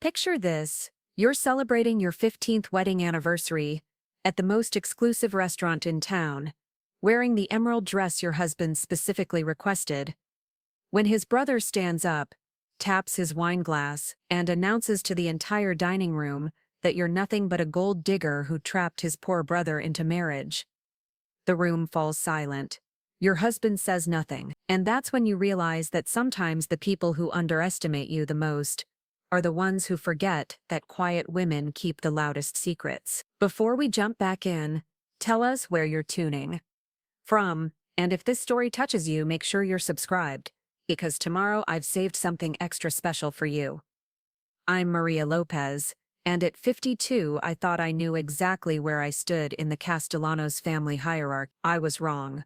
Picture this. You're celebrating your 15th wedding anniversary at the most exclusive restaurant in town, wearing the emerald dress your husband specifically requested. When his brother stands up, taps his wine glass, and announces to the entire dining room that you're nothing but a gold digger who trapped his poor brother into marriage. The room falls silent. Your husband says nothing, and that's when you realize that sometimes the people who underestimate you the most are the ones who forget that quiet women keep the loudest secrets. Before we jump back in, tell us where you're tuning from, and if this story touches you, make sure you're subscribed, because tomorrow I've saved something extra special for you. I'm Maria Lopez, and at 52 I thought I knew exactly where I stood in the Castellanos family hierarchy. I was wrong.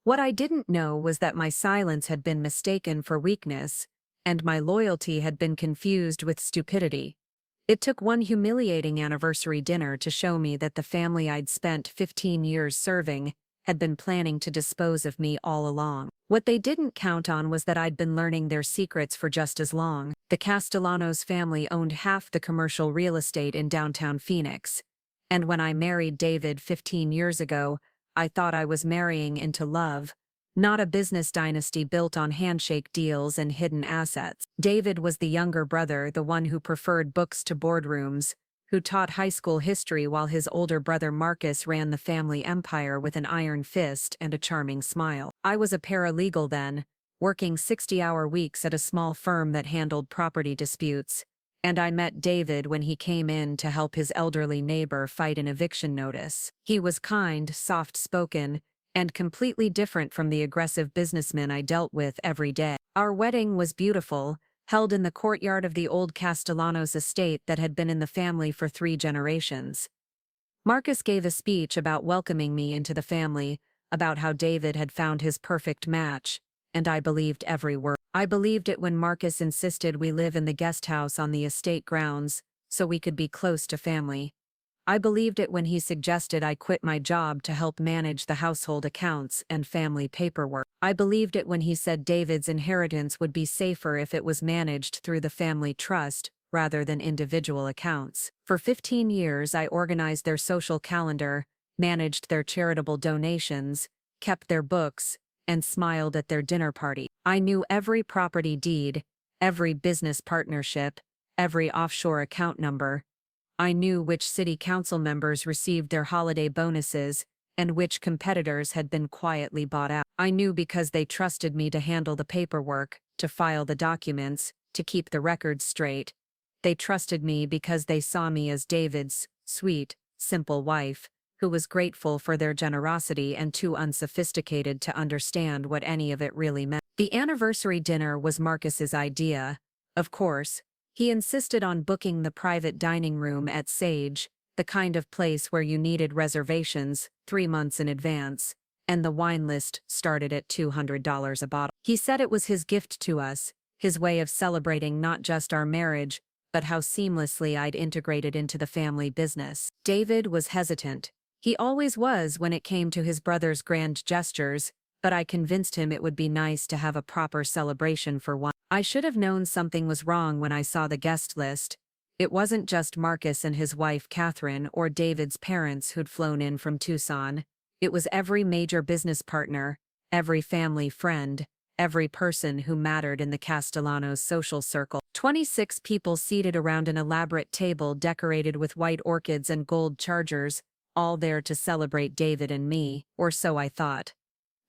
What I didn't know was that my silence had been mistaken for weakness, and my loyalty had been confused with stupidity. It took one humiliating anniversary dinner to show me that the family I'd spent 15 years serving had been planning to dispose of me all along. What they didn't count on was that I'd been learning their secrets for just as long. The Castellanos family owned half the commercial real estate in downtown Phoenix, and when I married David 15 years ago, I thought I was marrying into love, not a business dynasty built on handshake deals and hidden assets. David was the younger brother, the one who preferred books to boardrooms, who taught high school history while his older brother Marcus ran the family empire with an iron fist and a charming smile. I was a paralegal then, working 60-hour weeks at a small firm that handled property disputes, and I met David when he came in to help his elderly neighbor fight an eviction notice. He was kind, soft-spoken, and completely different from the aggressive businessmen I dealt with every day. Our wedding was beautiful, held in the courtyard of the old Castellanos estate that had been in the family for 3 generations. Marcus gave a speech about welcoming me into the family, about how David had found his perfect match, and I believed every word. I believed it when Marcus insisted we live in the guest house on the estate grounds, so we could be close to family. I believed it when he suggested I quit my job to help manage the household accounts and family paperwork. I believed it when he said David's inheritance would be safer if it was managed through the family trust rather than individual accounts. For 15 years I organized their social calendar, managed their charitable donations, kept their books, and smiled at their dinner party. I knew every property deed, every business partnership, every offshore account number. I knew which city council members received their holiday bonuses and which competitors had been quietly bought out. I knew because they trusted me to handle the paperwork, to file the documents, to keep the records straight. They trusted me because they saw me as David's sweet, simple wife, who was grateful for their generosity and too unsophisticated to understand what any of it really meant. The anniversary dinner was Marcus's idea, of course. He insisted on booking the private dining room at Sage, the kind of place where you needed reservations 3 months in advance, and the wine list started at $200 a bottle. He said it was his gift to us, his way of celebrating not just our marriage, but how seamlessly I'd integrated into the family business. David was hesitant. He always was when it came to his brother's grand gestures, but I convinced him it would be nice to have a proper celebration for one. I should have known something was wrong when I saw the guest list. It wasn't just Marcus and his wife Catherine or David's parents who'd flown in from Tucson. It was every major business partner, every family friend, every person who mattered in the Castellanos social circle. 26 people seated around an elaborate table decorated with white orchids and gold chargers, all there to celebrate David and me, or so I thought.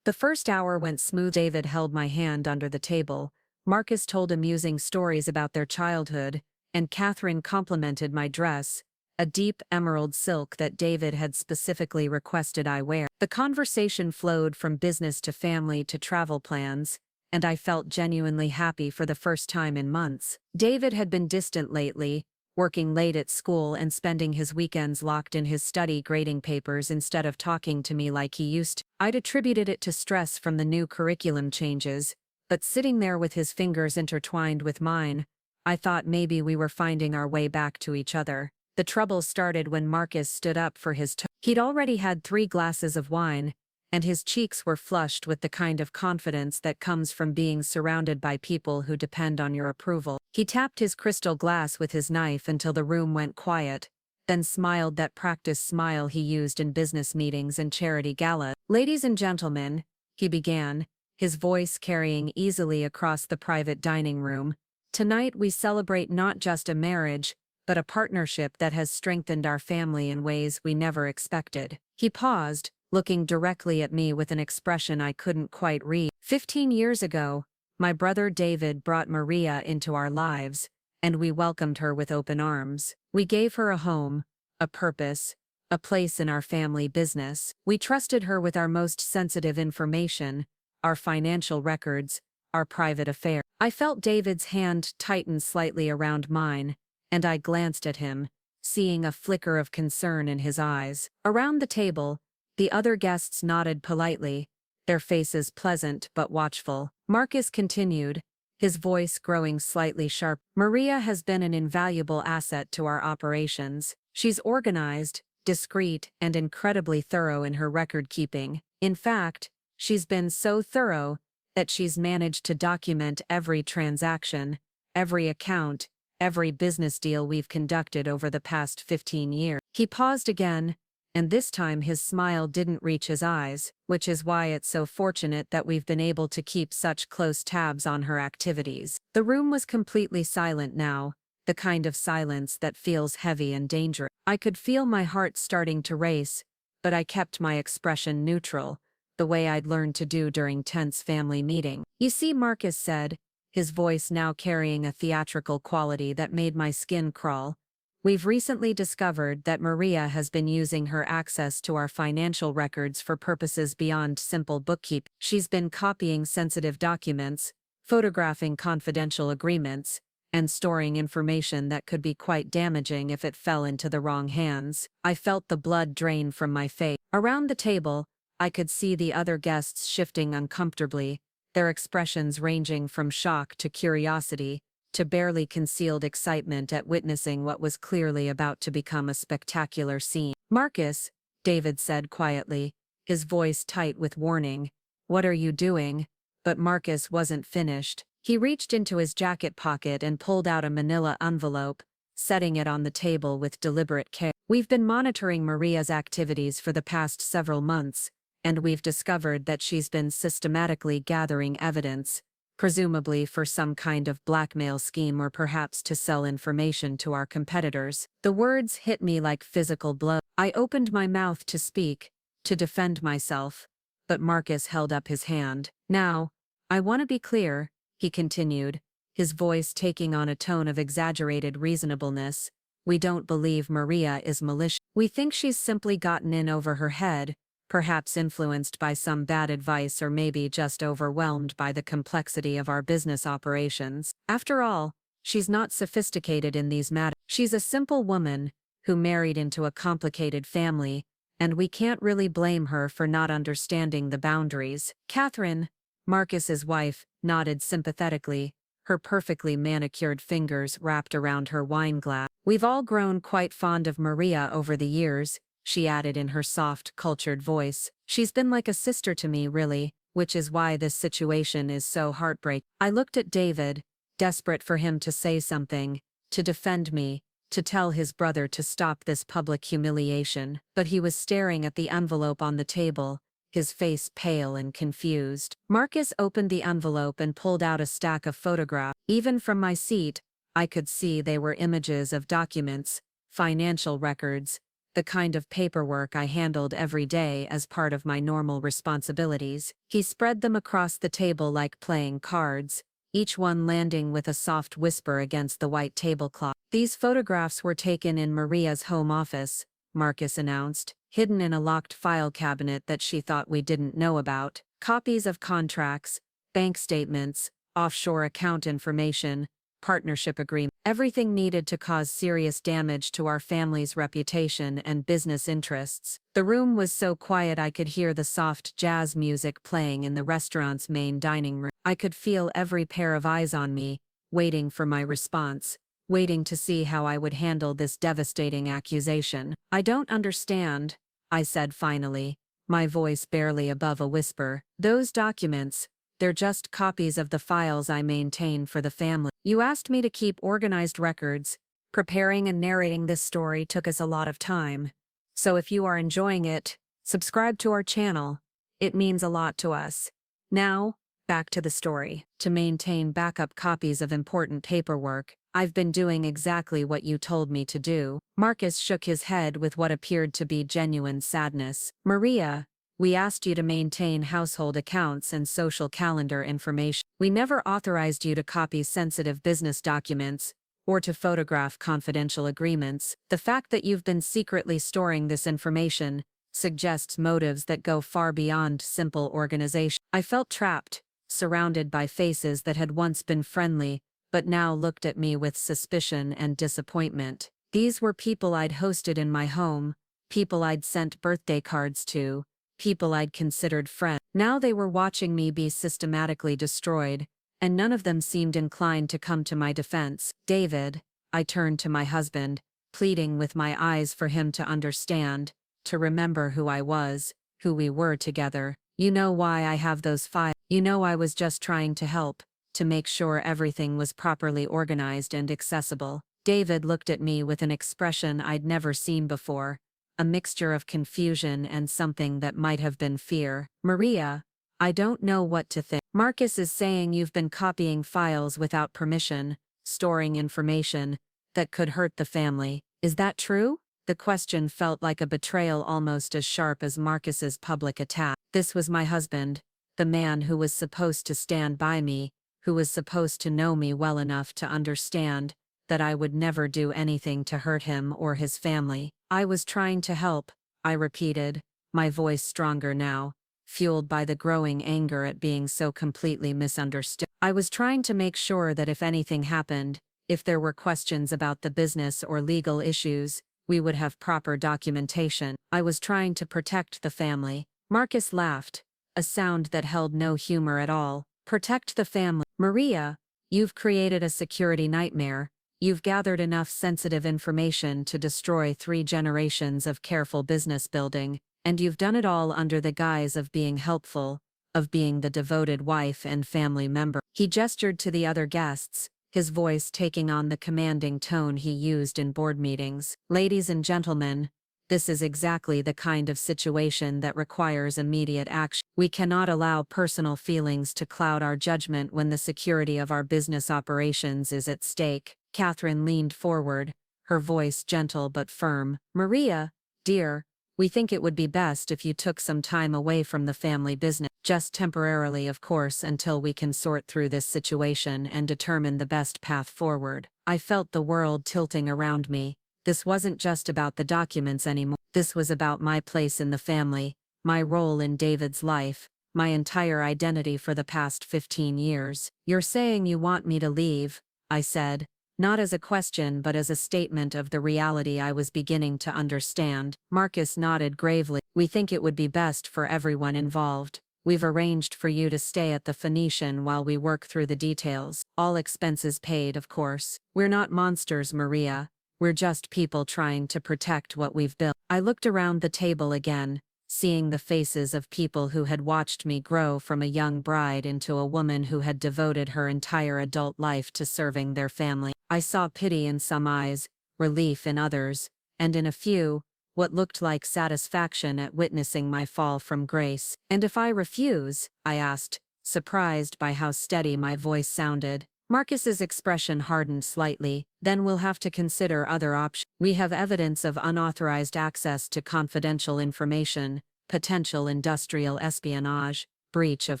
The first hour went smooth. David held my hand under the table. Marcus told amusing stories about their childhood, and Catherine complimented my dress, a deep emerald silk that David had specifically requested I wear. The conversation flowed from business to family to travel plans, and I felt genuinely happy for the first time in months. David had been distant lately, working late at school and spending his weekends locked in his study grading papers instead of talking to me like he used to. I'd attributed it to stress from the new curriculum changes, but sitting there with his fingers intertwined with mine, I thought maybe we were finding our way back to each other. The trouble started when Marcus stood up for his He'd already had 3 glasses of wine, and his cheeks were flushed with the kind of confidence that comes from being surrounded by people who depend on your approval. He tapped his crystal glass with his knife until the room went quiet, then smiled that practice smile he used in business meetings and charity galas. "Ladies and gentlemen," he began, his voice carrying easily across the private dining room, "tonight we celebrate not just a marriage, but a partnership that has strengthened our family in ways we never expected." He paused, looking directly at me with an expression I couldn't quite read. 15 years ago, my brother David brought Maria into our lives, and we welcomed her with open arms. We gave her a home, a purpose, a place in our family business. We trusted her with our most sensitive information, our financial records, our private affairs. I felt David's hand tighten slightly around mine, and I glanced at him, seeing a flicker of concern in his eyes. Around the table, the other guests nodded politely, their faces pleasant but watchful. Marcus continued, his voice growing slightly sharp. "Maria has been an invaluable asset to our operations. She's organized, discreet, and incredibly thorough in her record-keeping. In fact, she's been so thorough that she's managed to document every transaction, every account, every business deal we've conducted over the past 15 years. He paused again, and this time his smile didn't reach his eyes, which is why it's so fortunate that we've been able to keep such close tabs on her activities. The room was completely silent now, the kind of silence that feels heavy and dangerous. I could feel my heart starting to race, but I kept my expression neutral, the way I'd learned to do during tense family meetings. "You see," Marcus said, his voice now carrying a theatrical quality that made my skin crawl, "we've recently discovered that Maria has been using her access to our financial records for purposes beyond simple bookkeeping. She's been copying sensitive documents, photographing confidential agreements, and storing information that could be quite damaging if it fell into the wrong hands." I felt the blood drain from my face. Around the table, I could see the other guests shifting uncomfortably, their expressions ranging from shock to curiosity, to barely concealed excitement at witnessing what was clearly about to become a spectacular scene. "Marcus," David said quietly, his voice tight with warning, "what are you doing?" But Marcus wasn't finished. He reached into his jacket pocket and pulled out a manila envelope, setting it on the table with deliberate care. "We've been monitoring Maria's activities for the past several months, and we've discovered that she's been systematically gathering evidence, presumably for some kind of blackmail scheme or perhaps to sell information to our competitors." The words hit me like physical blows. I opened my mouth to speak, to defend myself, but Marcus held up his hand. "Now, I want to be clear," he continued, his voice taking on a tone of exaggerated reasonableness. "We don't believe Maria is malicious. We think she's simply gotten in over her head, perhaps influenced by some bad advice or maybe just overwhelmed by the complexity of our business operations. After all, she's not sophisticated in these matters. She's a simple woman who married into a complicated family, and we can't really blame her for not understanding the boundaries." Catherine, Marcus's wife, nodded sympathetically, her perfectly manicured fingers wrapped around her wine glass. "We've all grown quite fond of Maria over the years," she added in her soft, cultured voice. "She's been like a sister to me, really, which is why this situation is so heartbreaking." I looked at David, desperate for him to say something, to defend me, to tell his brother to stop this public humiliation, but he was staring at the envelope on the table, his face pale and confused. Marcus opened the envelope and pulled out a stack of photographs. Even from my seat, I could see they were images of documents, financial records, the kind of paperwork I handled every day as part of my normal responsibilities. He spread them across the table like playing cards, each one landing with a soft whisper against the white tablecloth. "These photographs were taken in Maria's home office," Marcus announced, "hidden in a locked file cabinet that she thought we didn't know about. Copies of contracts, bank statements, offshore account information, partnership agreement, everything needed to cause serious damage to our family's reputation and business interests." The room was so quiet I could hear the soft jazz music playing in the restaurant's main dining room. I could feel every pair of eyes on me, waiting for my response, waiting to see how I would handle this devastating accusation. "I don't understand," I said finally, my voice barely above a whisper. Those documents, they're just copies of the files I maintain for the family. You asked me to keep organized records. Preparing and narrating this story took us a lot of time. So if you are enjoying it, subscribe to our channel. It means a lot to us. Now, back to the story. To maintain backup copies of important paperwork, I've been doing exactly what you told me to do. Marcus shook his head with what appeared to be genuine sadness. Maria, we asked you to maintain household accounts and social calendar information. We never authorized you to copy sensitive business documents or to photograph confidential agreements. The fact that you've been secretly storing this information suggests motives that go far beyond simple organization. I felt trapped, surrounded by faces that had once been friendly, but now looked at me with suspicion and disappointment. These were people I'd hosted in my home, people I'd sent birthday cards to, people I'd considered friends. Now they were watching me be systematically destroyed, and none of them seemed inclined to come to my defense. David, I turned to my husband, pleading with my eyes for him to understand, to remember who I was, who we were together. You know why I have those files. You know I was just trying to help, to make sure everything was properly organized and accessible. David looked at me with an expression I'd never seen before, a mixture of confusion and something that might have been fear. Maria, I don't know what to think. Marcus is saying you've been copying files without permission, storing information that could hurt the family. Is that true? The question felt like a betrayal almost as sharp as Marcus's public attack. This was my husband, the man who was supposed to stand by me, who was supposed to know me well enough to understand that I would never do anything to hurt him or his family. I was trying to help, I repeated, my voice stronger now, fueled by the growing anger at being so completely misunderstood. I was trying to make sure that if anything happened, if there were questions about the business or legal issues, we would have proper documentation. I was trying to protect the family. Marcus laughed, a sound that held no humor at all. Protect the family. Maria, you've created a security nightmare. You've gathered enough sensitive information to destroy 3 generations of careful business building, and you've done it all under the guise of being helpful, of being the devoted wife and family member. He gestured to the other guests, his voice taking on the commanding tone he used in board meetings. Ladies and gentlemen, this is exactly the kind of situation that requires immediate action. We cannot allow personal feelings to cloud our judgment when the security of our business operations is at stake. Catherine leaned forward, her voice gentle but firm. Maria, dear, we think it would be best if you took some time away from the family business. Just temporarily, of course, until we can sort through this situation and determine the best path forward. I felt the world tilting around me. This wasn't just about the documents anymore. This was about my place in the family, my role in David's life, my entire identity for the past 15 years. You're saying you want me to leave, I said, not as a question but as a statement of the reality I was beginning to understand. Marcus nodded gravely. We think it would be best for everyone involved. We've arranged for you to stay at the Phoenician while we work through the details. All expenses paid, of course. We're not monsters, Maria. We're just people trying to protect what we've built. I looked around the table again, seeing the faces of people who had watched me grow from a young bride into a woman who had devoted her entire adult life to serving their family. I saw pity in some eyes, relief in others, and in a few, what looked like satisfaction at witnessing my fall from grace. And if I refuse? I asked, surprised by how steady my voice sounded. Marcus's expression hardened slightly. Then we'll have to consider other options. We have evidence of unauthorized access to confidential information, potential industrial espionage, breach of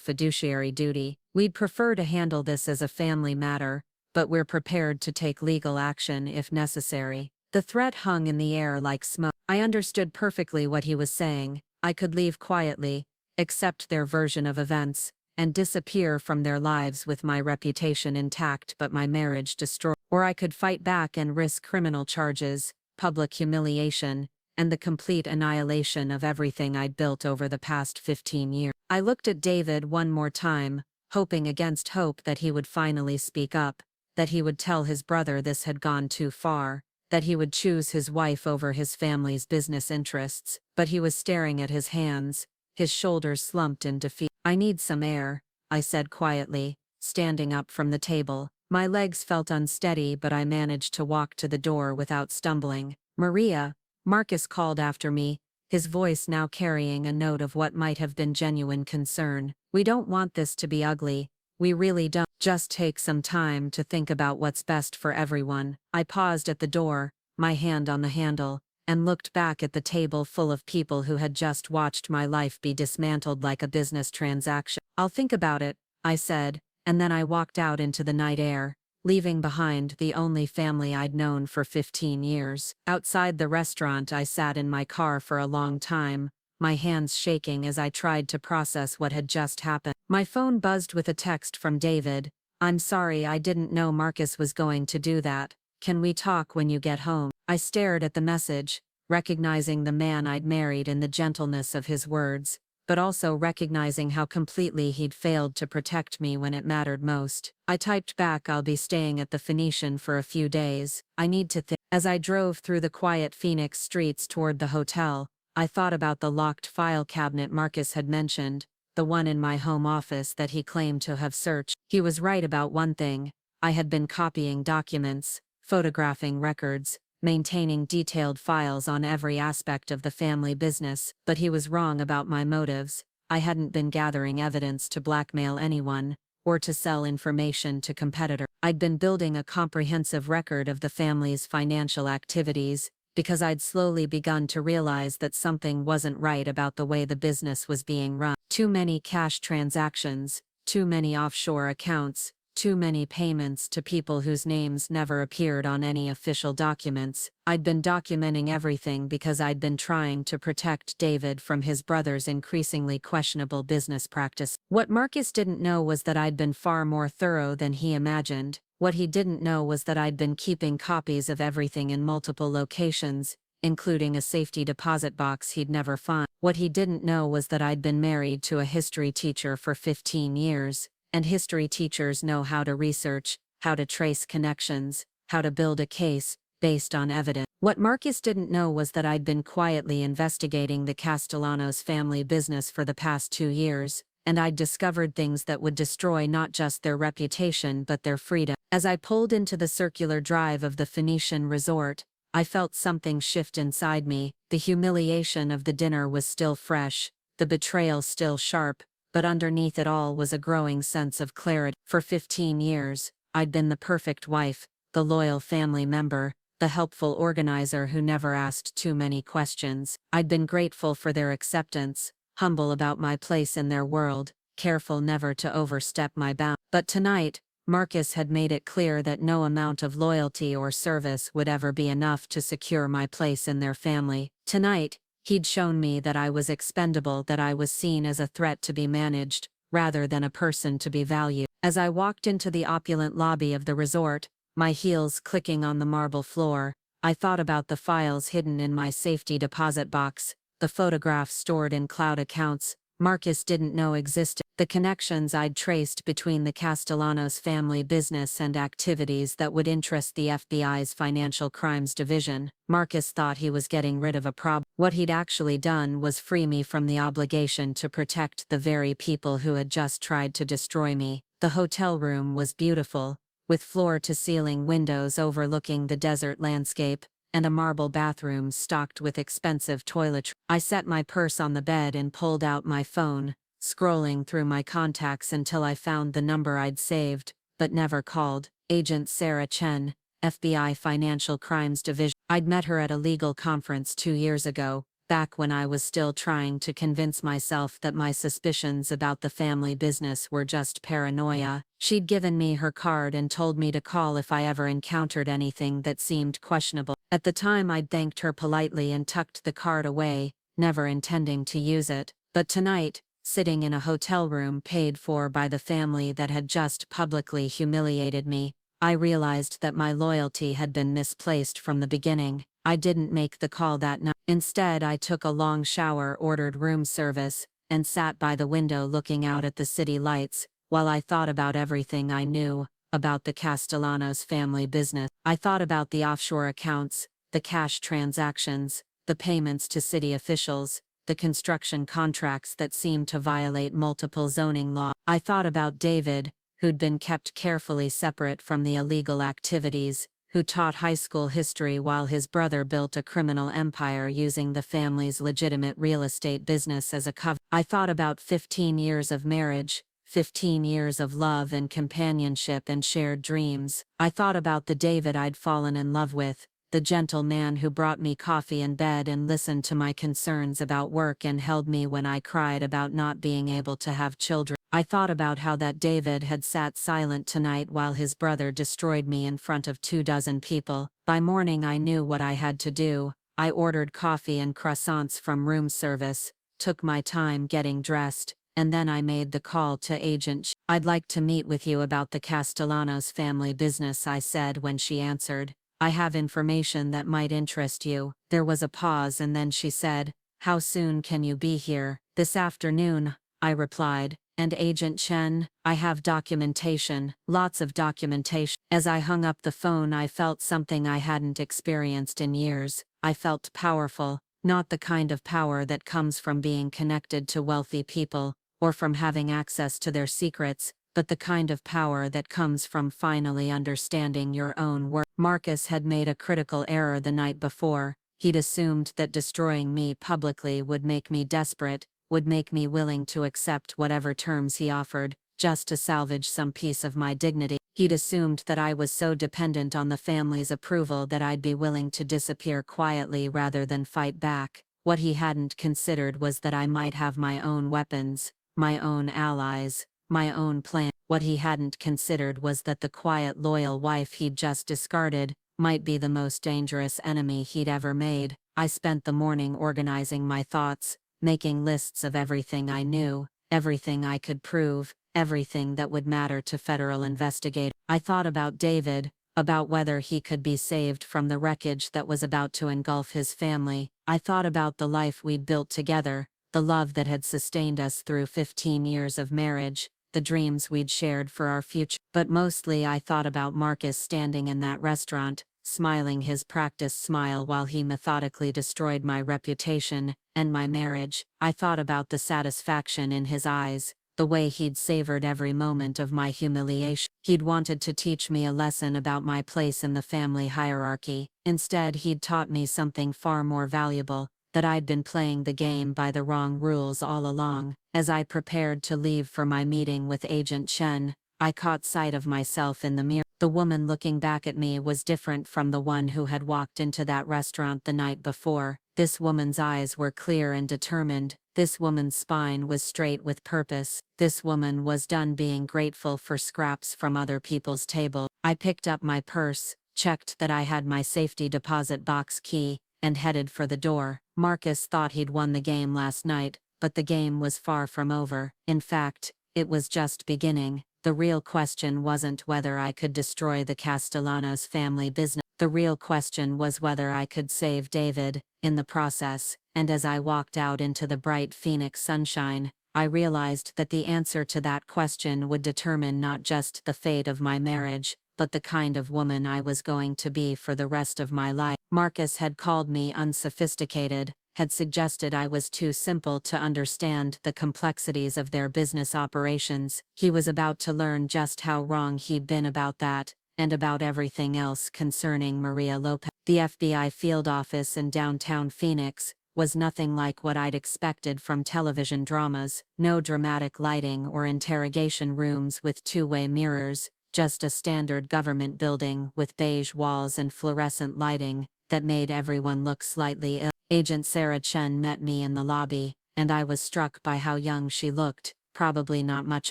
fiduciary duty. We'd prefer to handle this as a family matter, but we're prepared to take legal action if necessary. The threat hung in the air like smoke. I understood perfectly what he was saying. I could leave quietly, accept their version of events, and disappear from their lives with my reputation intact but my marriage destroyed. Or I could fight back and risk criminal charges, public humiliation, and the complete annihilation of everything I'd built over the past 15 years. I looked at David one more time, hoping against hope that he would finally speak up, that he would tell his brother this had gone too far, that he would choose his wife over his family's business interests. But he was staring at his hands, His shoulders slumped in defeat. "I need some air," I said quietly, standing up from the table. My legs felt unsteady, but I managed to walk to the door without stumbling. "Maria," Marcus called after me, his voice now carrying a note of what might have been genuine concern. "We don't want this to be ugly. We really don't. Just take some time to think about what's best for everyone." I paused at the door, my hand on the handle, and looked back at the table full of people who had just watched my life be dismantled like a business transaction. "I'll think about it," I said, and then I walked out into the night air, leaving behind the only family I'd known for 15 years. Outside the restaurant, I sat in my car for a long time, my hands shaking as I tried to process what had just happened. My phone buzzed with a text from David. "I'm sorry, I didn't know Marcus was going to do that. Can we talk when you get home?" I stared at the message, recognizing the man I'd married in the gentleness of his words, but also recognizing how completely he'd failed to protect me when it mattered most. I typed back, "I'll be staying at the Phoenician for a few days. I need to think." As I drove through the quiet Phoenix streets toward the hotel, I thought about the locked file cabinet Marcus had mentioned, the one in my home office that he claimed to have searched. He was right about one thing. I had been copying documents, photographing records, maintaining detailed files on every aspect of the family business, but he was wrong about my motives. I hadn't been gathering evidence to blackmail anyone, or to sell information to competitors. I'd been building a comprehensive record of the family's financial activities, because I'd slowly begun to realize that something wasn't right about the way the business was being run. Too many cash transactions, too many offshore accounts, too many payments to people whose names never appeared on any official documents. I'd been documenting everything because I'd been trying to protect David from his brother's increasingly questionable business practice. What Marcus didn't know was that I'd been far more thorough than he imagined. What he didn't know was that I'd been keeping copies of everything in multiple locations, including a safety deposit box he'd never find. What he didn't know was that I'd been married to a history teacher for 15 years. And history teachers know how to research, how to trace connections, how to build a case based on evidence. What Marcus didn't know was that I'd been quietly investigating the Castellanos family business for the past 2 years, and I'd discovered things that would destroy not just their reputation but their freedom. As I pulled into the circular drive of the Phoenician resort, I felt something shift inside me. The humiliation of the dinner was still fresh, the betrayal still sharp, but underneath it all was a growing sense of clarity. For 15 years, I'd been the perfect wife, the loyal family member, the helpful organizer who never asked too many questions. I'd been grateful for their acceptance, humble about my place in their world, careful never to overstep my bounds. But tonight, Marcus had made it clear that no amount of loyalty or service would ever be enough to secure my place in their family. Tonight, he'd shown me that I was expendable, that I was seen as a threat to be managed, rather than a person to be valued. As I walked into the opulent lobby of the resort, my heels clicking on the marble floor, I thought about the files hidden in my safety deposit box, the photographs stored in cloud accounts Marcus didn't know existed, the connections I'd traced between the Castellanos family business and activities that would interest the FBI's Financial Crimes Division. Marcus thought he was getting rid of a problem. What he'd actually done was free me from the obligation to protect the very people who had just tried to destroy me. The hotel room was beautiful, with floor-to-ceiling windows overlooking the desert landscape, and a marble bathroom stocked with expensive toiletries. I set my purse on the bed and pulled out my phone, scrolling through my contacts until I found the number I'd saved, but never called. Agent Sarah Chen, FBI Financial Crimes Division. I'd met her at a legal conference 2 years ago, back when I was still trying to convince myself that my suspicions about the family business were just paranoia. She'd given me her card and told me to call if I ever encountered anything that seemed questionable. At the time, I'd thanked her politely and tucked the card away, never intending to use it. But tonight, sitting in a hotel room paid for by the family that had just publicly humiliated me, I realized that my loyalty had been misplaced from the beginning. I didn't make the call that night. Instead, I took a long shower, ordered room service, and sat by the window looking out at the city lights, while I thought about everything I knew about the Castellanos family business. I thought about the offshore accounts, the cash transactions, the payments to city officials, the construction contracts that seemed to violate multiple zoning laws. I thought about David, who'd been kept carefully separate from the illegal activities, who taught high school history while his brother built a criminal empire using the family's legitimate real estate business as a cover. I thought about 15 years of marriage, 15 years of love and companionship and shared dreams. I thought about the David I'd fallen in love with, the gentle man who brought me coffee in bed and listened to my concerns about work and held me when I cried about not being able to have children. I thought about how that David had sat silent tonight while his brother destroyed me in front of 24 people. By morning I knew what I had to do. I ordered coffee and croissants from room service, took my time getting dressed, and then I made the call to Agent Chen. "I'd like to meet with you about the Castellanos family business," I said when she answered. "I have information that might interest you." There was a pause and then she said, "How soon can you be here?" "This afternoon," I replied. "And Agent Chen?" "I have documentation, lots of documentation." As I hung up the phone I felt something I hadn't experienced in years. I felt powerful, not the kind of power that comes from being connected to wealthy people, or from having access to their secrets, but the kind of power that comes from finally understanding your own worth. Marcus had made a critical error the night before. He'd assumed that destroying me publicly would make me desperate, would make me willing to accept whatever terms he offered, just to salvage some piece of my dignity. He'd assumed that I was so dependent on the family's approval that I'd be willing to disappear quietly rather than fight back. What he hadn't considered was that I might have my own weapons, my own allies, my own plan. What he hadn't considered was that the quiet loyal wife he'd just discarded might be the most dangerous enemy he'd ever made. I spent the morning organizing my thoughts, making lists of everything I knew, everything I could prove, everything that would matter to federal investigators. I thought about David, about whether he could be saved from the wreckage that was about to engulf his family. I thought about the life we'd built together, the love that had sustained us through 15 years of marriage, the dreams we'd shared for our future. But mostly I thought about Marcus standing in that restaurant, smiling his practiced smile while he methodically destroyed my reputation and my marriage. I thought about the satisfaction in his eyes, the way he'd savored every moment of my humiliation. He'd wanted to teach me a lesson about my place in the family hierarchy. Instead, he'd taught me something far more valuable, that I'd been playing the game by the wrong rules all along. As I prepared to leave for my meeting with Agent Chen, I caught sight of myself in the mirror. The woman looking back at me was different from the one who had walked into that restaurant the night before. This woman's eyes were clear and determined. This woman's spine was straight with purpose. This woman was done being grateful for scraps from other people's table. I picked up my purse, checked that I had my safety deposit box key, and headed for the door. Marcus thought he'd won the game last night, but the game was far from over. In fact, it was just beginning. The real question wasn't whether I could destroy the Castellanos family business. The real question was whether I could save David in the process. And as I walked out into the bright Phoenix sunshine, I realized that the answer to that question would determine not just the fate of my marriage, but the kind of woman I was going to be for the rest of my life. Marcus had called me unsophisticated, had suggested I was too simple to understand the complexities of their business operations. He was about to learn just how wrong he'd been about that, and about everything else concerning Maria Lopez. The FBI field office in downtown Phoenix was nothing like what I'd expected from television dramas. No dramatic lighting or interrogation rooms with two-way mirrors, just a standard government building with beige walls and fluorescent lighting that made everyone look slightly ill. Agent Sarah Chen met me in the lobby, and I was struck by how young she looked, probably not much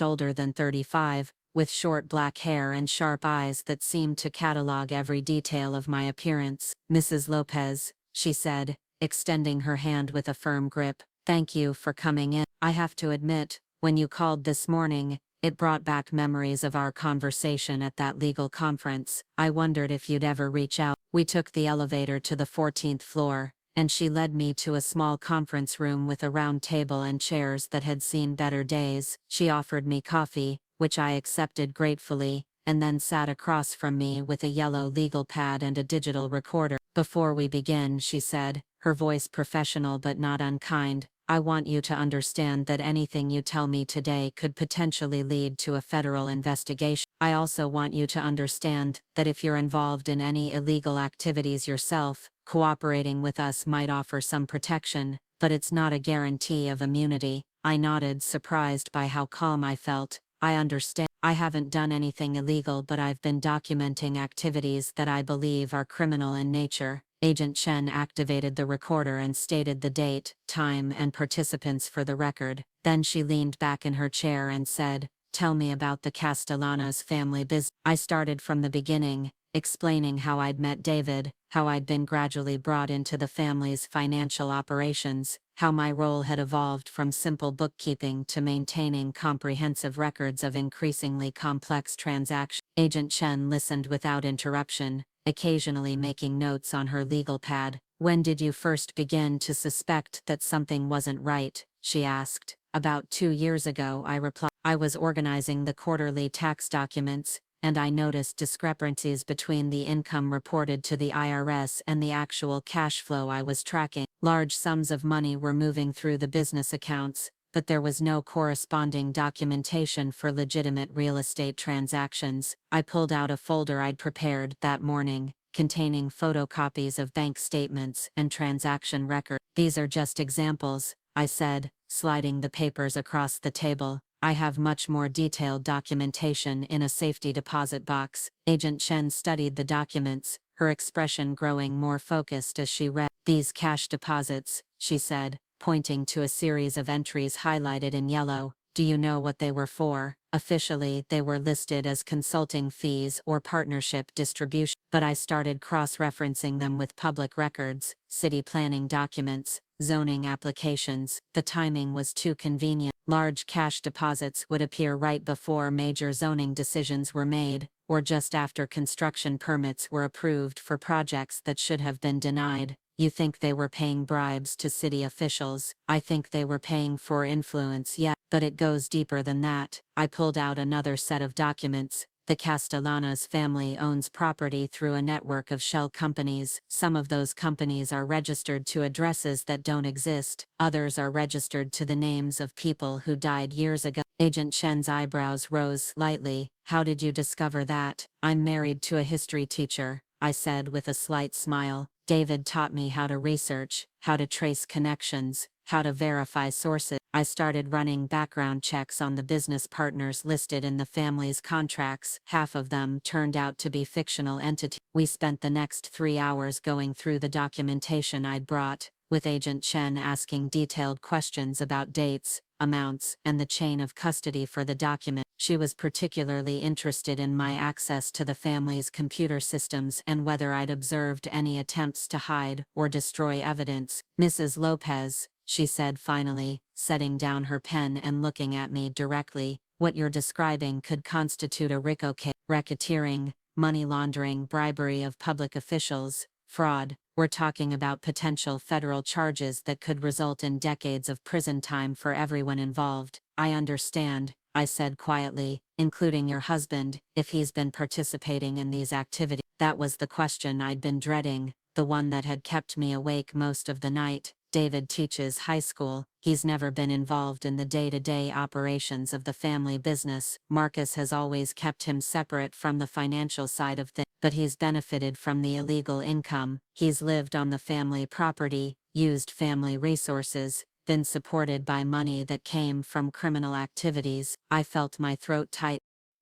older than 35, with short black hair and sharp eyes that seemed to catalog every detail of my appearance. "Mrs. Lopez," she said, extending her hand with a firm grip, "thank you for coming in. I have to admit, when you called this morning, it brought back memories of our conversation at that legal conference. I wondered if you'd ever reach out." We took the elevator to the 14th floor, and she led me to a small conference room with a round table and chairs that had seen better days. She offered me coffee, which I accepted gratefully, and then sat across from me with a yellow legal pad and a digital recorder. "Before we begin," she said, her voice professional but not unkind, I want you to understand that anything you tell me today could potentially lead to a federal investigation. I also want you to understand that if you're involved in any illegal activities yourself, cooperating with us might offer some protection, but it's not a guarantee of immunity. I nodded, surprised by how calm I felt. I understand. I haven't done anything illegal, but I've been documenting activities that I believe are criminal in nature. Agent Chen activated the recorder and stated the date, time, and participants for the record. Then she leaned back in her chair and said, "Tell me about the Castellanos family business." I started from the beginning, explaining how I'd met David, how I'd been gradually brought into the family's financial operations, how my role had evolved from simple bookkeeping to maintaining comprehensive records of increasingly complex transactions. Agent Chen listened without interruption, occasionally making notes on her legal pad. "When did you first begin to suspect that something wasn't right?" she asked. "About 2 years ago," I replied. "I was organizing the quarterly tax documents, and I noticed discrepancies between the income reported to the IRS and the actual cash flow I was tracking. Large sums of money were moving through the business accounts, but there was no corresponding documentation for legitimate real estate transactions." I pulled out a folder I'd prepared that morning, containing photocopies of bank statements and transaction records. "These are just examples," I said, sliding the papers across the table. "I have much more detailed documentation in a safety deposit box." Agent Chen studied the documents, her expression growing more focused as she read. "These cash deposits," she said, pointing to a series of entries highlighted in yellow. "Do you know what they were for?" "Officially, they were listed as consulting fees or partnership distribution, but I started cross-referencing them with public records, city planning documents, zoning applications. The timing was too convenient. Large cash deposits would appear right before major zoning decisions were made, or just after construction permits were approved for projects that should have been denied." "You think they were paying bribes to city officials?" "I think they were paying for influence, yeah, but it goes deeper than that." I pulled out another set of documents. "The Castellanos family owns property through a network of shell companies. Some of those companies are registered to addresses that don't exist. Others are registered to the names of people who died years ago." Agent Chen's eyebrows rose slightly. "How did you discover that?" "I'm married to a history teacher," I said with a slight smile. "David taught me how to research, how to trace connections, how to verify sources." I started running background checks on the business partners listed in the family's contracts. Half of them turned out to be fictional entities. We spent the next 3 hours going through the documentation I'd brought, with Agent Chen asking detailed questions about dates, amounts, and the chain of custody for the document. She was particularly interested in my access to the family's computer systems and whether I'd observed any attempts to hide or destroy evidence. "Mrs. Lopez," she said finally, setting down her pen and looking at me directly, "what you're describing could constitute a RICO case. Racketeering, money laundering, bribery of public officials, fraud. We're talking about potential federal charges that could result in decades of prison time for everyone involved." "I understand," I said quietly, "including your husband, if he's been participating in these activities." That was the question I'd been dreading, the one that had kept me awake most of the night. "David teaches high school. He's never been involved in the day-to-day operations of the family business. Marcus has always kept him separate from the financial side of things, but he's benefited from the illegal income. He's lived on the family property, used family resources, been supported by money that came from criminal activities." I felt my throat tight.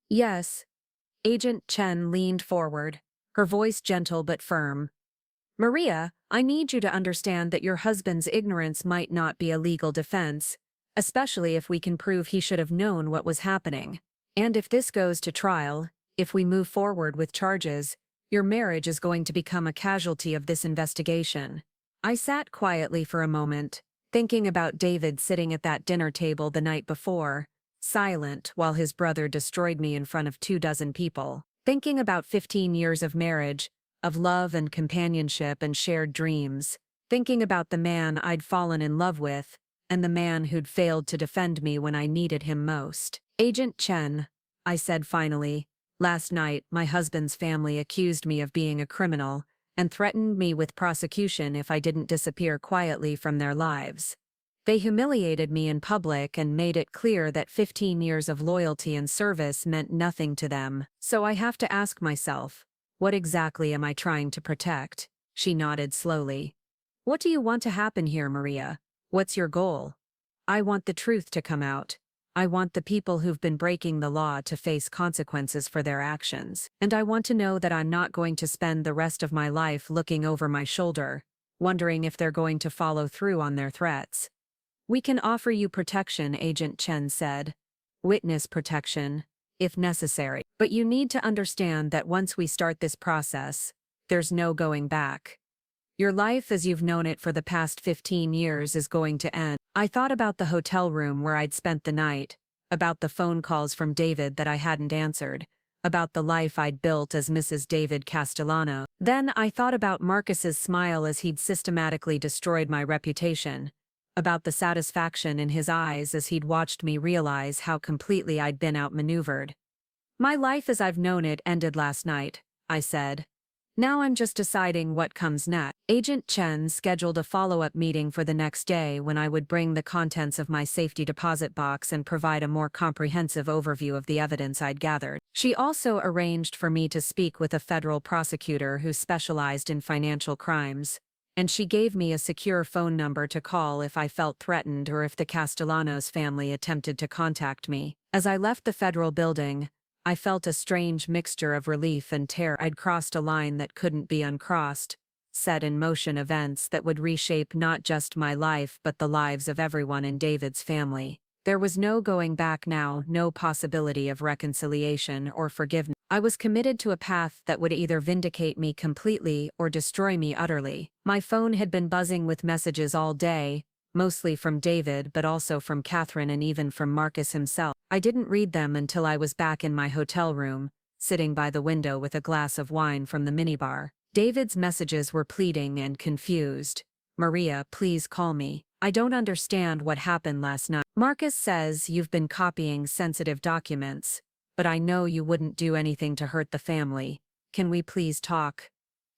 "Yes." Agent Chen leaned forward, her voice gentle but firm. "Maria, I need you to understand that your husband's ignorance might not be a legal defense, especially if we can prove he should have known what was happening. And if this goes to trial, if we move forward with charges, your marriage is going to become a casualty of this investigation." I sat quietly for a moment, thinking about David sitting at that dinner table the night before, silent while his brother destroyed me in front of 24 people. Thinking about 15 years of marriage, of love and companionship and shared dreams. Thinking about the man I'd fallen in love with, and the man who'd failed to defend me when I needed him most. "Agent Chen," I said finally, "last night my husband's family accused me of being a criminal, and threatened me with prosecution if I didn't disappear quietly from their lives. They humiliated me in public and made it clear that 15 years of loyalty and service meant nothing to them. So I have to ask myself, what exactly am I trying to protect? She nodded slowly. What do you want to happen here, Maria? What's your goal? I want the truth to come out. I want the people who've been breaking the law to face consequences for their actions. And I want to know that I'm not going to spend the rest of my life looking over my shoulder, wondering if they're going to follow through on their threats. We can offer you protection, Agent Chen said. Witness protection, if necessary. But you need to understand that once we start this process, there's no going back. Your life as you've known it for the past 15 years is going to end. I thought about the hotel room where I'd spent the night, about the phone calls from David that I hadn't answered, about the life I'd built as Mrs. David Castellano. Then I thought about Marcus's smile as he'd systematically destroyed my reputation, about the satisfaction in his eyes as he'd watched me realize how completely I'd been outmaneuvered. My life as I've known it ended last night, I said. Now I'm just deciding what comes next. Agent Chen scheduled a follow-up meeting for the next day when I would bring the contents of my safety deposit box and provide a more comprehensive overview of the evidence I'd gathered. She also arranged for me to speak with a federal prosecutor who specialized in financial crimes, and she gave me a secure phone number to call if I felt threatened or if the Castellanos family attempted to contact me. As I left the federal building, I felt a strange mixture of relief and terror. I'd crossed a line that couldn't be uncrossed, set in motion events that would reshape not just my life but the lives of everyone in David's family. There was no going back now, no possibility of reconciliation or forgiveness. I was committed to a path that would either vindicate me completely or destroy me utterly. My phone had been buzzing with messages all day, mostly from David but also from Catherine and even from Marcus himself. I didn't read them until I was back in my hotel room, sitting by the window with a glass of wine from the minibar. David's messages were pleading and confused. Maria, please call me. I don't understand what happened last night. Marcus says you've been copying sensitive documents, but I know you wouldn't do anything to hurt the family. Can we please talk?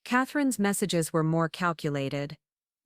Catherine's messages were more calculated.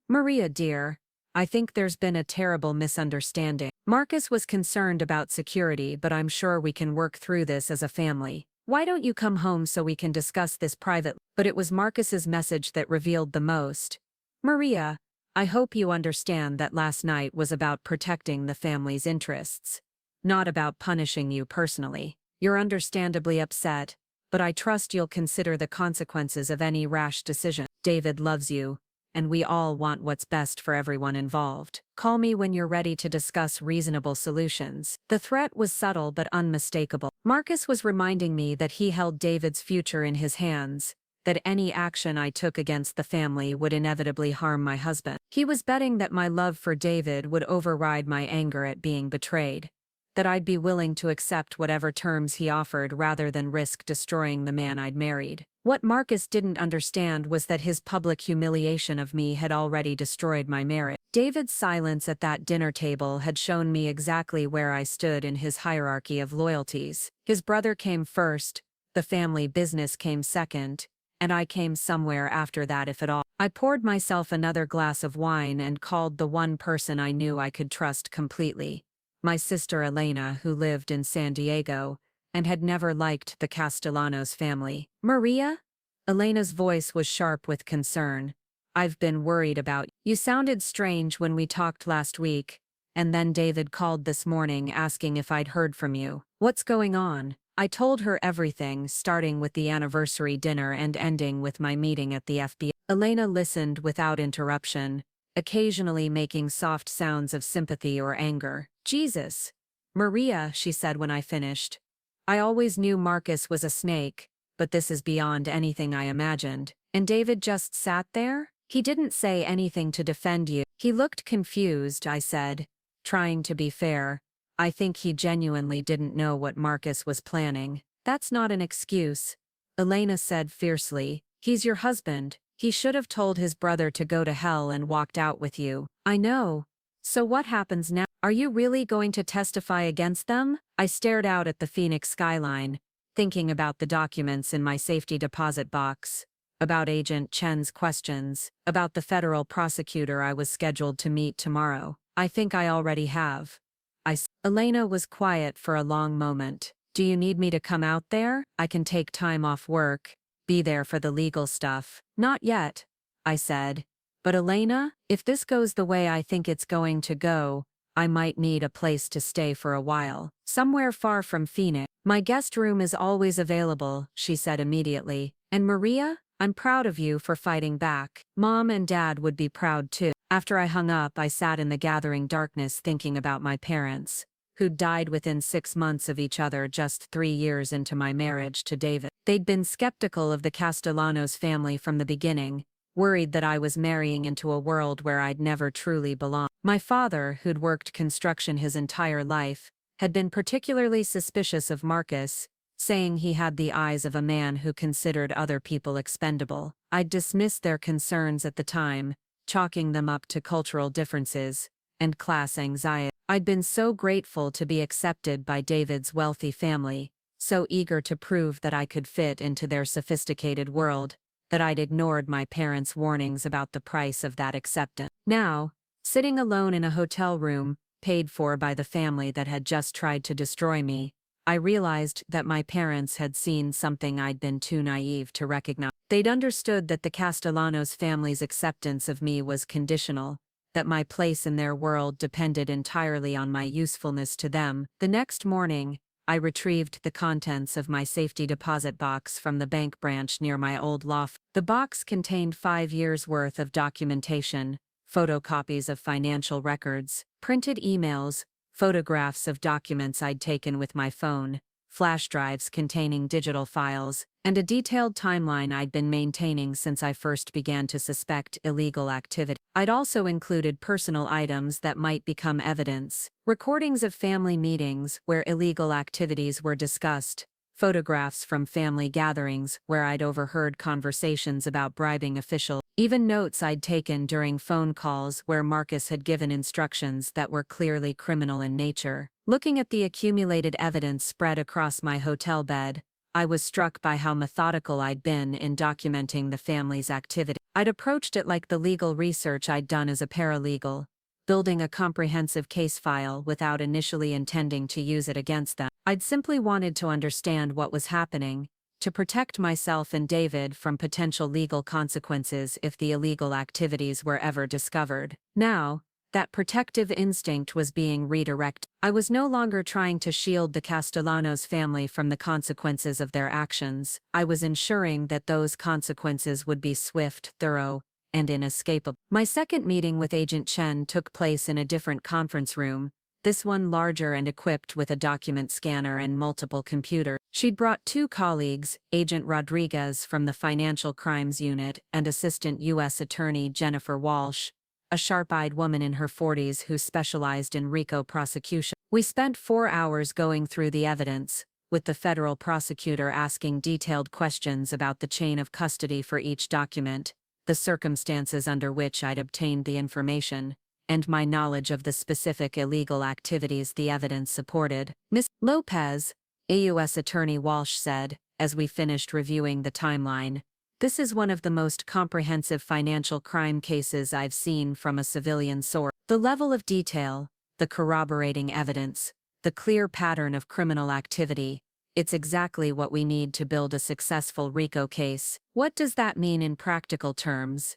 Maria, dear, I think there's been a terrible misunderstanding. Marcus was concerned about security, but I'm sure we can work through this as a family. Why don't you come home so we can discuss this privately? But it was Marcus's message that revealed the most. Maria, I hope you understand that last night was about protecting the family's interests, not about punishing you personally. You're understandably upset, but I trust you'll consider the consequences of any rash decision. David loves you, and we all want what's best for everyone involved. Call me when you're ready to discuss reasonable solutions. The threat was subtle but unmistakable. Marcus was reminding me that he held David's future in his hands, that any action I took against the family would inevitably harm my husband. He was betting that my love for David would override my anger at being betrayed, that I'd be willing to accept whatever terms he offered rather than risk destroying the man I'd married. What Marcus didn't understand was that his public humiliation of me had already destroyed my marriage. David's silence at that dinner table had shown me exactly where I stood in his hierarchy of loyalties. His brother came first, the family business came second, and I came somewhere after that if at all. I poured myself another glass of wine and called the one person I knew I could trust completely. My sister Elena, who lived in San Diego, and had never liked the Castellanos family. Maria? Elena's voice was sharp with concern. I've been worried about you. You sounded strange when we talked last week, and then David called this morning asking if I'd heard from you. What's going on? I told her everything, starting with the anniversary dinner and ending with my meeting at the FBI. Elena listened without interruption, occasionally making soft sounds of sympathy or anger. Jesus. Maria, she said when I finished. I always knew Marcus was a snake, but this is beyond anything I imagined. And David just sat there? He didn't say anything to defend you. He looked confused, I said, trying to be fair. I think he genuinely didn't know what Marcus was planning. That's not an excuse, Elena said fiercely. He's your husband. He should have told his brother to go to hell and walked out with you. I know. So what happens now? Are you really going to testify against them? I stared out at the Phoenix skyline, thinking about the documents in my safety deposit box, about Agent Chen's questions, about the federal prosecutor I was scheduled to meet tomorrow. I think I already have. Elena was quiet for a long moment. Do you need me to come out there? I can take time off work, be there for the legal stuff. Not yet, I said. But Elena, if this goes the way I think it's going to go, I might need a place to stay for a while. Somewhere far from Phoenix. My guest room is always available, she said immediately. And Maria, I'm proud of you for fighting back. Mom and Dad would be proud too. After I hung up, I sat in the gathering darkness thinking about my parents, who'd died within 6 months of each other just 3 years into my marriage to David. They'd been skeptical of the Castellanos family from the beginning, worried that I was marrying into a world where I'd never truly belonged. My father, who'd worked construction his entire life, had been particularly suspicious of Marcus, saying he had the eyes of a man who considered other people expendable. I'd dismissed their concerns at the time, chalking them up to cultural differences and class anxiety. I'd been so grateful to be accepted by David's wealthy family, so eager to prove that I could fit into their sophisticated world, that I'd ignored my parents' warnings about the price of that acceptance. Now, sitting alone in a hotel room, paid for by the family that had just tried to destroy me, I realized that my parents had seen something I'd been too naive to recognize. They'd understood that the Castellanos family's acceptance of me was conditional, that my place in their world depended entirely on my usefulness to them. The next morning, I retrieved the contents of my safety deposit box from the bank branch near my old law firm. The box contained 5 years' worth of documentation, photocopies of financial records, printed emails, photographs of documents I'd taken with my phone, flash drives containing digital files, and a detailed timeline I'd been maintaining since I first began to suspect illegal activity. I'd also included personal items that might become evidence, recordings of family meetings where illegal activities were discussed, photographs from family gatherings where I'd overheard conversations about bribing officials, even notes I'd taken during phone calls where Marcus had given instructions that were clearly criminal in nature. Looking at the accumulated evidence spread across my hotel bed, I was struck by how methodical I'd been in documenting the family's activity. I'd approached it like the legal research I'd done as a paralegal, building a comprehensive case file without initially intending to use it against them. I'd simply wanted to understand what was happening, to protect myself and David from potential legal consequences if the illegal activities were ever discovered. Now, that protective instinct was being redirected. I was no longer trying to shield the Castellanos family from the consequences of their actions. I was ensuring that those consequences would be swift, thorough, and inescapable. My second meeting with Agent Chen took place in a different conference room, this one larger and equipped with a document scanner and multiple computers. She'd brought 2 colleagues, Agent Rodriguez from the Financial Crimes Unit and Assistant U.S. Attorney Jennifer Walsh, a sharp-eyed woman in her 40s who specialized in RICO prosecution. We spent 4 hours going through the evidence, with the federal prosecutor asking detailed questions about the chain of custody for each document, the circumstances under which I'd obtained the information, and my knowledge of the specific illegal activities the evidence supported. Ms. Lopez, U.S. Attorney Walsh said, as we finished reviewing the timeline, "This is one of the most comprehensive financial crime cases I've seen from a civilian source. The level of detail, the corroborating evidence, the clear pattern of criminal activity, it's exactly what we need to build a successful RICO case." "What does that mean in practical terms?"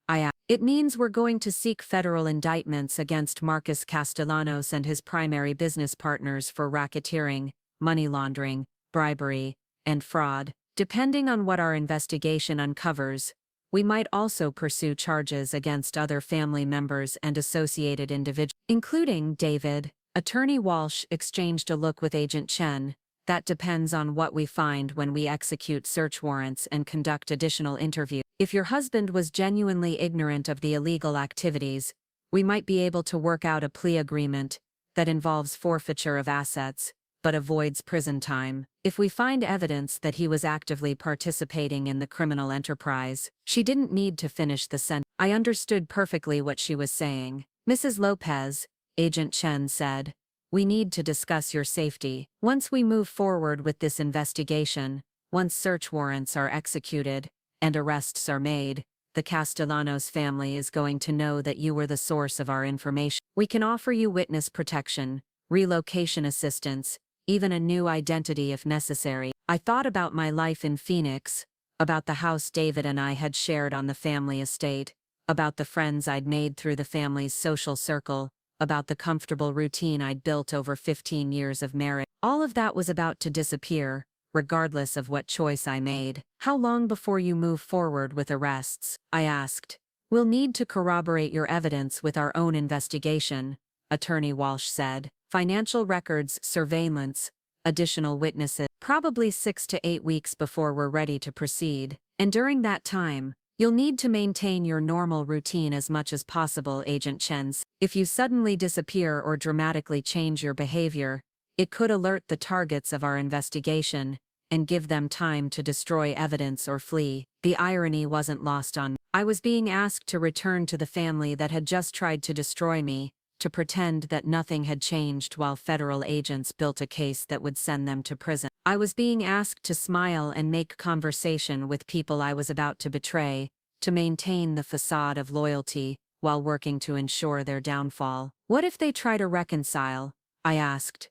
I asked. "It means we're going to seek federal indictments against Marcus Castellanos and his primary business partners for racketeering, money laundering, bribery, and fraud. Depending on what our investigation uncovers, we might also pursue charges against other family members and associated individuals, including David." Attorney Walsh exchanged a look with Agent Chen. "That depends on what we find when we execute search warrants and conduct additional interviews. If your husband was genuinely ignorant of the illegal activities, we might be able to work out a plea agreement that involves forfeiture of assets, but avoids prison time. If we find evidence that he was actively participating in the criminal enterprise." She didn't need to finish the sentence. I understood perfectly what she was saying. "Mrs. Lopez," Agent Chen said, "we need to discuss your safety. Once we move forward with this investigation, once search warrants are executed, and arrests are made, the Castellanos family is going to know that you were the source of our information. We can offer you witness protection, relocation assistance, even a new identity if necessary. I thought about my life in Phoenix, about the house David and I had shared on the family estate, about the friends I'd made through the family's social circle, about the comfortable routine I'd built over 15 years of marriage. All of that was about to disappear, regardless of what choice I made. How long before you move forward with arrests? I asked. We'll need to corroborate your evidence with our own investigation, Attorney Walsh said. Financial records, surveillance, additional witnesses. Probably 6 to 8 weeks before we're ready to proceed. And during that time, you'll need to maintain your normal routine as much as possible, Agent Chen. If you suddenly disappear or dramatically change your behavior, it could alert the targets of our investigation and give them time to destroy evidence or flee. The irony wasn't lost on me. I was being asked to return to the family that had just tried to destroy me, to pretend that nothing had changed while federal agents built a case that would send them to prison. I was being asked to smile and make conversation with people I was about to betray, to maintain the facade of loyalty while working to ensure their downfall. What if they try to reconcile? I asked.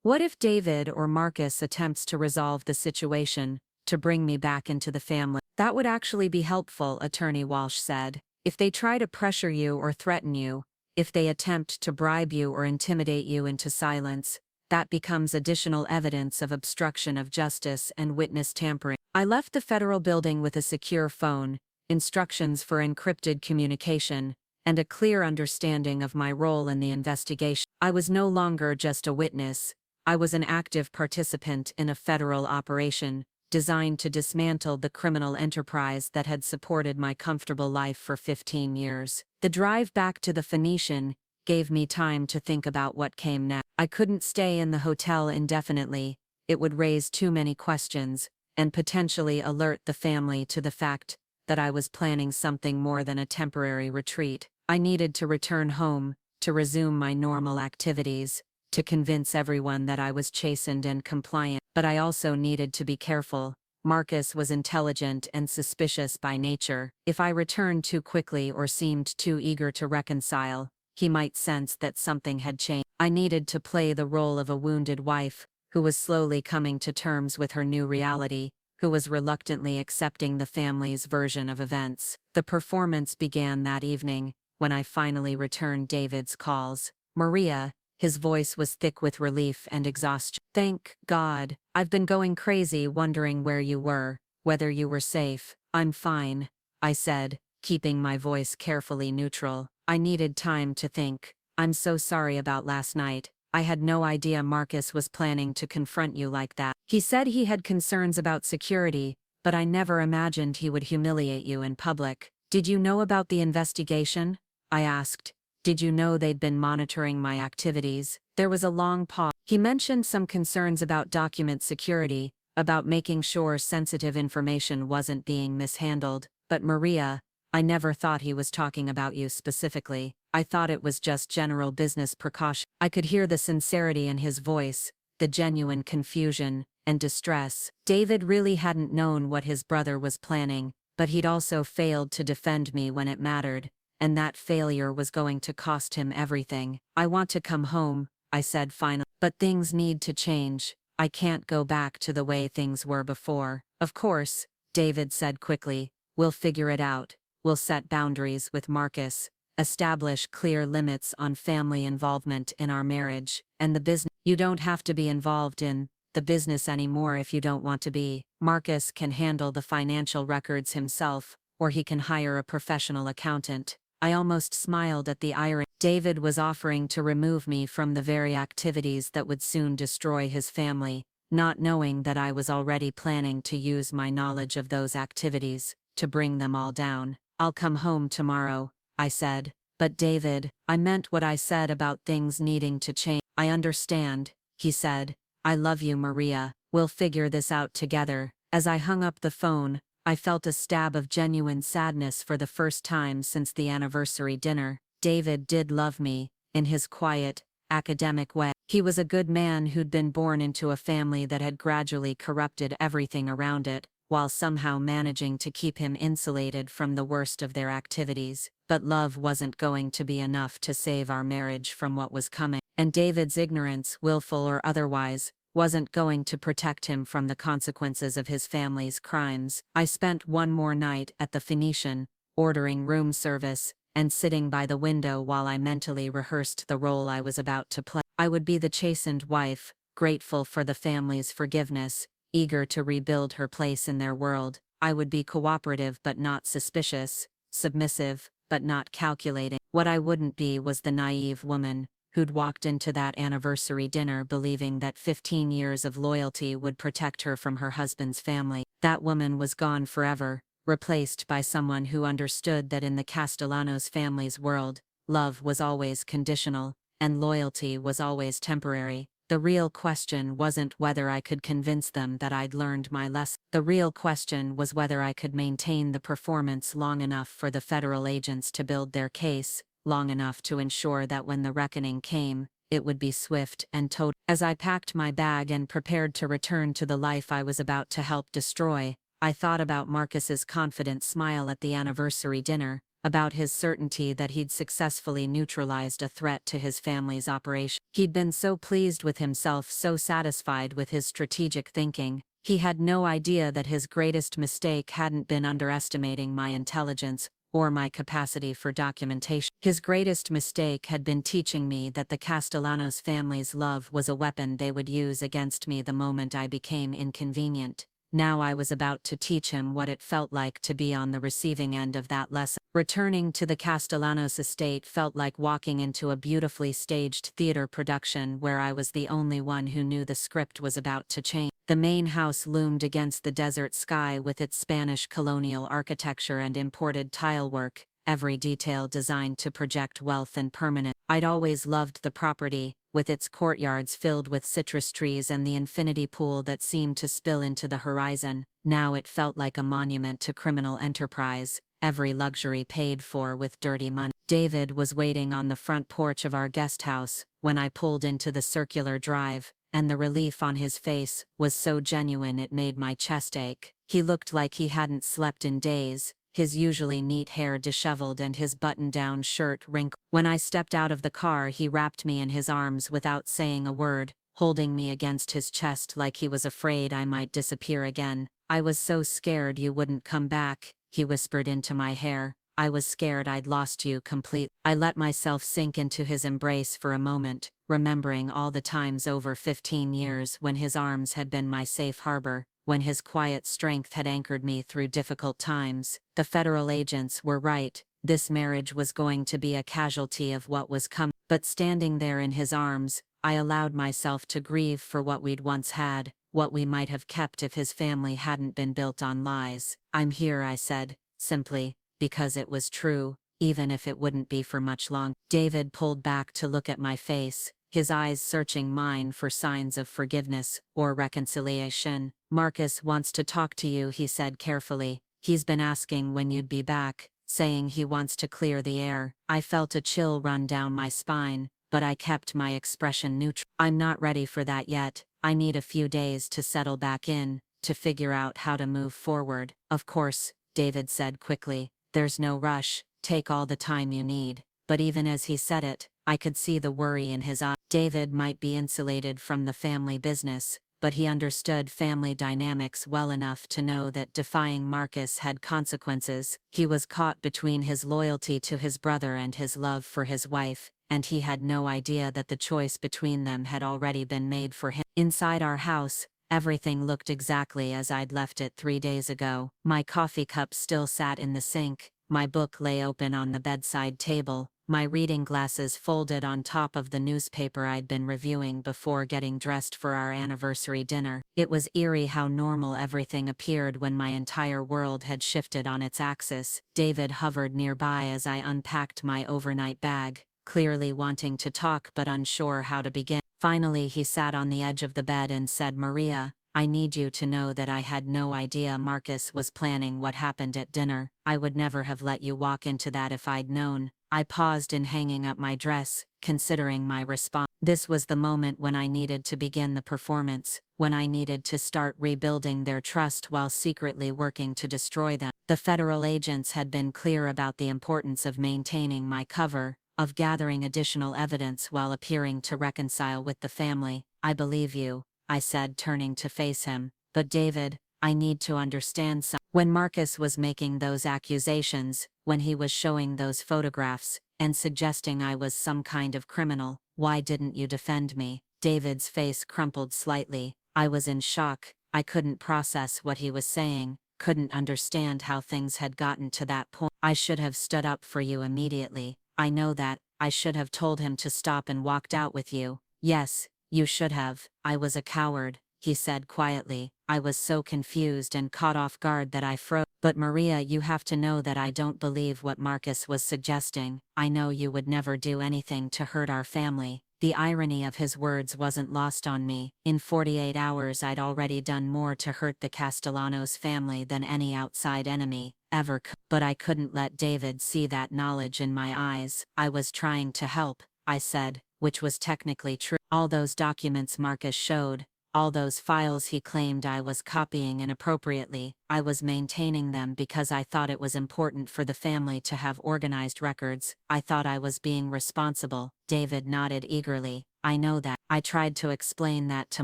What if David or Marcus attempts to resolve the situation, to bring me back into the family? That would actually be helpful, Attorney Walsh said. If they try to pressure you or threaten you, if they attempt to bribe you or intimidate you into silence, that becomes additional evidence of obstruction of justice and witness tampering. I left the federal building with a secure phone, instructions for encrypted communication, and a clear understanding of my role in the investigation. I was no longer just a witness. I was an active participant in a federal operation designed to dismantle the criminal enterprise that had supported my comfortable life for 15 years. The drive back to the Phoenician gave me time to think about what came next. I couldn't stay in the hotel indefinitely. It would raise too many questions and potentially alert the family to the fact that I was planning something more than a temporary retreat. I needed to return home, to resume my normal activities, to convince everyone that I was chastened and compliant. But I also needed to be careful. Marcus was intelligent and suspicious by nature. If I returned too quickly or seemed too eager to reconcile, he might sense that something had changed. I needed to play the role of a wounded wife, who was slowly coming to terms with her new reality, who was reluctantly accepting the family's version of events. The performance began that evening, when I finally returned David's calls. Maria, his voice was thick with relief and exhaustion. Thank God. I've been going crazy wondering where you were, whether you were safe. I'm fine, I said, keeping my voice carefully neutral. I needed time to think. I'm so sorry about last night. I had no idea Marcus was planning to confront you like that. He said he had concerns about security, but I never imagined he would humiliate you in public. Did you know about the investigation? I asked. Did you know they'd been monitoring my activities? There was a long pause. He mentioned some concerns about document security, about making sure sensitive information wasn't being mishandled. But Maria, I never thought he was talking about you specifically. I thought it was just general business precaution. I could hear the sincerity in his voice, the genuine confusion and distress. David really hadn't known what his brother was planning, but he'd also failed to defend me when it mattered, and that failure was going to cost him everything. I want to come home, I said finally. But things need to change. I can't go back to the way things were before. Of course, David said quickly. We'll figure it out. We'll set boundaries with Marcus, establish clear limits on family involvement in our marriage, and the business. You don't have to be involved in the business anymore if you don't want to be. Marcus can handle the financial records himself, or he can hire a professional accountant. I almost smiled at the irony. David was offering to remove me from the very activities that would soon destroy his family, not knowing that I was already planning to use my knowledge of those activities to bring them all down. I'll come home tomorrow, I said. But David, I meant what I said about things needing to change. I understand, he said. I love you, Maria. We'll figure this out together. As I hung up the phone, I felt a stab of genuine sadness for the first time since the anniversary dinner. David did love me, in his quiet, academic way. He was a good man who'd been born into a family that had gradually corrupted everything around it, while somehow managing to keep him insulated from the worst of their activities. But love wasn't going to be enough to save our marriage from what was coming, and David's ignorance, willful or otherwise, wasn't going to protect him from the consequences of his family's crimes. I spent one more night at the Phoenician, ordering room service, and sitting by the window while I mentally rehearsed the role I was about to play. I would be the chastened wife, grateful for the family's forgiveness, eager to rebuild her place in their world. I would be cooperative but not suspicious, submissive but not calculating. What I wouldn't be was the naive woman who'd walked into that anniversary dinner believing that 15 years of loyalty would protect her from her husband's family. That woman was gone forever, replaced by someone who understood that in the Castellanos family's world, love was always conditional, and loyalty was always temporary. The real question wasn't whether I could convince them that I'd learned my lesson. The real question was whether I could maintain the performance long enough for the federal agents to build their case, long enough to ensure that when the reckoning came, it would be swift and total. As I packed my bag and prepared to return to the life I was about to help destroy, I thought about Marcus's confident smile at the anniversary dinner, about his certainty that he'd successfully neutralized a threat to his family's operation. He'd been so pleased with himself, so satisfied with his strategic thinking. He had no idea that his greatest mistake hadn't been underestimating my intelligence or my capacity for documentation. His greatest mistake had been teaching me that the Castellanos family's love was a weapon they would use against me the moment I became inconvenient. Now I was about to teach him what it felt like to be on the receiving end of that lesson. Returning to the Castellanos estate felt like walking into a beautifully staged theater production where I was the only one who knew the script was about to change. The main house loomed against the desert sky with its Spanish colonial architecture and imported tilework, every detail designed to project wealth and permanence. I'd always loved the property, with its courtyards filled with citrus trees and the infinity pool that seemed to spill into the horizon. Now it felt like a monument to criminal enterprise, every luxury paid for with dirty money. David was waiting on the front porch of our guest house when I pulled into the circular drive, and the relief on his face was so genuine it made my chest ache. He looked like he hadn't slept in days, his usually neat hair disheveled and his button-down shirt wrinkled. When I stepped out of the car, he wrapped me in his arms without saying a word, holding me against his chest like he was afraid I might disappear again. "I was so scared you wouldn't come back," he whispered into my hair. "I was scared I'd lost you completely." I let myself sink into his embrace for a moment, remembering all the times over 15 years when his arms had been my safe harbor, when his quiet strength had anchored me through difficult times. The federal agents were right. This marriage was going to be a casualty of what was coming. But standing there in his arms, I allowed myself to grieve for what we'd once had, what we might have kept if his family hadn't been built on lies. "I'm here," I said, simply, because it was true, even if it wouldn't be for much longer. David pulled back to look at my face, his eyes searching mine for signs of forgiveness or reconciliation. "Marcus wants to talk to you," he said carefully. "He's been asking when you'd be back, saying he wants to clear the air." I felt a chill run down my spine, but I kept my expression neutral. "I'm not ready for that yet. I need a few days to settle back in, to figure out how to move forward." "Of course," David said quickly. "There's no rush. Take all the time you need." But even as he said it, I could see the worry in his eyes. David might be insulated from the family business, but he understood family dynamics well enough to know that defying Marcus had consequences. He was caught between his loyalty to his brother and his love for his wife, and he had no idea that the choice between them had already been made for him. Inside our house, everything looked exactly as I'd left it 3 days ago. My coffee cup still sat in the sink, my book lay open on the bedside table, my reading glasses folded on top of the newspaper I'd been reviewing before getting dressed for our anniversary dinner. It was eerie how normal everything appeared when my entire world had shifted on its axis. David hovered nearby as I unpacked my overnight bag, clearly wanting to talk but unsure how to begin. Finally, he sat on the edge of the bed and said, "Maria, I need you to know that I had no idea Marcus was planning what happened at dinner. I would never have let you walk into that if I'd known." I paused in hanging up my dress, considering my response. This was the moment when I needed to begin the performance, when I needed to start rebuilding their trust while secretly working to destroy them. The federal agents had been clear about the importance of maintaining my cover, of gathering additional evidence while appearing to reconcile with the family. I believe you, I said, turning to face him. But David, I need to understand something. When Marcus was making those accusations, when he was showing those photographs, and suggesting I was some kind of criminal, why didn't you defend me? David's face crumpled slightly. I was in shock. I couldn't process what he was saying, couldn't understand how things had gotten to that point. I should have stood up for you immediately. I know that. I should have told him to stop and walked out with you. Yes, you should have. I was a coward, he said quietly. I was so confused and caught off guard that I froze. But Maria, you have to know that I don't believe what Marcus was suggesting. I know you would never do anything to hurt our family. The irony of his words wasn't lost on me. In 48 hours I'd already done more to hurt the Castellanos family than any outside enemy ever could. But I couldn't let David see that knowledge in my eyes. I was trying to help, I said, which was technically true. All those documents Marcus showed, all those files he claimed I was copying inappropriately, I was maintaining them because I thought it was important for the family to have organized records. I thought I was being responsible. David nodded eagerly. I know that. I tried to explain that to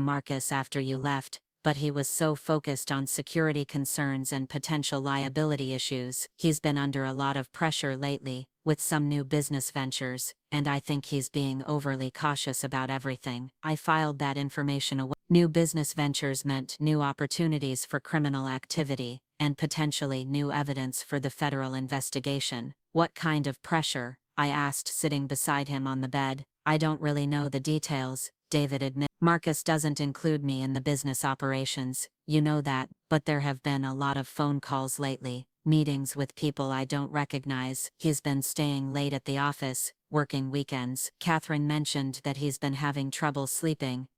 Marcus after you left, but he was so focused on security concerns and potential liability issues. He's been under a lot of pressure lately, with some new business ventures, and I think he's being overly cautious about everything. I filed that information away. New business ventures meant new opportunities for criminal activity, and potentially new evidence for the federal investigation. What kind of pressure? I asked, sitting beside him on the bed. I don't really know the details, David admitted. Marcus doesn't include me in the business operations, you know that, but there have been a lot of phone calls lately, meetings with people I don't recognize. He's been staying late at the office, working weekends. Catherine mentioned that he's been having trouble sleeping.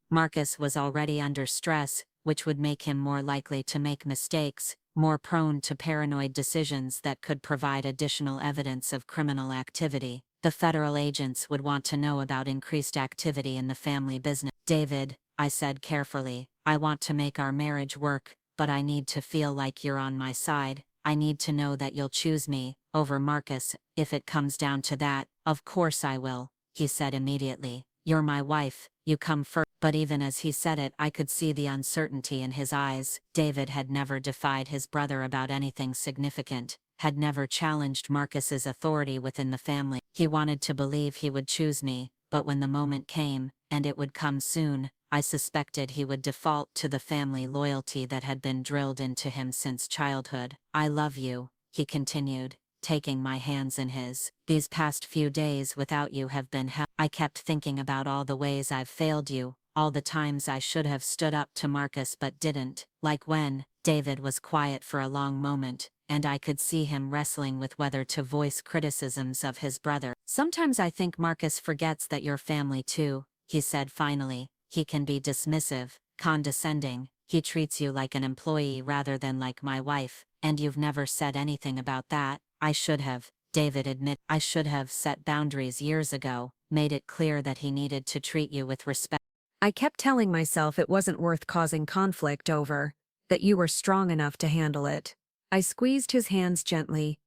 Marcus was already under stress, which would make him more likely to make mistakes, more prone to paranoid decisions that could provide additional evidence of criminal activity. The federal agents would want to know about increased activity in the family business. David, I said carefully, I want to make our marriage work, but I need to feel like you're on my side. I need to know that you'll choose me over Marcus, if it comes down to that. Of course I will, he said immediately. You're my wife, you come first. But even as he said it, I could see the uncertainty in his eyes. David had never defied his brother about anything significant, had never challenged Marcus's authority within the family. He wanted to believe he would choose me, but when the moment came, and it would come soon, I suspected he would default to the family loyalty that had been drilled into him since childhood. I love you, he continued, taking my hands in his. These past few days without you have been hell. I kept thinking about all the ways I've failed you, all the times I should have stood up to Marcus but didn't. Like when. David was quiet for a long moment, and I could see him wrestling with whether to voice criticisms of his brother. Sometimes I think Marcus forgets that you're family too, he said finally. He can be dismissive, condescending. He treats you like an employee rather than like my wife, and you've never said anything about that. I should have, David admitted. I should have set boundaries years ago, made it clear that he needed to treat you with respect. I kept telling myself it wasn't worth causing conflict over, that you were strong enough to handle it. I squeezed his hands gently.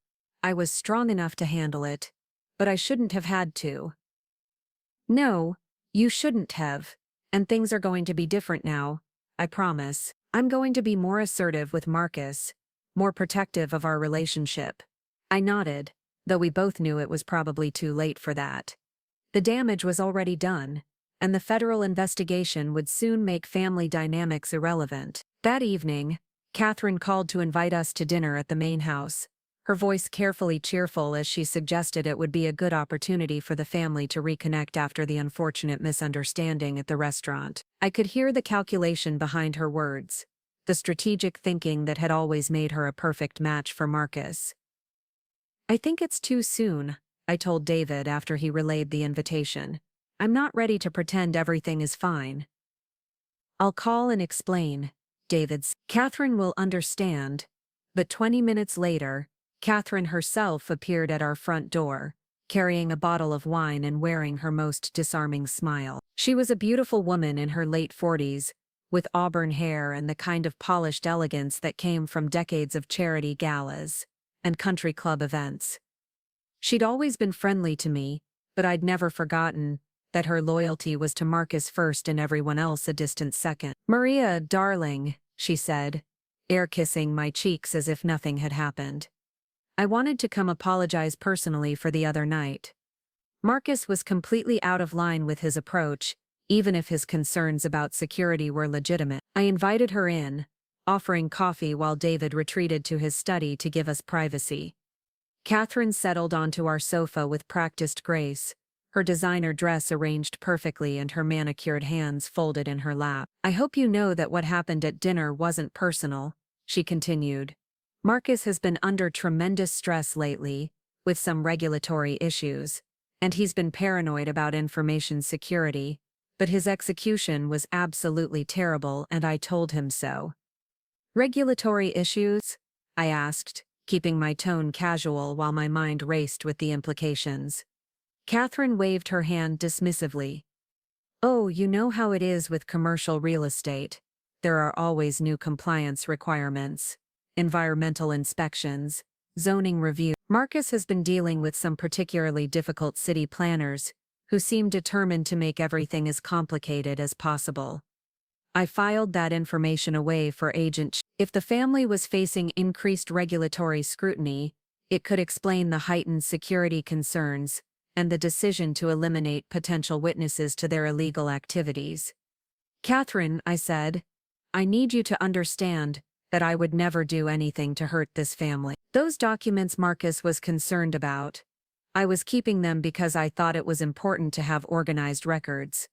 I was strong enough to handle it, but I shouldn't have had to. No, you shouldn't have, and things are going to be different now, I promise. I'm going to be more assertive with Marcus, more protective of our relationship. I nodded, though we both knew it was probably too late for that. The damage was already done, and the federal investigation would soon make family dynamics irrelevant. That evening, Catherine called to invite us to dinner at the main house, her voice carefully cheerful as she suggested it would be a good opportunity for the family to reconnect after the unfortunate misunderstanding at the restaurant. I could hear the calculation behind her words, the strategic thinking that had always made her a perfect match for Marcus. I think it's too soon, I told David after he relayed the invitation. I'm not ready to pretend everything is fine. I'll call and explain, David said. Catherine will understand. But 20 minutes later, Catherine herself appeared at our front door, carrying a bottle of wine and wearing her most disarming smile. She was a beautiful woman in her late 40s, with auburn hair and the kind of polished elegance that came from decades of charity galas and country club events. She'd always been friendly to me, but I'd never forgotten that her loyalty was to Marcus first and everyone else a distant second. "Maria, darling," she said, air kissing my cheeks as if nothing had happened. "I wanted to come apologize personally for the other night." Marcus was completely out of line with his approach, even if his concerns about security were legitimate. I invited her in, offering coffee while David retreated to his study to give us privacy. Catherine settled onto our sofa with practiced grace, her designer dress arranged perfectly and her manicured hands folded in her lap. "I hope you know that what happened at dinner wasn't personal," she continued. "Marcus has been under tremendous stress lately, with some regulatory issues, and he's been paranoid about information security, but his execution was absolutely terrible and I told him so." "Regulatory issues?" I asked, keeping my tone casual while my mind raced with the implications. Catherine waved her hand dismissively. "Oh, you know how it is with commercial real estate. There are always new compliance requirements, environmental inspections, zoning review. Marcus has been dealing with some particularly difficult city planners who seem determined to make everything as complicated as possible." I filed that information away for Agent. If the family was facing increased regulatory scrutiny, it could explain the heightened security concerns and the decision to eliminate potential witnesses to their illegal activities. "Catherine," I said, "I need you to understand that I would never do anything to hurt this family. Those documents Marcus was concerned about, I was keeping them because I thought it was important to have organized records.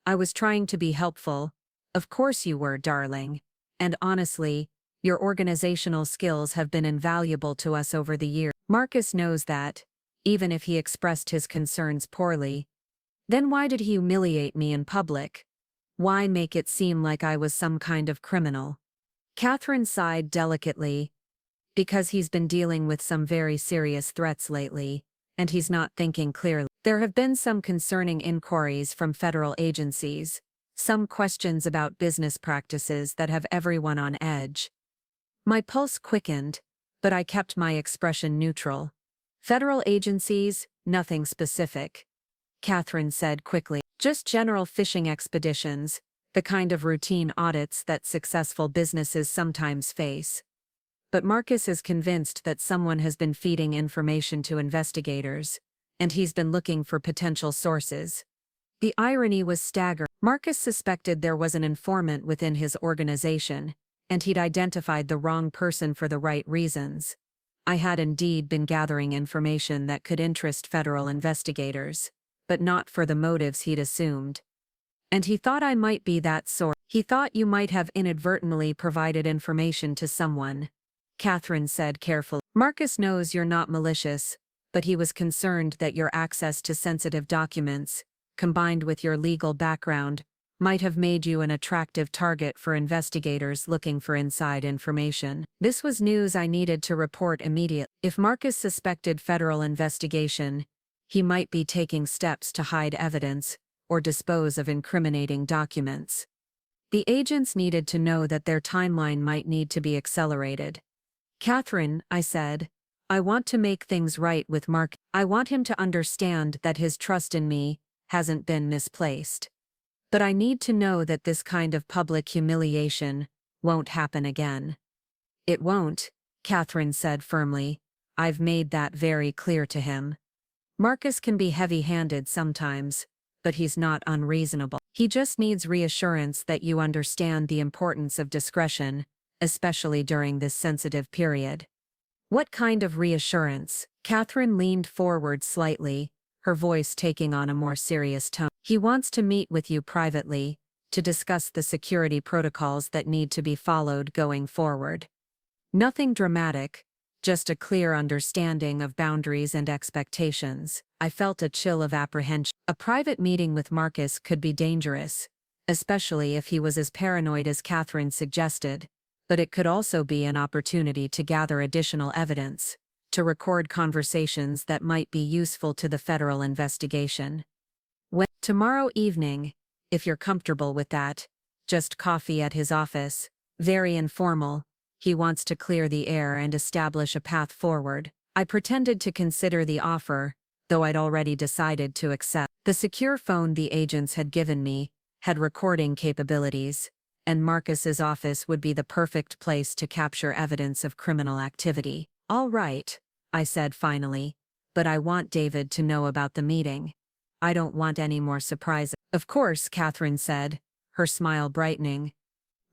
I was trying to be helpful. Of course you were, darling. And honestly, your organizational skills have been invaluable to us over the years. Marcus knows that, even if he expressed his concerns poorly. Then why did he humiliate me in public? Why make it seem like I was some kind of criminal?" Catherine sighed delicately. "Because he's been dealing with some very serious threats lately, and he's not thinking clearly. There have been some concerning inquiries from federal agencies, some questions about business practices that have everyone on edge." My pulse quickened, but I kept my expression neutral. "Federal agencies, nothing specific," Catherine said quickly. "Just general fishing expeditions, the kind of routine audits that successful businesses sometimes face. But Marcus is convinced that someone has been feeding information to investigators, and he's been looking for potential sources." The irony was staggering. Marcus suspected there was an informant within his organization, and he'd identified the wrong person for the right reasons. I had indeed been gathering information that could interest federal investigators, but not for the motives he'd assumed. "And he thought I might be that sort. He thought you might have inadvertently provided information to someone," Catherine said carefully. "Marcus knows you're not malicious, but he was concerned that your access to sensitive documents, combined with your legal background, might have made you an attractive target for investigators looking for inside information." This was news I needed to report immediately. If Marcus suspected federal investigation, he might be taking steps to hide evidence or dispose of incriminating documents. The agents needed to know that their timeline might need to be accelerated. "Catherine," I said, "I want to make things right with Mark. I want him to understand that his trust in me hasn't been misplaced. But I need to know that this kind of public humiliation won't happen again." "It won't," Catherine said firmly. "I've made that very clear to him. Marcus can be heavy-handed sometimes, but he's not unreasonable. He just needs reassurance that you understand the importance of discretion, especially during this sensitive period." "What kind of reassurance?" Catherine leaned forward slightly, her voice taking on a more serious tone. "He wants to meet with you privately, to discuss the security protocols that need to be followed going forward. Nothing dramatic, just a clear understanding of boundaries and expectations." I felt a chill of apprehension. A private meeting with Marcus could be dangerous, especially if he was as paranoid as Catherine suggested, but it could also be an opportunity to gather additional evidence, to record conversations that might be useful to the federal investigation. "Tomorrow evening, if you're comfortable with that," Just coffee at his office. Very informal. He wants to clear the air and establish a path forward. I pretended to consider the offer, though I'd already decided to accept. The secure phone the agents had given me had recording capabilities, and Marcus's office would be the perfect place to capture evidence of criminal activity. All right, I said finally, but I want David to know about the meeting. I don't want any more surprises. Of course, Catherine said, her smile brightening.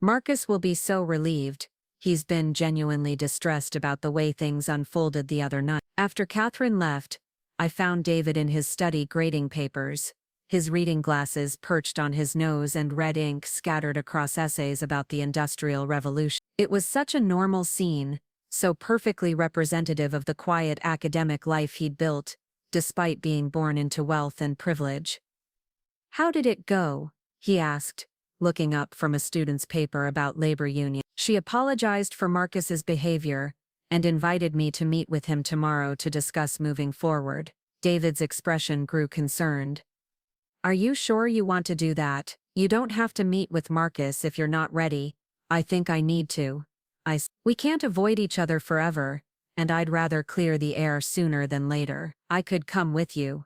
Marcus will be so relieved. He's been genuinely distressed about the way things unfolded the other night. After Catherine left, I found David in his study grading papers, his reading glasses perched on his nose and red ink scattered across essays about the Industrial Revolution. It was such a normal scene, so perfectly representative of the quiet academic life he'd built, despite being born into wealth and privilege. "How did it go?" he asked, looking up from a student's paper about labor union. She apologized for Marcus's behavior and invited me to meet with him tomorrow to discuss moving forward. David's expression grew concerned. "Are you sure you want to do that? You don't have to meet with Marcus if you're not ready. I think I need to." We can't avoid each other forever, and I'd rather clear the air sooner than later. I could come with you."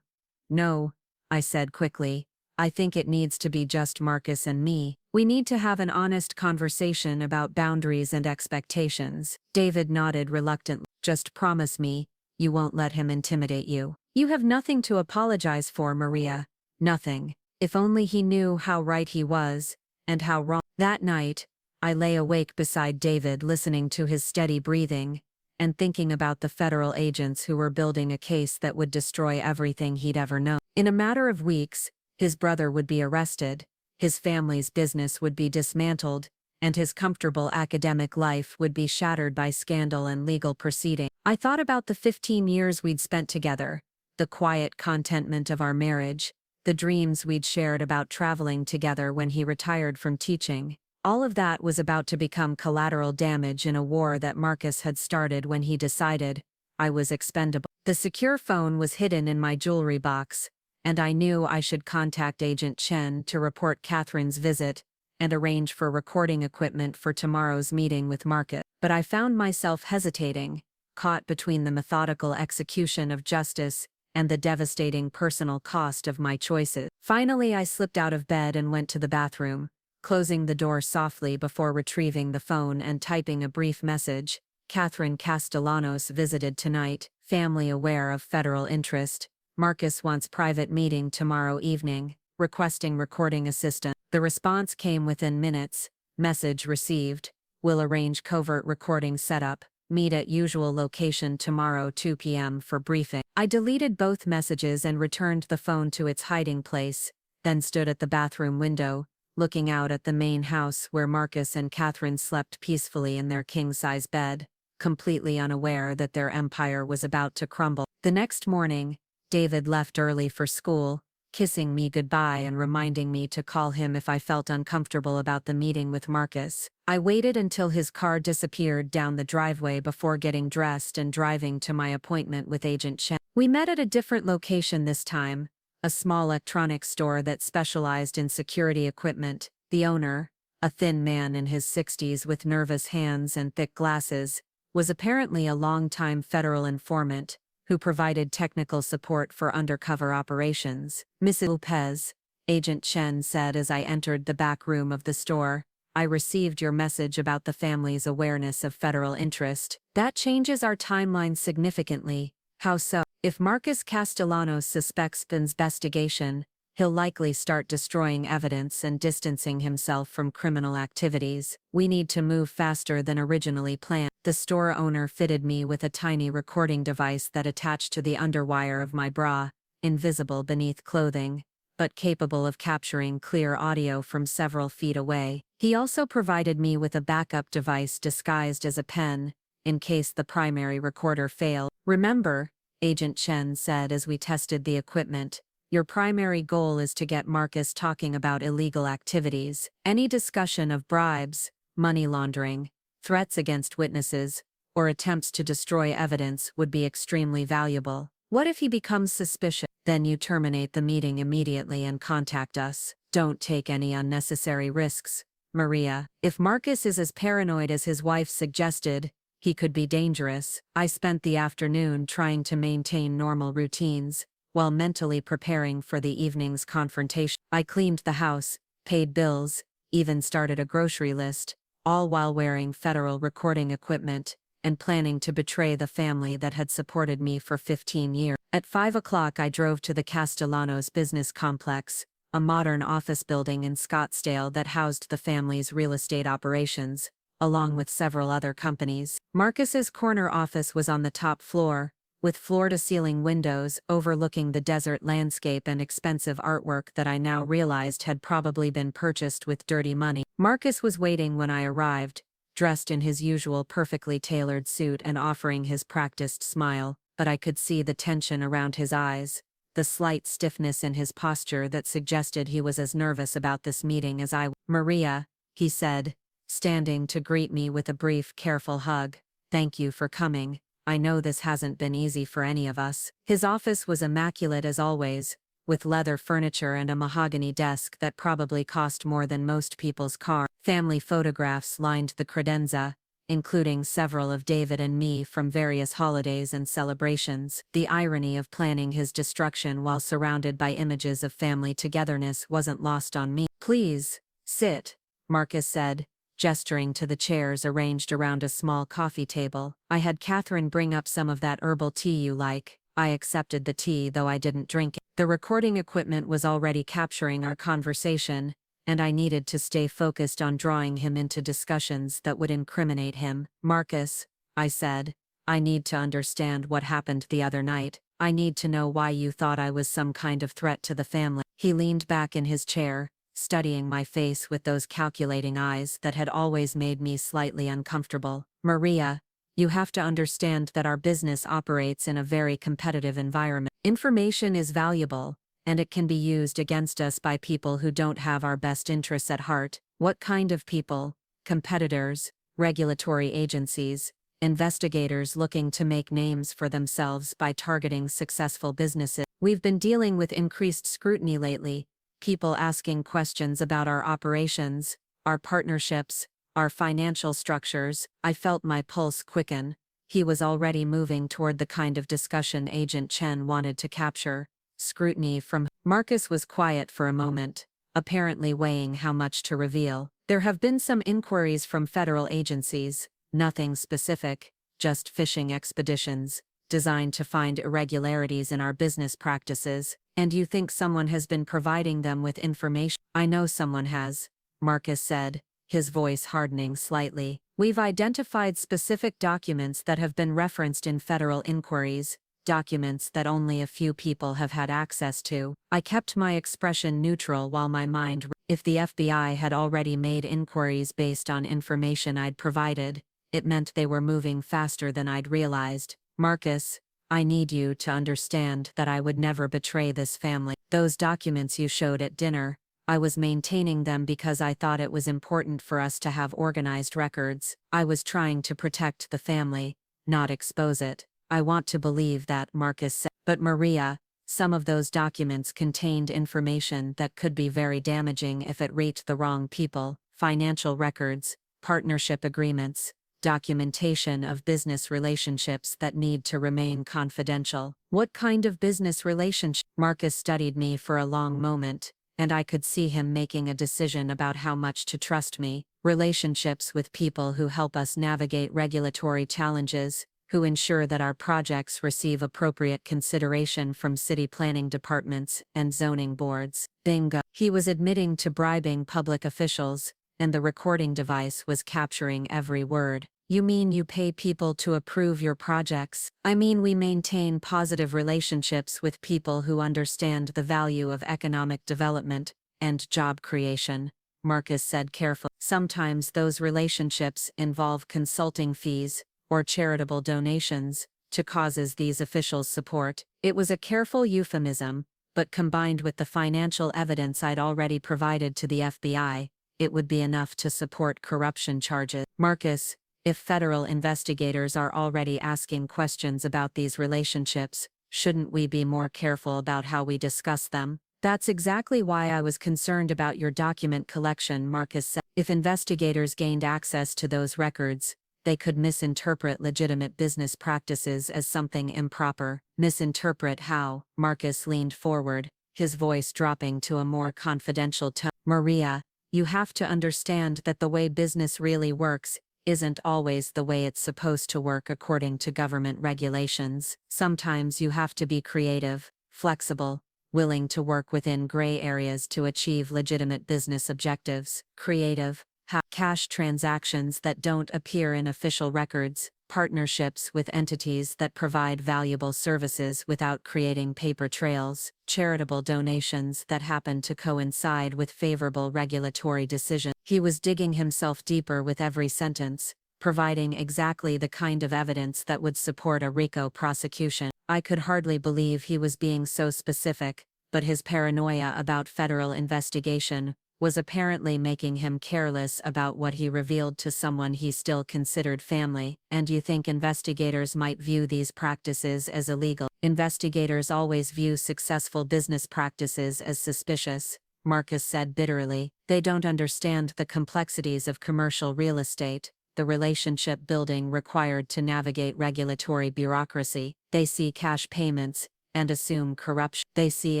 "No," I said quickly. "I think it needs to be just Marcus and me. We need to have an honest conversation about boundaries and expectations." David nodded reluctantly. "Just promise me, you won't let him intimidate you." "You have nothing to apologize for, Maria. Nothing." If only he knew how right he was, and how wrong. That night, I lay awake beside David listening to his steady breathing, and thinking about the federal agents who were building a case that would destroy everything he'd ever known. In a matter of weeks, his brother would be arrested, his family's business would be dismantled, and his comfortable academic life would be shattered by scandal and legal proceeding. I thought about the 15 years we'd spent together, the quiet contentment of our marriage, the dreams we'd shared about traveling together when he retired from teaching. All of that was about to become collateral damage in a war that Marcus had started when he decided I was expendable. The secure phone was hidden in my jewelry box, and I knew I should contact Agent Chen to report Catherine's visit and arrange for recording equipment for tomorrow's meeting with Marcus. But I found myself hesitating, caught between the methodical execution of justice and the devastating personal cost of my choices. Finally, I slipped out of bed and went to the bathroom, closing the door softly before retrieving the phone and typing a brief message. "Catherine Castellanos visited tonight, family aware of federal interest. Marcus wants private meeting tomorrow evening, requesting recording assistant." The response came within minutes. "Message received. Will arrange covert recording setup. Meet at usual location tomorrow 2 p.m. for briefing." I deleted both messages and returned the phone to its hiding place, then stood at the bathroom window, looking out at the main house where Marcus and Catherine slept peacefully in their king-size bed, completely unaware that their empire was about to crumble. The next morning, David left early for school, kissing me goodbye and reminding me to call him if I felt uncomfortable about the meeting with Marcus. I waited until his car disappeared down the driveway before getting dressed and driving to my appointment with Agent Chen. We met at a different location this time, a small electronics store that specialized in security equipment. The owner, a thin man in his 60s with nervous hands and thick glasses, was apparently a longtime federal informant who provided technical support for undercover operations. "Mrs. Lopez," Agent Chen said as I entered the back room of the store, "I received your message about the family's awareness of federal interest. That changes our timeline significantly." "How so?" "If Marcus Castellanos suspects the investigation, he'll likely start destroying evidence and distancing himself from criminal activities. We need to move faster than originally planned." The store owner fitted me with a tiny recording device that attached to the underwire of my bra, invisible beneath clothing, but capable of capturing clear audio from several feet away. He also provided me with a backup device disguised as a pen, in case the primary recorder failed. "Remember," Agent Chen said as we tested the equipment, "your primary goal is to get Marcus talking about illegal activities. Any discussion of bribes, money laundering, threats against witnesses, or attempts to destroy evidence would be extremely valuable. What if he becomes suspicious? Then you terminate the meeting immediately and contact us. Don't take any unnecessary risks. Maria. If Marcus is as paranoid as his wife suggested, he could be dangerous. I spent the afternoon trying to maintain normal routines, while mentally preparing for the evening's confrontation. I cleaned the house, paid bills, even started a grocery list, all while wearing federal recording equipment, and planning to betray the family that had supported me for 15 years. At 5 o'clock I drove to the Castellanos business complex, a modern office building in Scottsdale that housed the family's real estate operations, along with several other companies. Marcus's corner office was on the top floor, with floor-to-ceiling windows overlooking the desert landscape and expensive artwork that I now realized had probably been purchased with dirty money. Marcus was waiting when I arrived, dressed in his usual perfectly tailored suit and offering his practiced smile, but I could see the tension around his eyes, the slight stiffness in his posture that suggested he was as nervous about this meeting as I was. "Maria," he said, standing to greet me with a brief, careful hug, "thank you for coming. I know this hasn't been easy for any of us." His office was immaculate as always, with leather furniture and a mahogany desk that probably cost more than most people's car. Family photographs lined the credenza, including several of David and me from various holidays and celebrations. The irony of planning his destruction while surrounded by images of family togetherness wasn't lost on me. "Please, sit," Marcus said, gesturing to the chairs arranged around a small coffee table. "I had Catherine bring up some of that herbal tea you like." I accepted the tea though I didn't drink it. The recording equipment was already capturing our conversation, and I needed to stay focused on drawing him into discussions that would incriminate him. "Marcus," I said, "I need to understand what happened the other night. I need to know why you thought I was some kind of threat to the family." He leaned back in his chair, studying my face with those calculating eyes that had always made me slightly uncomfortable. "Maria, you have to understand that our business operates in a very competitive environment. Information is valuable, and it can be used against us by people who don't have our best interests at heart." "What kind of people?" "Competitors, regulatory agencies, investigators looking to make names for themselves by targeting successful businesses. We've been dealing with increased scrutiny lately, people asking questions about our operations, our partnerships, our financial structures." I felt my pulse quicken. He was already moving toward the kind of discussion Agent Chen wanted to capture. Scrutiny from Marcus was quiet for a moment, apparently weighing how much to reveal. "There have been some inquiries from federal agencies, nothing specific, just fishing expeditions, designed to find irregularities in our business practices. And you think someone has been providing them with information?" "I know someone has," Marcus said, his voice hardening slightly. "We've identified specific documents that have been referenced in federal inquiries, documents that only a few people have had access to." I kept my expression neutral while my mind. If the FBI had already made inquiries based on information I'd provided, it meant they were moving faster than I'd realized. "Marcus, I need you to understand that I would never betray this family. Those documents you showed at dinner, I was maintaining them because I thought it was important for us to have organized records. I was trying to protect the family, not expose it." "I want to believe that," Marcus said. "But Maria, some of those documents contained information that could be very damaging if it reached the wrong people. Financial records, partnership agreements, documentation of business relationships that need to remain confidential." "What kind of business relationship?" Marcus studied me for a long moment, and I could see him making a decision about how much to trust me. "Relationships with people who help us navigate regulatory challenges, who ensure that our projects receive appropriate consideration from city planning departments and zoning boards." Bingo. He was admitting to bribing public officials, and the recording device was capturing every word. "You mean you pay people to approve your projects?" "I mean we maintain positive relationships with people who understand the value of economic development and job creation," Marcus said carefully. "Sometimes those relationships involve consulting fees or charitable donations to causes these officials support." It was a careful euphemism, but combined with the financial evidence I'd already provided to the FBI, it would be enough to support corruption charges. "Marcus, if federal investigators are already asking questions about these relationships, shouldn't we be more careful about how we discuss them?" That's exactly why I was concerned about your document collection, Marcus said. If investigators gained access to those records, they could misinterpret legitimate business practices as something improper. Misinterpret how? Marcus leaned forward, his voice dropping to a more confidential tone. Maria, you have to understand that the way business really works isn't always the way it's supposed to work according to government regulations. Sometimes you have to be creative, flexible, willing to work within gray areas to achieve legitimate business objectives. Creative, cash transactions that don't appear in official records, partnerships with entities that provide valuable services without creating paper trails, charitable donations that happen to coincide with favorable regulatory decisions. He was digging himself deeper with every sentence, providing exactly the kind of evidence that would support a RICO prosecution. I could hardly believe he was being so specific, but his paranoia about federal investigation was apparently making him careless about what he revealed to someone he still considered family. And you think investigators might view these practices as illegal? Investigators always view successful business practices as suspicious, Marcus said bitterly. They don't understand the complexities of commercial real estate, the relationship building required to navigate regulatory bureaucracy. They see cash payments and assume corruption. They see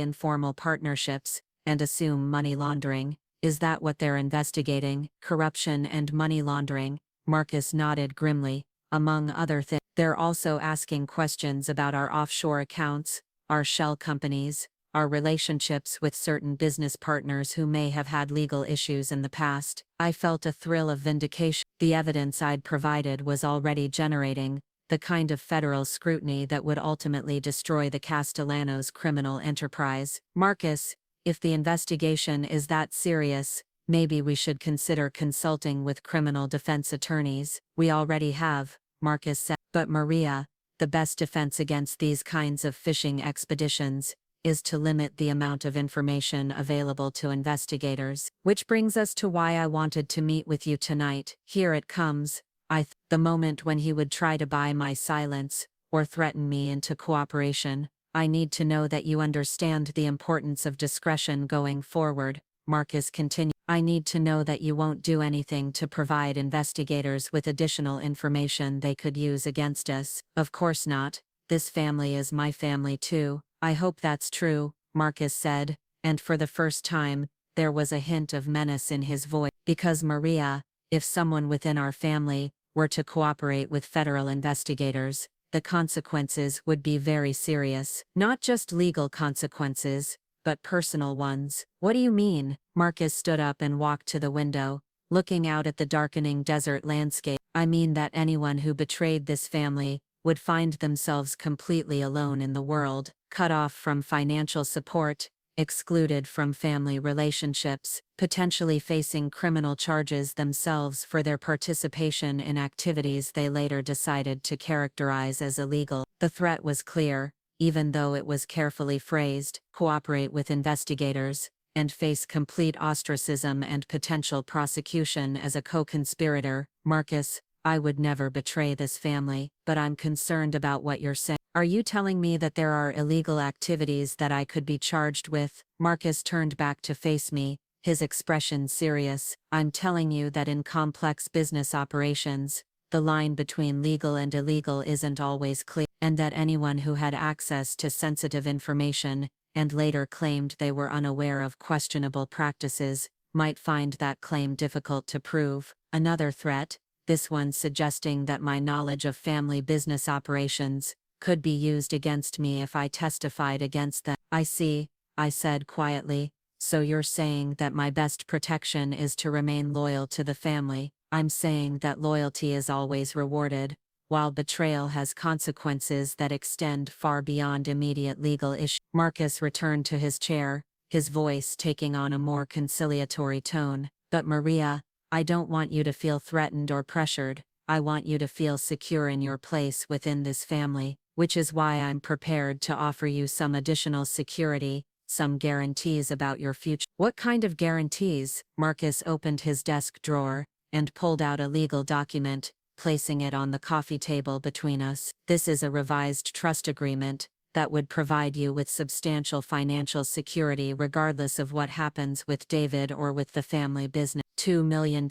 informal partnerships and assume money laundering. Is that what they're investigating? Corruption and money laundering? Marcus nodded grimly. Among other things, they're also asking questions about our offshore accounts, our shell companies, our relationships with certain business partners who may have had legal issues in the past. I felt a thrill of vindication. The evidence I'd provided was already generating the kind of federal scrutiny that would ultimately destroy the Castellanos criminal enterprise. Marcus, if the investigation is that serious, maybe we should consider consulting with criminal defense attorneys. We already have, Marcus said. But Maria, the best defense against these kinds of fishing expeditions is to limit the amount of information available to investigators. Which brings us to why I wanted to meet with you tonight. Here it comes. The moment when he would try to buy my silence, or threaten me into cooperation. I need to know that you understand the importance of discretion going forward, Marcus continued. I need to know that you won't do anything to provide investigators with additional information they could use against us. Of course not. This family is my family too. I hope that's true, Marcus said, and for the first time, there was a hint of menace in his voice. Because Maria, if someone within our family were to cooperate with federal investigators, the consequences would be very serious. Not just legal consequences, but personal ones. What do you mean? Marcus stood up and walked to the window, looking out at the darkening desert landscape. I mean that anyone who betrayed this family would find themselves completely alone in the world, cut off from financial support, excluded from family relationships, potentially facing criminal charges themselves for their participation in activities they later decided to characterize as illegal. The threat was clear, even though it was carefully phrased: cooperate with investigators, and face complete ostracism and potential prosecution as a co-conspirator. Marcus, I would never betray this family, but I'm concerned about what you're saying. Are you telling me that there are illegal activities that I could be charged with? Marcus turned back to face me, his expression serious. I'm telling you that in complex business operations, the line between legal and illegal isn't always clear, and that anyone who had access to sensitive information and later claimed they were unaware of questionable practices might find that claim difficult to prove. Another threat, this one suggesting that my knowledge of family business operations could be used against me if I testified against them. I see, I said quietly. So you're saying that my best protection is to remain loyal to the family. I'm saying that loyalty is always rewarded, while betrayal has consequences that extend far beyond immediate legal issues. Marcus returned to his chair, his voice taking on a more conciliatory tone. But Maria, I don't want you to feel threatened or pressured. I want you to feel secure in your place within this family, which is why I'm prepared to offer you some additional security, some guarantees about your future. What kind of guarantees? Marcus opened his desk drawer and pulled out a legal document, placing it on the coffee table between us. This is a revised trust agreement that would provide you with substantial financial security regardless of what happens with David or with the family business. $2 million,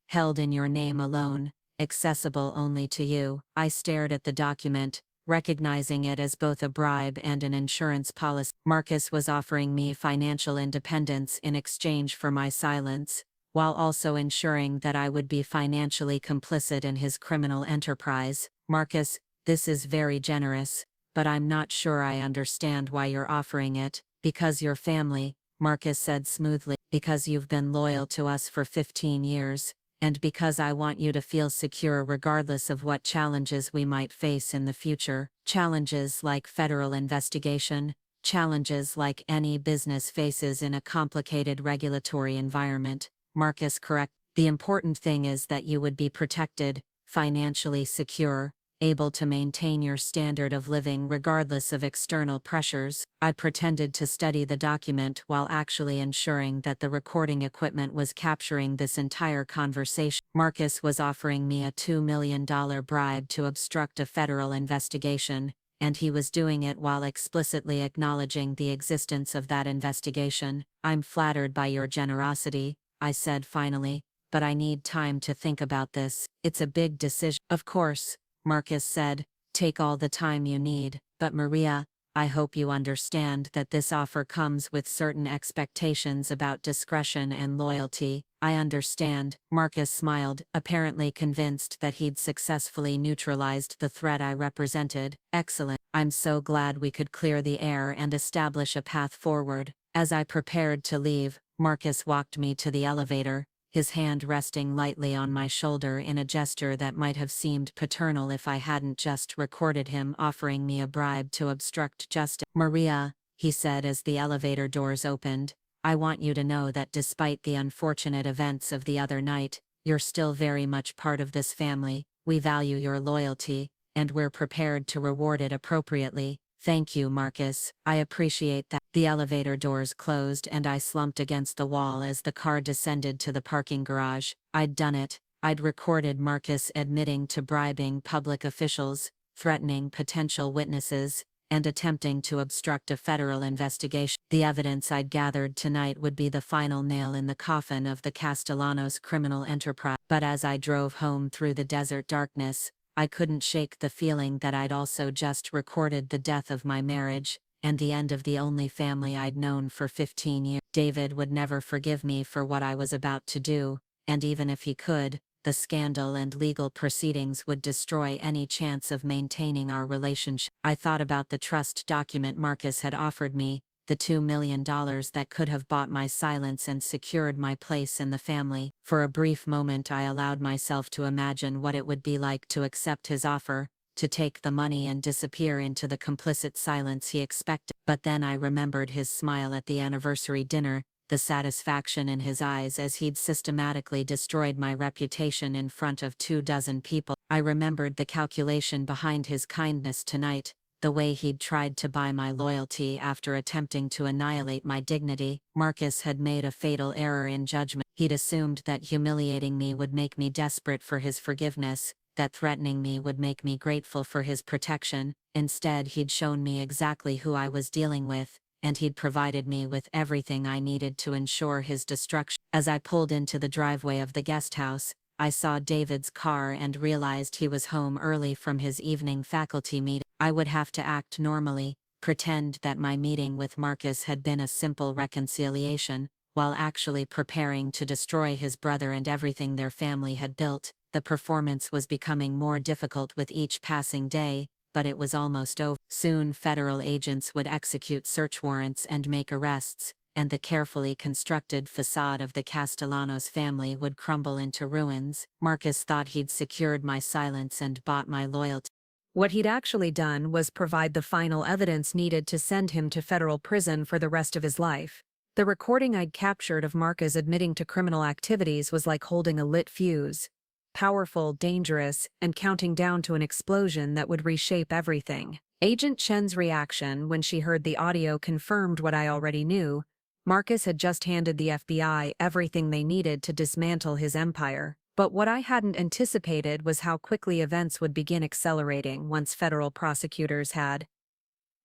held in your name alone, accessible only to you. I stared at the document, recognizing it as both a bribe and an insurance policy. Marcus was offering me financial independence in exchange for my silence, while also ensuring that I would be financially complicit in his criminal enterprise. Marcus, this is very generous, but I'm not sure I understand why you're offering it. Because your family, Marcus said smoothly, because you've been loyal to us for 15 years, and because I want you to feel secure regardless of what challenges we might face in the future. Challenges like federal investigation, challenges like any business faces in a complicated regulatory environment. Marcus correct. The important thing is that you would be protected, financially secure, able to maintain your standard of living regardless of external pressures. I pretended to study the document while actually ensuring that the recording equipment was capturing this entire conversation. Marcus was offering me a $2 million bribe to obstruct a federal investigation, and he was doing it while explicitly acknowledging the existence of that investigation. I'm flattered by your generosity, I said finally, but I need time to think about this. It's a big decision. Of course, Marcus said, take all the time you need, but Maria, I hope you understand that this offer comes with certain expectations about discretion and loyalty. I understand, Marcus smiled, apparently convinced that he'd successfully neutralized the threat I represented. Excellent. I'm so glad we could clear the air and establish a path forward. As I prepared to leave, Marcus walked me to the elevator, his hand resting lightly on my shoulder in a gesture that might have seemed paternal if I hadn't just recorded him offering me a bribe to obstruct justice. Maria, he said as the elevator doors opened, I want you to know that despite the unfortunate events of the other night, you're still very much part of this family. We value your loyalty, and we're prepared to reward it appropriately. Thank you, Marcus. I appreciate that. The elevator doors closed and I slumped against the wall as the car descended to the parking garage. I'd done it. I'd recorded Marcus admitting to bribing public officials, threatening potential witnesses, and attempting to obstruct a federal investigation. The evidence I'd gathered tonight would be the final nail in the coffin of the Castellanos criminal enterprise. But as I drove home through the desert darkness, I couldn't shake the feeling that I'd also just recorded the death of my marriage, and the end of the only family I'd known for 15 years. David would never forgive me for what I was about to do, and even if he could, the scandal and legal proceedings would destroy any chance of maintaining our relationship. I thought about the trust document Marcus had offered me, the $2 million that could have bought my silence and secured my place in the family. For a brief moment I allowed myself to imagine what it would be like to accept his offer, to take the money and disappear into the complicit silence he expected. But then I remembered his smile at the anniversary dinner, the satisfaction in his eyes as he'd systematically destroyed my reputation in front of 24 people. I remembered the calculation behind his kindness tonight, the way he'd tried to buy my loyalty after attempting to annihilate my dignity. Marcus had made a fatal error in judgment. He'd assumed that humiliating me would make me desperate for his forgiveness, that threatening me would make me grateful for his protection. Instead, he'd shown me exactly who I was dealing with, and he'd provided me with everything I needed to ensure his destruction. As I pulled into the driveway of the guest house, I saw David's car and realized he was home early from his evening faculty meeting. I would have to act normally, pretend that my meeting with Marcus had been a simple reconciliation, while actually preparing to destroy his brother and everything their family had built. The performance was becoming more difficult with each passing day, but it was almost over. Soon federal agents would execute search warrants and make arrests, and the carefully constructed facade of the Castellanos family would crumble into ruins. Marcus thought he'd secured my silence and bought my loyalty. What he'd actually done was provide the final evidence needed to send him to federal prison for the rest of his life. The recording I'd captured of Marcus admitting to criminal activities was like holding a lit fuse. Powerful, dangerous, and counting down to an explosion that would reshape everything. Agent Chen's reaction when she heard the audio confirmed what I already knew. Marcus had just handed the FBI everything they needed to dismantle his empire. But what I hadn't anticipated was how quickly events would begin accelerating once federal prosecutors had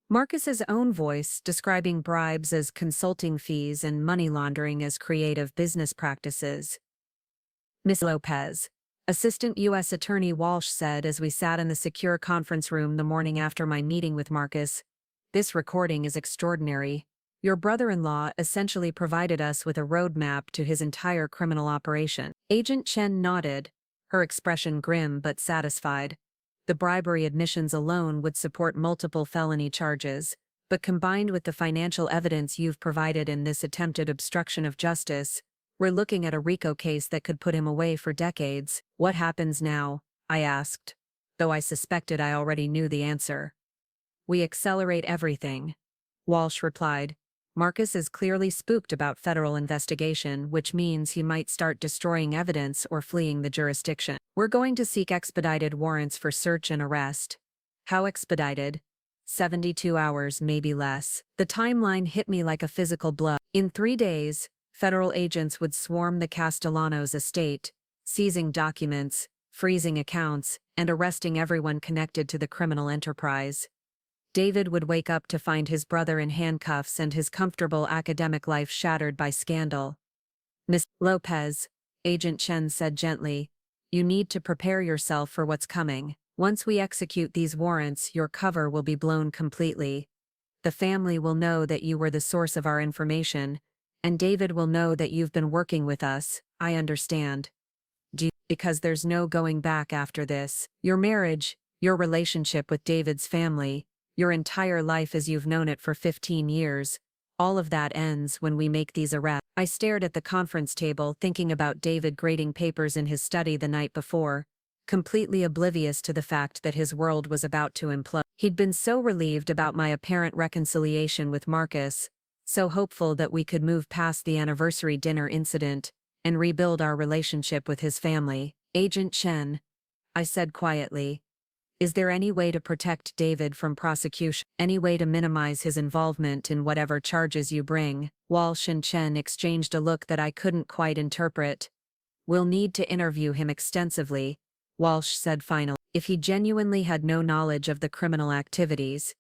Marcus's own voice describing bribes as consulting fees and money laundering as creative business practices. Ms. Lopez, Assistant U.S. Attorney Walsh said as we sat in the secure conference room the morning after my meeting with Marcus, "This recording is extraordinary. Your brother-in-law essentially provided us with a roadmap to his entire criminal operation." Agent Chen nodded, her expression grim but satisfied. The bribery admissions alone would support multiple felony charges, but combined with the financial evidence you've provided in this attempted obstruction of justice, we're looking at a RICO case that could put him away for decades. "What happens now?" I asked, though I suspected I already knew the answer. "We accelerate everything," Walsh replied. "Marcus is clearly spooked about federal investigation, which means he might start destroying evidence or fleeing the jurisdiction. We're going to seek expedited warrants for search and arrest." "How expedited?" 72 hours, maybe less. The timeline hit me like a physical blow. In 3 days, federal agents would swarm the Castellanos estate, seizing documents, freezing accounts, and arresting everyone connected to the criminal enterprise. David would wake up to find his brother in handcuffs and his comfortable academic life shattered by scandal. "Ms. Lopez," Agent Chen said gently, "you need to prepare yourself for what's coming. Once we execute these warrants, your cover will be blown completely. The family will know that you were the source of our information, and David will know that you've been working with us. I understand. Because there's no going back after this. Your marriage, your relationship with David's family, your entire life as you've known it for 15 years, all of that ends when we make these arrests." I stared at the conference table thinking about David grading papers in his study the night before, completely oblivious to the fact that his world was about to implode. He'd been so relieved about my apparent reconciliation with Marcus, so hopeful that we could move past the anniversary dinner incident and rebuild our relationship with his family. "Agent Chen," I said quietly, "is there any way to protect David from prosecution? Any way to minimize his involvement in whatever charges you bring?" Walsh and Chen exchanged a look that I couldn't quite interpret. "We'll need to interview him extensively," Walsh said finally. "If he genuinely had no knowledge of the criminal activities,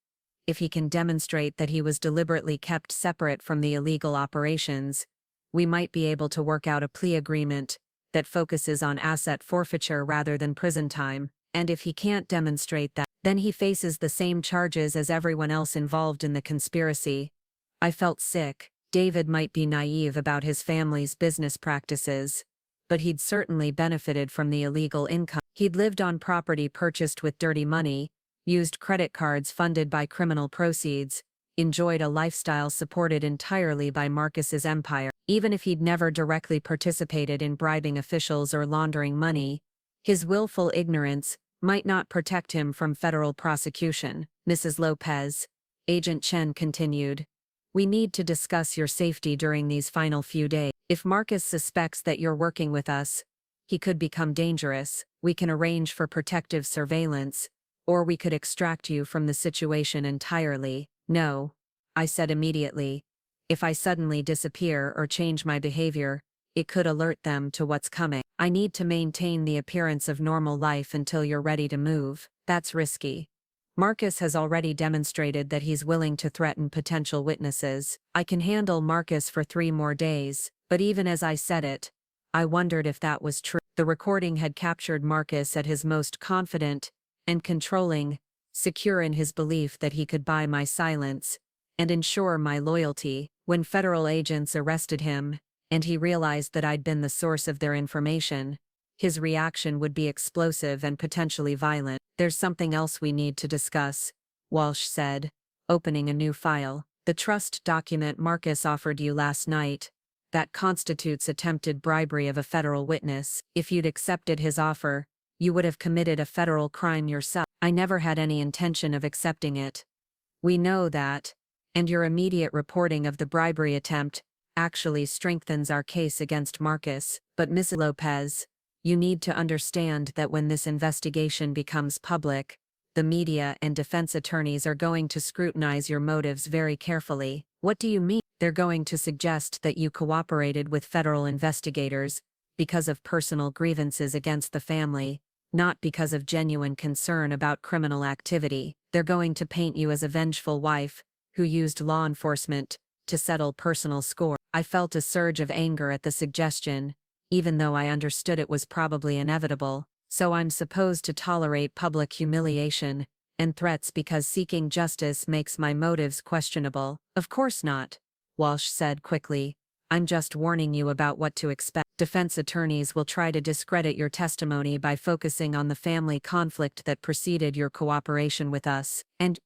if he can demonstrate that he was deliberately kept separate from the illegal operations, we might be able to work out a plea agreement that focuses on asset forfeiture rather than prison time. And if he can't demonstrate that, then he faces the same charges as everyone else involved in the conspiracy." I felt sick. David might be naive about his family's business practices, but he'd certainly benefited from the illegal income. He'd lived on property purchased with dirty money, used credit cards funded by criminal proceeds, enjoyed a lifestyle supported entirely by Marcus's empire. Even if he'd never directly participated in bribing officials or laundering money, his willful ignorance might not protect him from federal prosecution. "Mrs. Lopez," Agent Chen continued, "we need to discuss your safety during these final few days. If Marcus suspects that you're working with us, he could become dangerous. We can arrange for protective surveillance, or we could extract you from the situation entirely." "No," I said immediately. "If I suddenly disappear or change my behavior, it could alert them to what's coming. I need to maintain the appearance of normal life until you're ready to move. That's risky. Marcus has already demonstrated that he's willing to threaten potential witnesses. I can handle Marcus for 3 more days." But even as I said it, I wondered if that was true. The recording had captured Marcus at his most confident and controlling, secure in his belief that he could buy my silence and ensure my loyalty. When federal agents arrested him, and he realized that I'd been the source of their information, his reaction would be explosive and potentially violent. "There's something else we need to discuss," Walsh said, opening a new file. "The trust document Marcus offered you last night. That constitutes attempted bribery of a federal witness. If you'd accepted his offer, you would have committed a federal crime yourself." "I never had any intention of accepting it." "We know that, and your immediate reporting of the bribery attempt actually strengthens our case against Marcus. But Mrs. Lopez, you need to understand that when this investigation becomes public, the media and defense attorneys are going to scrutinize your motives very carefully." "What do you mean?" "They're going to suggest that you cooperated with federal investigators because of personal grievances against the family, not because of genuine concern about criminal activity. They're going to paint you as a vengeful wife who used law enforcement to settle personal score. I felt a surge of anger at the suggestion, even though I understood it was probably inevitable. So I'm supposed to tolerate public humiliation and threats because seeking justice makes my motives questionable? Of course not, Walsh said quickly. I'm just warning you about what to expect. Defense attorneys will try to discredit your testimony by focusing on the family conflict that preceded your cooperation with us, and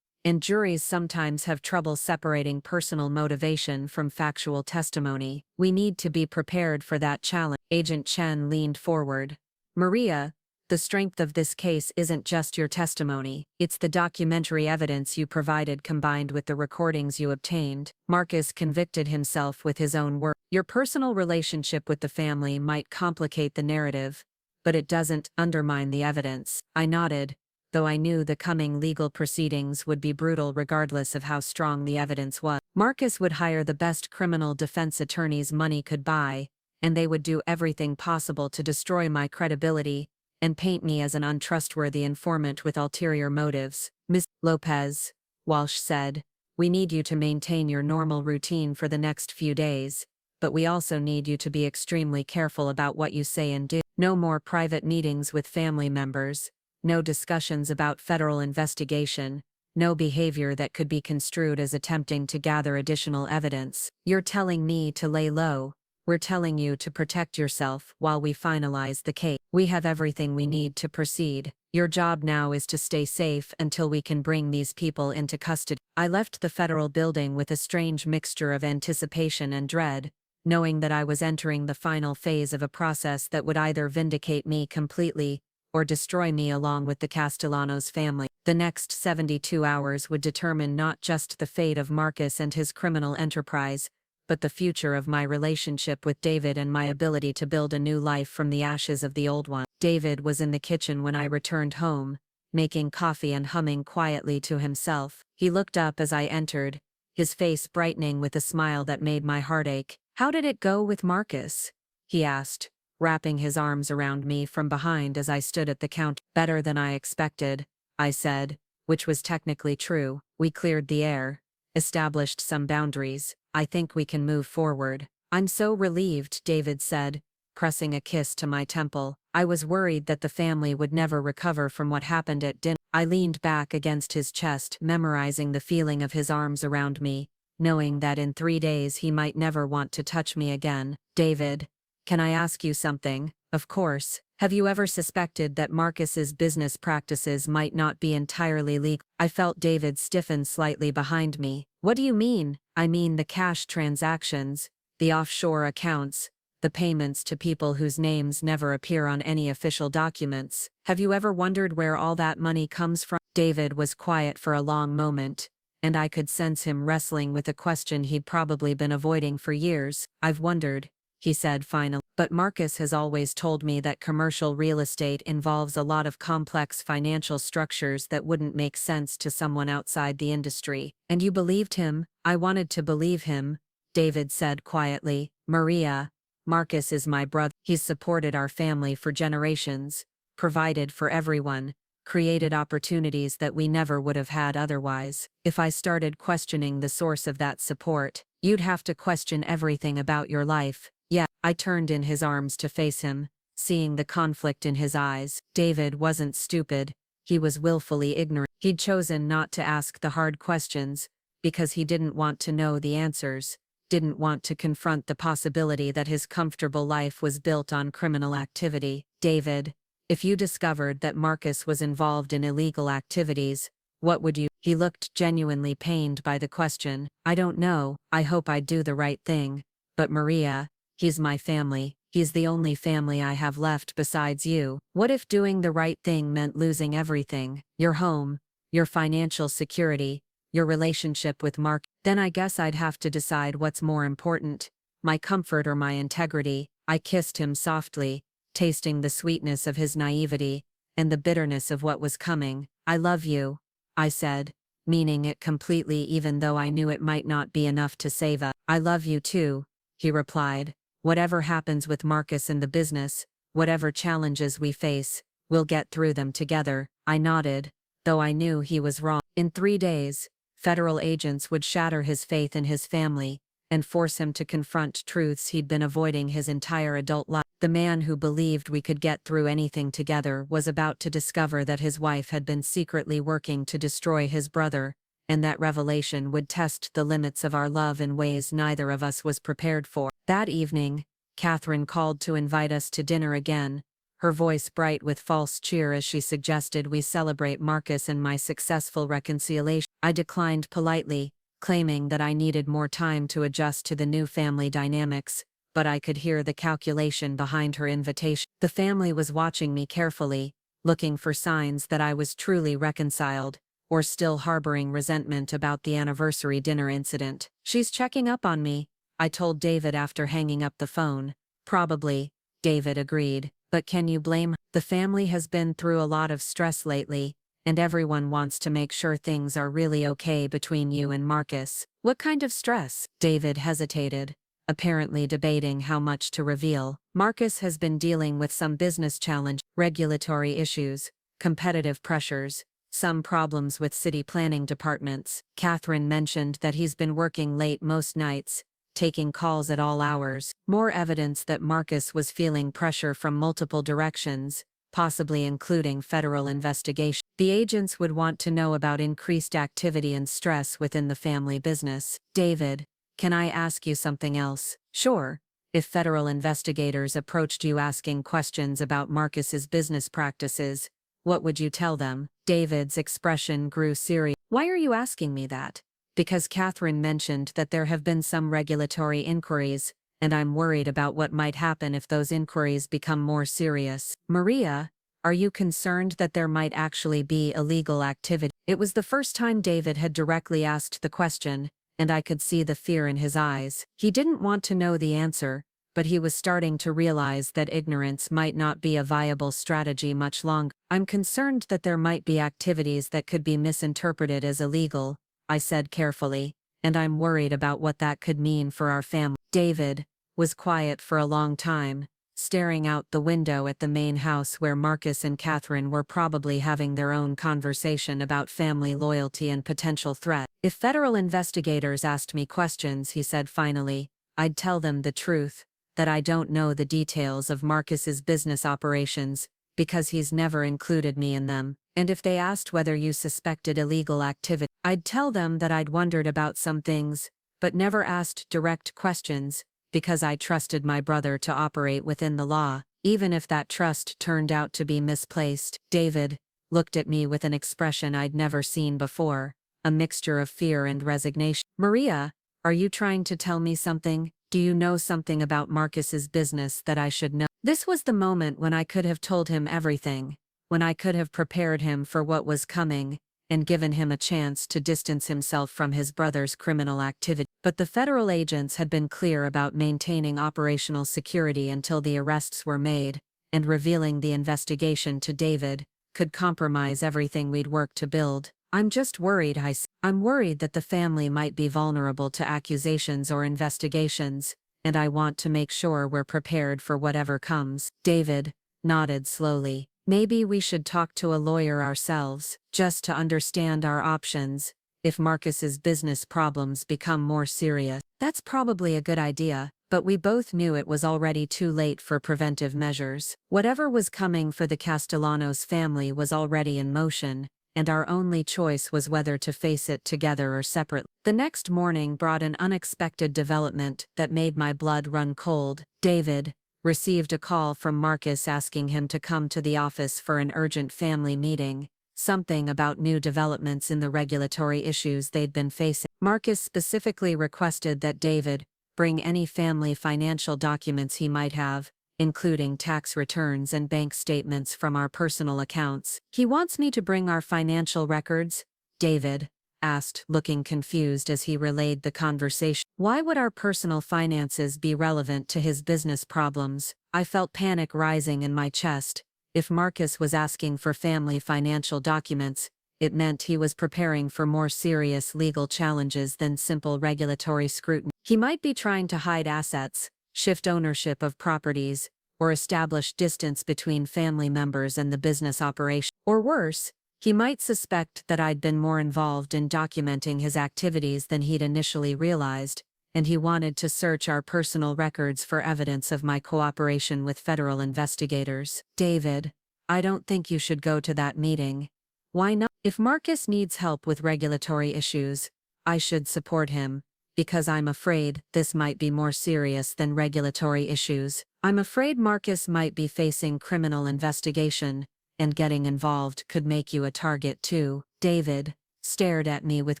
juries sometimes have trouble separating personal motivation from factual testimony. We need to be prepared for that challenge. Agent Chen leaned forward. Maria, the strength of this case isn't just your testimony, it's the documentary evidence you provided combined with the recordings you obtained. Marcus convicted himself with his own words. Your personal relationship with the family might complicate the narrative, but it doesn't undermine the evidence. I nodded, though I knew the coming legal proceedings would be brutal regardless of how strong the evidence was. Marcus would hire the best criminal defense attorneys money could buy, and they would do everything possible to destroy my credibility and paint me as an untrustworthy informant with ulterior motives. Ms. Lopez, Walsh said, we need you to maintain your normal routine for the next few days, but we also need you to be extremely careful about what you say and do. No more private meetings with family members, no discussions about federal investigation, no behavior that could be construed as attempting to gather additional evidence. You're telling me to lay low. We're telling you to protect yourself while we finalize the case. We have everything we need to proceed. Your job now is to stay safe until we can bring these people into custody. I left the federal building with a strange mixture of anticipation and dread, knowing that I was entering the final phase of a process that would either vindicate me completely or destroy me along with the Castellanos family. The next 72 hours would determine not just the fate of Marcus and his criminal enterprise, but the future of my relationship with David and my ability to build a new life from the ashes of the old one. David was in the kitchen when I returned home, making coffee and humming quietly to himself. He looked up as I entered, his face brightening with a smile that made my heart ache. How did it go with Marcus? He asked, wrapping his arms around me from behind as I stood at the counter. Better than I expected, I said, which was technically true. We cleared the air, established some boundaries. I think we can move forward. I'm so relieved, David said, pressing a kiss to my temple. I was worried that the family would never recover from what happened at dinner. I leaned back against his chest, memorizing the feeling of his arms around me, knowing that in 3 days he might never want to touch me again. David, can I ask you something? Of course. Have you ever suspected that Marcus's business practices might not be entirely legal? I felt David stiffen slightly behind me. What do you mean? I mean the cash transactions, the offshore accounts, the payments to people whose names never appear on any official documents. Have you ever wondered where all that money comes from? David was quiet for a long moment, and I could sense him wrestling with a question he'd probably been avoiding for years. I've wondered, he said finally. But Marcus has always told me that commercial real estate involves a lot of complex financial structures that wouldn't make sense to someone outside the industry. And you believed him? I wanted to believe him, David said quietly. Maria, Marcus is my brother. He's supported our family for generations, provided for everyone, created opportunities that we never would have had otherwise. If I started questioning the source of that support, you'd have to question everything about your life. Yeah, I turned in his arms to face him, seeing the conflict in his eyes. David wasn't stupid, he was willfully ignorant. He'd chosen not to ask the hard questions, because he didn't want to know the answers, didn't want to confront the possibility that his comfortable life was built on criminal activity. David, if you discovered that Marcus was involved in illegal activities, what would you? He looked genuinely pained by the question. I don't know, I hope I'd do the right thing, but Maria, he's my family. He's the only family I have left besides you. What if doing the right thing meant losing everything? Your home, your financial security, your relationship with Mark? Then I guess I'd have to decide what's more important, my comfort or my integrity. I kissed him softly, tasting the sweetness of his naivety and the bitterness of what was coming. I love you, I said, meaning it completely even though I knew it might not be enough to save us. I love you too, he replied. Whatever happens with Marcus and the business, whatever challenges we face, we'll get through them together. I nodded, though I knew he was wrong. In 3 days, federal agents would shatter his faith in his family and force him to confront truths he'd been avoiding his entire adult life. The man who believed we could get through anything together was about to discover that his wife had been secretly working to destroy his brother, and that revelation would test the limits of our love in ways neither of us was prepared for. That evening, Catherine called to invite us to dinner again, her voice bright with false cheer as she suggested we celebrate Marcus and my successful reconciliation. I declined politely, claiming that I needed more time to adjust to the new family dynamics, but I could hear the calculation behind her invitation. The family was watching me carefully, looking for signs that I was truly reconciled, or still harboring resentment about the anniversary dinner incident. "She's checking up on me," I told David after hanging up the phone. "Probably," David agreed, "but can you blame her? The family has been through a lot of stress lately, and everyone wants to make sure things are really okay between you and Marcus." "What kind of stress?" David hesitated, apparently debating how much to reveal. "Marcus has been dealing with some business challenge, regulatory issues, competitive pressures, some problems with city planning departments." Catherine mentioned that he's been working late most nights, taking calls at all hours. More evidence that Marcus was feeling pressure from multiple directions, possibly including federal investigation. The agents would want to know about increased activity and stress within the family business. "David, can I ask you something else?" "Sure. If federal investigators approached you asking questions about Marcus's business practices, what would you tell them?" David's expression grew serious. "Why are you asking me that?" "Because Catherine mentioned that there have been some regulatory inquiries, and I'm worried about what might happen if those inquiries become more serious." "Maria, are you concerned that there might actually be illegal activity?" It was the first time David had directly asked the question, and I could see the fear in his eyes. He didn't want to know the answer, but he was starting to realize that ignorance might not be a viable strategy much longer. "I'm concerned that there might be activities that could be misinterpreted as illegal," I said carefully, "and I'm worried about what that could mean for our family." David was quiet for a long time, staring out the window at the main house where Marcus and Catherine were probably having their own conversation about family loyalty and potential threat. "If federal investigators asked me questions," he said finally, "I'd tell them the truth, that I don't know the details of Marcus's business operations, because he's never included me in them. And if they asked whether you suspected illegal activity, I'd tell them that I'd wondered about some things, but never asked direct questions, because I trusted my brother to operate within the law, even if that trust turned out to be misplaced." David looked at me with an expression I'd never seen before, a mixture of fear and resignation. "Maria, are you trying to tell me something? Do you know something about Marcus's business that I should know?" This was the moment when I could have told him everything, when I could have prepared him for what was coming, and given him a chance to distance himself from his brother's criminal activity. But the federal agents had been clear about maintaining operational security until the arrests were made, and revealing the investigation to David could compromise everything we'd worked to build. "I'm just worried," I said. "I'm worried that the family might be vulnerable to accusations or investigations, and I want to make sure we're prepared for whatever comes." David nodded slowly. "Maybe we should talk to a lawyer ourselves, just to understand our options, if Marcus's business problems become more serious." "That's probably a good idea," but we both knew it was already too late for preventive measures. Whatever was coming for the Castellanos family was already in motion, and our only choice was whether to face it together or separately. The next morning brought an unexpected development that made my blood run cold. David received a call from Marcus asking him to come to the office for an urgent family meeting, something about new developments in the regulatory issues they'd been facing. Marcus specifically requested that David bring any family financial documents he might have, including tax returns and bank statements from our personal accounts. "He wants me to bring our financial records?" David asked, looking confused as he relayed the conversation. "Why would our personal finances be relevant to his business problems?" I felt panic rising in my chest. If Marcus was asking for family financial documents, it meant he was preparing for more serious legal challenges than simple regulatory scrutiny. He might be trying to hide assets, shift ownership of properties, or establish distance between family members and the business operation. Or worse, He might suspect that I'd been more involved in documenting his activities than he'd initially realized, and he wanted to search our personal records for evidence of my cooperation with federal investigators. David, I don't think you should go to that meeting. Why not? If Marcus needs help with regulatory issues, I should support him, because I'm afraid this might be more serious than regulatory issues. I'm afraid Marcus might be facing criminal investigation, and getting involved could make you a target too. David stared at me with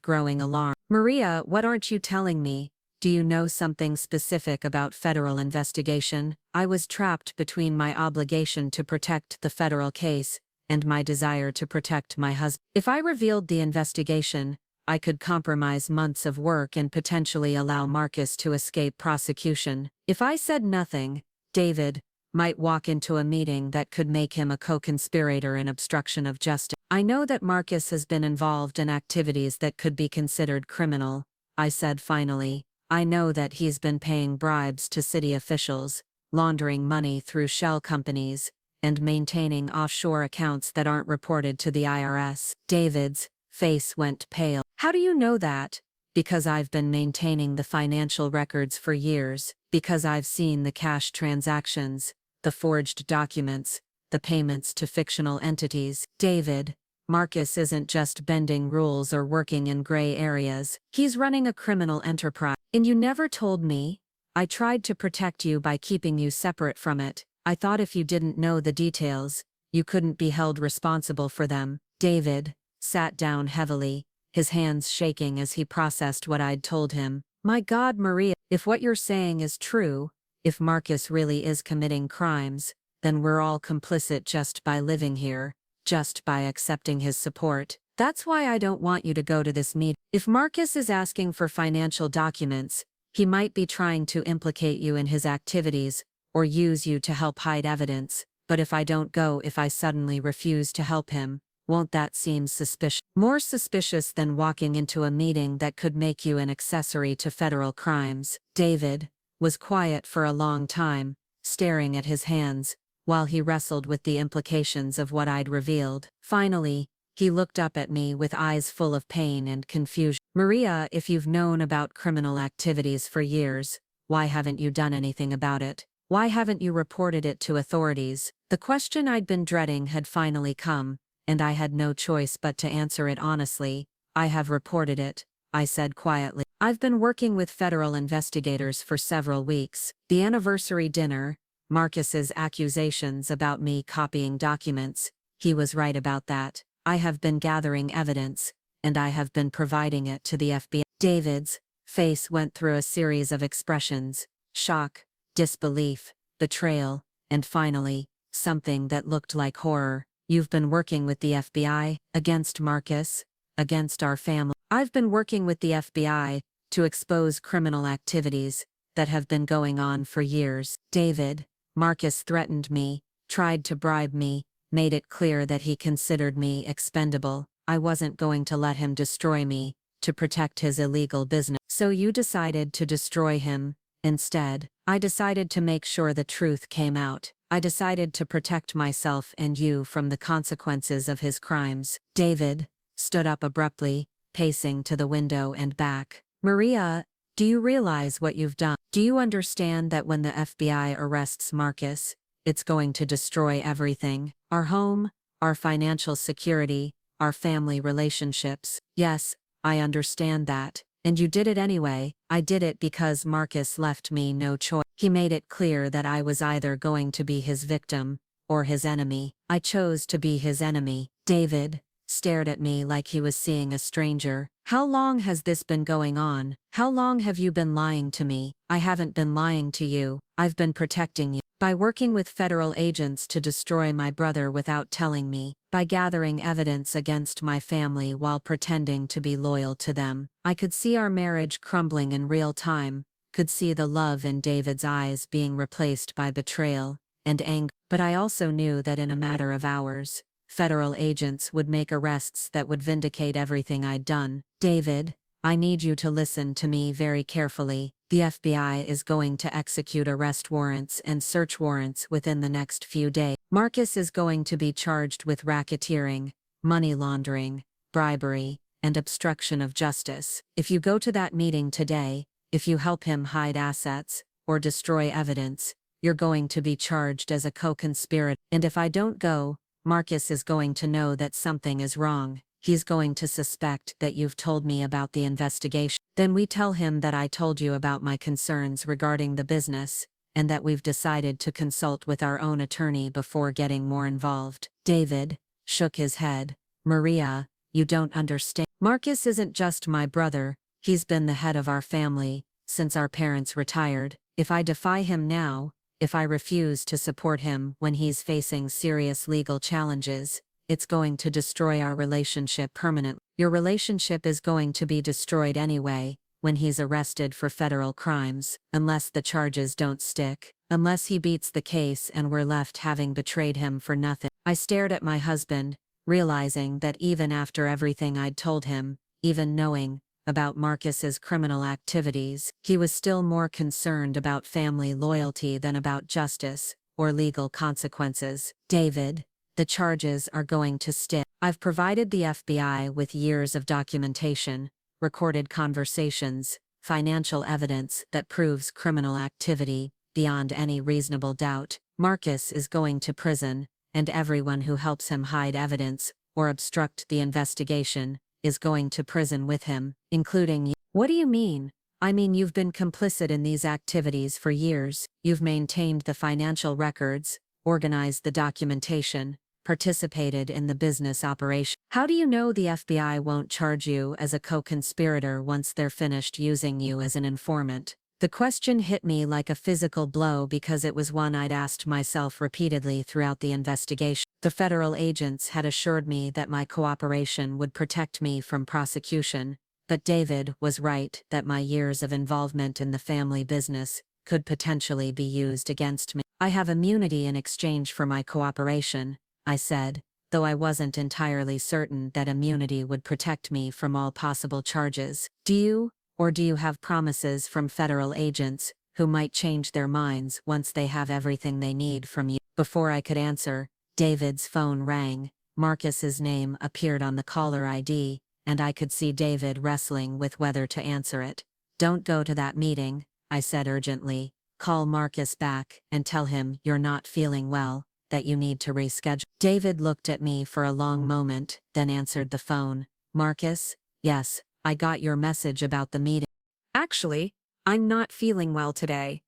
growing alarm. Maria, what aren't you telling me? Do you know something specific about federal investigation? I was trapped between my obligation to protect the federal case and my desire to protect my husband. If I revealed the investigation, I could compromise months of work and potentially allow Marcus to escape prosecution. If I said nothing, David might walk into a meeting that could make him a co-conspirator in obstruction of justice. I know that Marcus has been involved in activities that could be considered criminal, I said finally. I know that he's been paying bribes to city officials, laundering money through shell companies, and maintaining offshore accounts that aren't reported to the IRS. David's face went pale. How do you know that? Because I've been maintaining the financial records for years, because I've seen the cash transactions, the forged documents, the payments to fictional entities. David, Marcus isn't just bending rules or working in gray areas. He's running a criminal enterprise. And you never told me. I tried to protect you by keeping you separate from it. I thought if you didn't know the details, you couldn't be held responsible for them. David sat down heavily, his hands shaking as he processed what I'd told him. My God, Maria, if what you're saying is true, if Marcus really is committing crimes, then we're all complicit just by living here, just by accepting his support. That's why I don't want you to go to this meeting. If Marcus is asking for financial documents, he might be trying to implicate you in his activities, or use you to help hide evidence. But if I don't go, if I suddenly refuse to help him, won't that seem suspicious? More suspicious than walking into a meeting that could make you an accessory to federal crimes. David was quiet for a long time, staring at his hands, while he wrestled with the implications of what I'd revealed. Finally, he looked up at me with eyes full of pain and confusion. Maria, if you've known about criminal activities for years, why haven't you done anything about it? Why haven't you reported it to authorities? The question I'd been dreading had finally come, and I had no choice but to answer it honestly. I have reported it, I said quietly. I've been working with federal investigators for several weeks. The anniversary dinner, Marcus's accusations about me copying documents, he was right about that. I have been gathering evidence, and I have been providing it to the FBI. David's face went through a series of expressions: shock, disbelief, betrayal, and finally, something that looked like horror. You've been working with the FBI, against Marcus, against our family. I've been working with the FBI to expose criminal activities that have been going on for years. David, Marcus threatened me, tried to bribe me, made it clear that he considered me expendable. I wasn't going to let him destroy me, to protect his illegal business. So you decided to destroy him, instead. I decided to make sure the truth came out. I decided to protect myself and you from the consequences of his crimes. David stood up abruptly, pacing to the window and back. Maria, do you realize what you've done? Do you understand that when the FBI arrests Marcus, it's going to destroy everything? Our home, our financial security, our family relationships. Yes, I understand that. And you did it anyway. I did it because Marcus left me no choice. He made it clear that I was either going to be his victim or his enemy. I chose to be his enemy. David stared at me like he was seeing a stranger. How long has this been going on? How long have you been lying to me? I haven't been lying to you. I've been protecting you. By working with federal agents to destroy my brother without telling me. By gathering evidence against my family while pretending to be loyal to them. I could see our marriage crumbling in real time. Could see the love in David's eyes being replaced by betrayal and anger. But I also knew that in a matter of hours, federal agents would make arrests that would vindicate everything I'd done. David, I need you to listen to me very carefully. The FBI is going to execute arrest warrants and search warrants within the next few days. Marcus is going to be charged with racketeering, money laundering, bribery, and obstruction of justice. If you go to that meeting today, if you help him hide assets or destroy evidence, you're going to be charged as a co-conspirator. And if I don't go, Marcus is going to know that something is wrong. He's going to suspect that you've told me about the investigation. Then we tell him that I told you about my concerns regarding the business, and that we've decided to consult with our own attorney before getting more involved. David shook his head. Maria, you don't understand. Marcus isn't just my brother, he's been the head of our family since our parents retired. If I defy him now, if I refuse to support him when he's facing serious legal challenges, it's going to destroy our relationship permanently. Your relationship is going to be destroyed anyway when he's arrested for federal crimes, unless the charges don't stick, unless he beats the case and we're left having betrayed him for nothing. I stared at my husband, realizing that even after everything I'd told him, even knowing about Marcus's criminal activities, he was still more concerned about family loyalty than about justice or legal consequences. David, the charges are going to stick. I've provided the FBI with years of documentation, recorded conversations, financial evidence that proves criminal activity beyond any reasonable doubt. Marcus is going to prison, and everyone who helps him hide evidence or obstruct the investigation is going to prison with him, including you. What do you mean? I mean, you've been complicit in these activities for years. You've maintained the financial records, organized the documentation, participated in the business operation. How do you know the FBI won't charge you as a co-conspirator once they're finished using you as an informant? The question hit me like a physical blow because it was one I'd asked myself repeatedly throughout the investigation. The federal agents had assured me that my cooperation would protect me from prosecution, but David was right that my years of involvement in the family business could potentially be used against me. I have immunity in exchange for my cooperation, I said, though I wasn't entirely certain that immunity would protect me from all possible charges. Do you? Or do you have promises from federal agents who might change their minds once they have everything they need from you? Before I could answer, David's phone rang. Marcus's name appeared on the caller ID, and I could see David wrestling with whether to answer it. Don't go to that meeting, I said urgently. Call Marcus back and tell him you're not feeling well, that you need to reschedule. David looked at me for a long moment, then answered the phone. Marcus? Yes. I got your message about the meeting. Actually, I'm not feeling well today.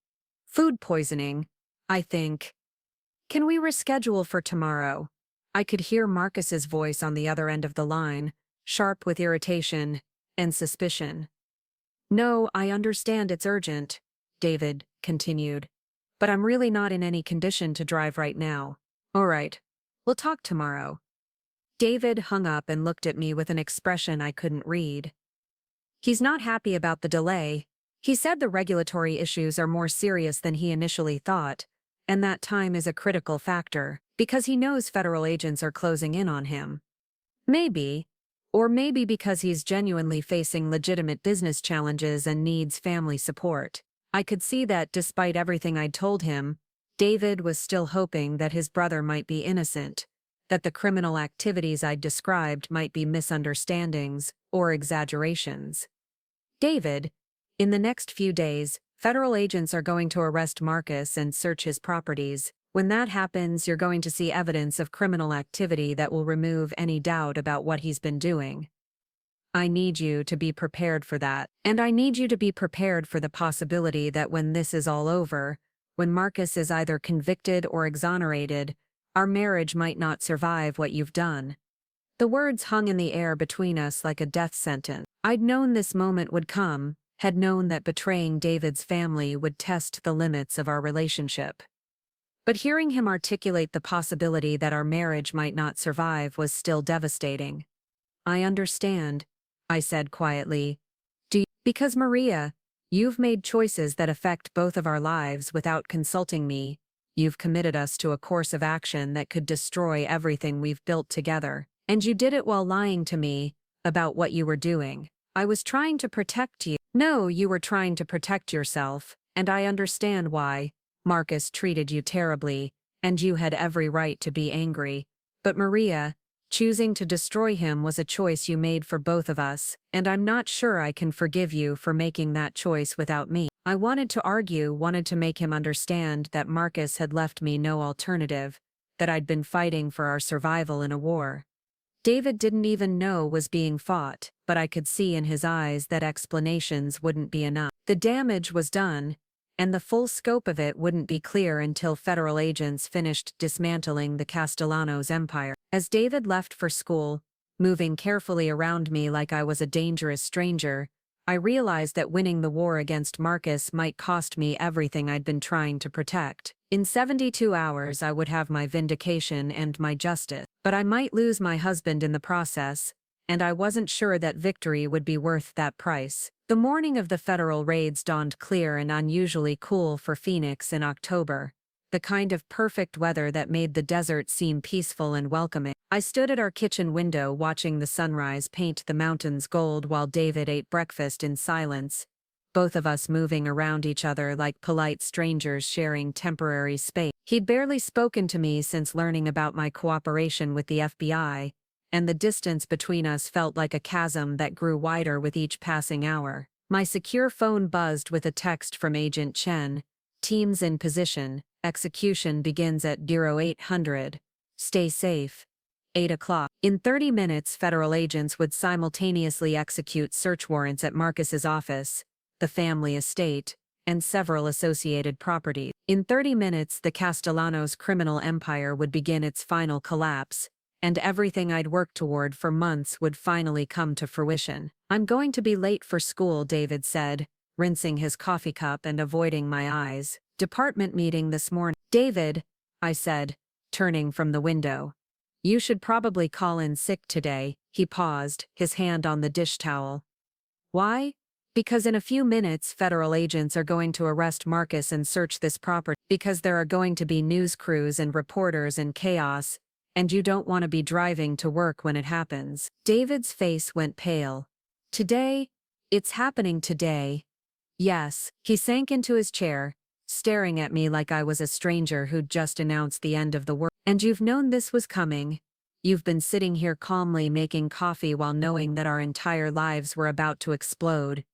Food poisoning, I think. Can we reschedule for tomorrow? I could hear Marcus's voice on the other end of the line, sharp with irritation and suspicion. No, I understand it's urgent, David continued, but I'm really not in any condition to drive right now. All right, we'll talk tomorrow. David hung up and looked at me with an expression I couldn't read. He's not happy about the delay. He said the regulatory issues are more serious than he initially thought, and that time is a critical factor, because he knows federal agents are closing in on him. Maybe, or maybe because he's genuinely facing legitimate business challenges and needs family support. I could see that despite everything I'd told him, David was still hoping that his brother might be innocent, that the criminal activities I'd described might be misunderstandings or exaggerations. David, in the next few days, federal agents are going to arrest Marcus and search his properties. When that happens, you're going to see evidence of criminal activity that will remove any doubt about what he's been doing. I need you to be prepared for that, and I need you to be prepared for the possibility that when this is all over, when Marcus is either convicted or exonerated, our marriage might not survive what you've done. The words hung in the air between us like a death sentence. I'd known this moment would come, had known that betraying David's family would test the limits of our relationship. But hearing him articulate the possibility that our marriage might not survive was still devastating. I understand, I said quietly. Because Maria, you've made choices that affect both of our lives without consulting me. You've committed us to a course of action that could destroy everything we've built together. And you did it while lying to me about what you were doing. I was trying to protect you. No, you were trying to protect yourself, and I understand why. Marcus treated you terribly, and you had every right to be angry. But Maria, Choosing to destroy him was a choice you made for both of us, and I'm not sure I can forgive you for making that choice without me. I wanted to argue, wanted to make him understand that Marcus had left me no alternative, that I'd been fighting for our survival in a war David didn't even know was being fought, but I could see in his eyes that explanations wouldn't be enough. The damage was done, and the full scope of it wouldn't be clear until federal agents finished dismantling the Castellanos empire. As David left for school, moving carefully around me like I was a dangerous stranger, I realized that winning the war against Marcus might cost me everything I'd been trying to protect. In 72 hours I would have my vindication and my justice, but I might lose my husband in the process, and I wasn't sure that victory would be worth that price. The morning of the federal raids dawned clear and unusually cool for Phoenix in October, the kind of perfect weather that made the desert seem peaceful and welcoming. I stood at our kitchen window watching the sunrise paint the mountains gold while David ate breakfast in silence, both of us moving around each other like polite strangers sharing temporary space. He'd barely spoken to me since learning about my cooperation with the FBI, and the distance between us felt like a chasm that grew wider with each passing hour. My secure phone buzzed with a text from Agent Chen. Teams in position. Execution begins at 0800. Stay safe. 8 o'clock. In 30 minutes, federal agents would simultaneously execute search warrants at Marcus's office, the family estate, and several associated properties. In 30 minutes, the Castellanos criminal empire would begin its final collapse, and everything I'd worked toward for months would finally come to fruition. I'm going to be late for school, David said, rinsing his coffee cup and avoiding my eyes. Department meeting this morning. David, I said, turning from the window. You should probably call in sick today. He paused, his hand on the dish towel. Why? Because in a few minutes federal agents are going to arrest Marcus and search this property. Because there are going to be news crews and reporters and chaos, and you don't want to be driving to work when it happens. David's face went pale. Today? It's happening today. Yes. He sank into his chair, staring at me like I was a stranger who'd just announced the end of the world. And you've known this was coming. You've been sitting here calmly making coffee while knowing that our entire lives were about to explode.